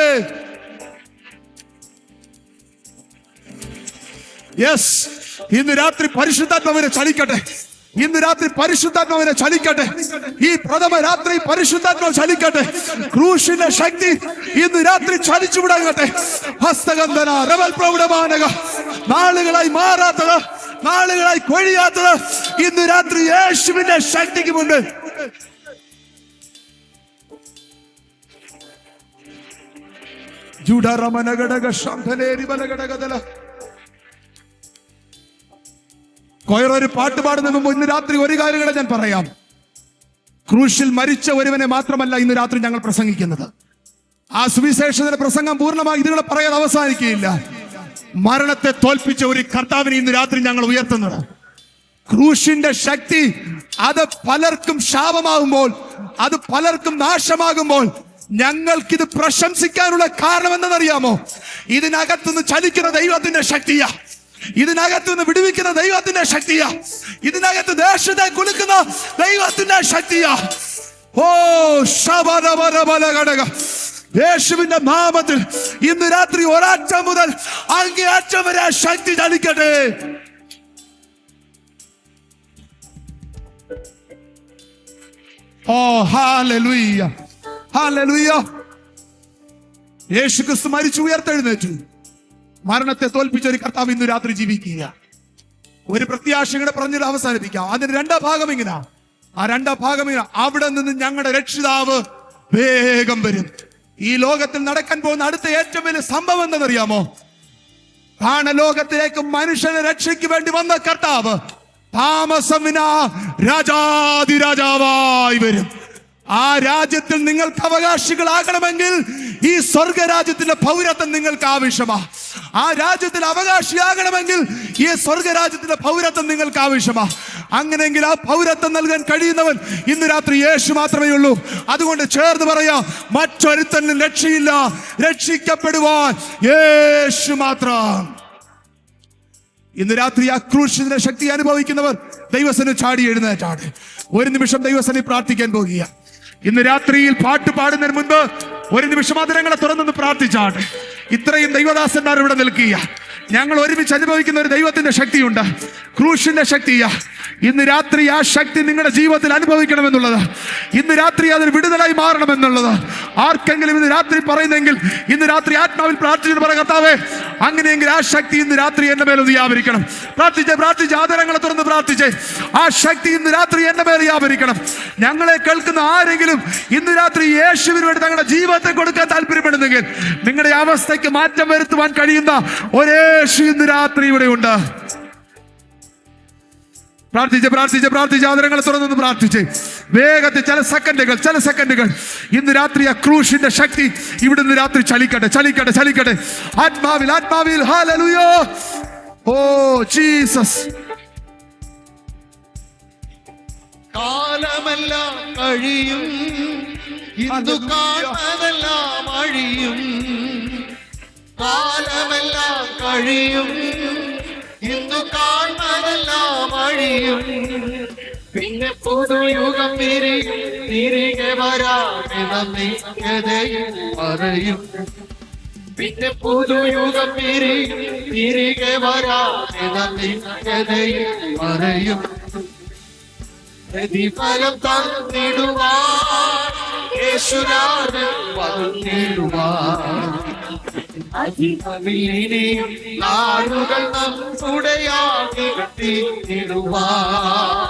യെസ്, ഇന്ന് രാത്രി പരിശുദ്ധാത്മാവിനെ ചലിക്കട്ടെ, ഇന്ന് രാത്രി പരിശുദ്ധാത്മാവിനെ ചലിക്കട്ടെ, ഈ പ്രഥമ രാത്രി പരിശുദ്ധാത്മാവ് ചലിക്കട്ടെ. ക്രൂശിന്റെ ശക്തി ഇന്ന് രാത്രി ചലിച്ചു വിടങ്ങട്ടെ. ഹസ്തഗന്ധന റവൽ പ്രൗഢമാനക, നാളുകളായി മാറാത്തത്, നാളുകളായി കൊഴിയാത്തത് ഇന്ന് രാത്രി യേശുവിന്റെ ശക്തിക്ക് മുന്നിൽ ജൂഡറമനഗടക ശംഖലേരി ബലഗടകദല. കൊയറൊരു പാട്ട് പാടുന്നതിന് മുമ്പ് ഇന്ന് രാത്രി ഒരു കാര്യങ്ങളെ ഞാൻ പറയാം. ക്രൂശിൽ മരിച്ച ഒരുവനെ മാത്രമല്ല ഇന്ന് രാത്രി ഞങ്ങൾ പ്രസംഗിക്കുന്നത്. ആ സുവിശേഷത്തിന്റെ പ്രസംഗം പൂർണ്ണമായി ഇതിലൂടെ പറയാൻ അവസാനിക്കുകയില്ല. മരണത്തെ തോൽപ്പിച്ച ഒരു കർത്താവിനെ ഇന്ന് രാത്രി ഞങ്ങൾ ഉയർത്തുന്നത്. ക്രൂശിന്റെ ശക്തി അത് പലർക്കും ശാപമാകുമ്പോൾ, അത് പലർക്കും നാശമാകുമ്പോൾ ഞങ്ങൾക്കിത് പ്രശംസിക്കാനുള്ള കാരണം എന്തെന്നറിയാമോ? ഇതിനകത്തുനിന്ന് ചലിക്കുന്ന ദൈവത്തിന്റെ ശക്തിയാ, ഇതിനകത്തുനിന്ന് വിടുവിക്കുന്ന ദൈവത്തിന്റെ ശക്തിയാ, ഇതിനകത്ത് ദേശത്തെ കുലുക്കുന്ന ദൈവത്തിന്റെ ശക്തിയാ. ഓ ശബരബലഘടക, യേശുവിന്റെ നാമത്തിൽ ഇന്ന് രാത്രി ഒരറ്റം മുതൽ അങ്ങേ അറ്റം വരെ ശക്തി ചലിക്കട്ടെ. ഓ ഹല്ലേലൂയ, ഹല്ലേലൂയ. യേശു ക്രിസ്തു മരിച്ചു ഉയർത്തെഴുന്നേറ്റു. മരണത്തെ തോൽപ്പിച്ച ഒരു കർത്താവ് ഇന്ന് രാത്രി ജീവിക്കുക. ഒരു പ്രത്യാശയുടെ പറഞ്ഞിട്ട് അവസാനിപ്പിക്കാം. അതിന് രണ്ടാം ഭാഗം ഇങ്ങനെ, ആ രണ്ടാം ഭാഗം ഇങ്ങനെ, അവിടെ നിന്ന് ഞങ്ങളുടെ രക്ഷിതാവ് വേഗം വരും. ഈ ലോകത്തിൽ നടക്കാൻ പോകുന്ന അടുത്ത ഏറ്റവും വലിയ സംഭവം എന്തെന്നറിയാമോ? ലോകത്തിലേക്ക് മനുഷ്യനെ രക്ഷയ്ക്ക് വേണ്ടി വന്ന കർത്താവ് താമസം വിനാ രാജാതിരാജാവായി വരും. ആ രാജ്യത്തിൽ നിങ്ങൾക്ക് അവകാശികളാകണമെങ്കിൽ ഈ സ്വർഗരാജ്യത്തിന്റെ പൗരത്വം നിങ്ങൾക്ക് ആവശ്യമാ. ആ രാജ്യത്തിൽ അവകാശിയാകണമെങ്കിൽ ഈ സ്വർഗരാജ്യത്തിന്റെ പൗരത്വം നിങ്ങൾക്ക് ആവശ്യമാ. അങ്ങനെയെങ്കിൽ ആ പൗരത്വം നൽകാൻ കഴിയുന്നവൻ ഇന്ന് രാത്രി യേശു മാത്രമേ ഉള്ളൂ. അതുകൊണ്ട് ചേർന്ന് പറയാം, മറ്റൊരുത്തനും രക്ഷയില്ല, രക്ഷിക്കപ്പെടുവാൻ യേശു മാത്രം. ഇന്ന് രാത്രി ആ ക്രൂശിന്റെ ശക്തി അനുഭവിക്കുന്നവർ ദൈവസനെ ചാടി എഴുന്നേറ്റാണ്. ഒരു നിമിഷം ദൈവസനെ പ്രാർത്ഥിക്കാൻ പോകുക. ഇന്ന് രാത്രിയിൽ പാട്ട് പാടുന്നതിന് മുൻപ് ഒരു നിമിഷം അതിരങ്ങളെ തുറന്നു പ്രാർത്ഥിച്ചാട്ടെ. ഇത്രയും ദൈവദാസന്മാർ ഇവിടെ നിൽക്കുക. ഞങ്ങൾ ഒരുമിച്ച് അനുഭവിക്കുന്ന ഒരു ദൈവത്തിന്റെ ശക്തിയുണ്ട്, ക്രൂശിന്റെ ശക്തിയാ. ഇന്ന് രാത്രി ആ ശക്തി നിങ്ങളുടെ ജീവിതത്തിൽ അനുഭവിക്കണമെന്നുള്ളത്, ഇന്ന് രാത്രി അതിന് വിടുതലായി മാറണമെന്നുള്ളത് ആർക്കെങ്കിലും ഇന്ന് രാത്രി പറയുന്നെങ്കിൽ, ഇന്ന് രാത്രി ആത്മാവിൽ പ്രാർത്ഥിച്ചിട്ട് പറ, കർത്താവേ അങ്ങനെയെങ്കിൽ ആ ശക്തി ഇന്ന് രാത്രി എന്റെ മേലൊന്ന് വ്യാപരിക്കണം. പ്രാർത്ഥിച്ച് ആദരങ്ങളെ തുറന്ന് പ്രാർത്ഥിച്ചേ. ആ ശക്തി ഇന്ന് രാത്രി എന്റെ മേൽ വ്യാപരിക്കണം. ഞങ്ങളെ കേൾക്കുന്ന ആരെങ്കിലും ഇന്ന് രാത്രി യേശുവിന് വേണ്ടി തങ്ങളുടെ ജീവിതത്തെ കൊടുക്കാൻ താല്പര്യപ്പെടുന്നെങ്കിൽ, നിങ്ങളുടെ അവസ്ഥയ്ക്ക് മാറ്റം വരുത്തുവാൻ കഴിയുന്ന ഒരേശു ഇന്ന് രാത്രി ഇവിടെ ഉണ്ട്. പ്രാർത്ഥിച്ച് ആദരങ്ങളെ തുറന്നൊന്ന് പ്രാർത്ഥിച്ച് വേഗത്തിൽ ചില സെക്കൻഡുകൾ ഇന്ന് രാത്രി ആ ക്രൂശിന്റെ ശക്തി ഇവിടെ നിന്ന് രാത്രി ചലിക്കട്ടെ. ആത്മാവിൽ ഹല്ലേലൂയ. Oh Jesus. കാലമെല്ലാം കഴിയും, ഇന്നു കാണുന്നതെല്ലാം അഴിയും. കാലമെല്ലാം കഴിയും, ഇന്നു കാണുന്നതെല്ലാം അഴിയും. പിന്നെ പുതുയുഗം തിരികെ വരാമെന്ന നിത്യതയും പറയും. പിന്നെ പുതുയുഗം തിരികെ വരാമെന്ന നിത്യതയും പറയും. പ്രതിഫലം തന്നിടുവാൻ യേശുരാജൻ വന്നിടുവാൻ. അധികമിനിയും നാളുകൾ നമ്മുടെയാകി തീർന്നിടുവാൻ.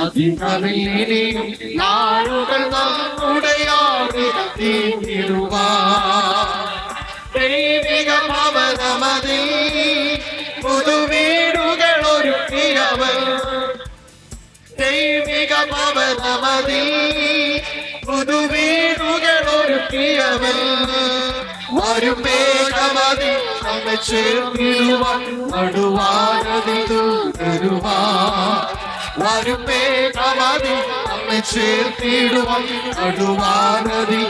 അധികമിനിയും നാളുകൾ നമ്മുടെയാകി തീർന്നിടുവാൻ. ദൈവിക ഭവനമതിൽ പുതുവീടുകൾ ഒരുക്കിയവൻ. ദൈവിക ഭവനമതിൽ പുതുവീടുകൾ ഒരുക്കിയവൻ. വരും മേഘമതിൽ നമ്മെ ചേർന്നിടുവാൻ നടുവാനതിൽ തരുവാൻ. വരും മേഘമതിൽ നമ്മെ ചേർത്തിടുവാൻ നടുവാനതിൽ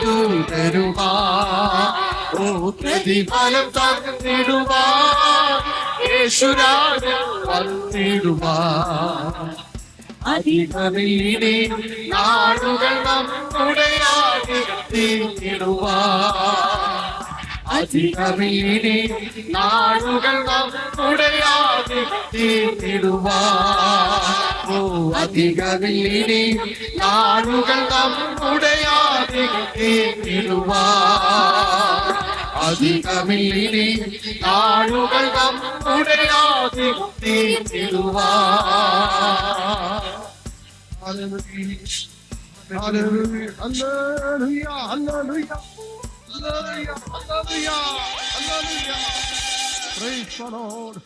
തരുവാൻ. ഓ പ്രതിഫലം തന്നിടുവാൻ യേശുരാജൻ വന്നിടുവാൻ. അധികമിനിയും നാളുകൾ നമ്മുടെയാകി തീർന്നിടുവാൻ. അധികമിനിയും നാളുകൾ നമ്മുടെയാകി തീർന്നിടുവാൻ. ഓ അധികമിനിയും നാളുകൾ നമ്മുടെയാകി തീർന്നിടുവാൻ. അധികമിനിയും നാളുകൾ നമ്മുടെയാകി തീർന്നിടുവാൻ. Hallelujah, hallelujah, hallelujah, hallelujah, hallelujah, hallelujah. Praise the Lord.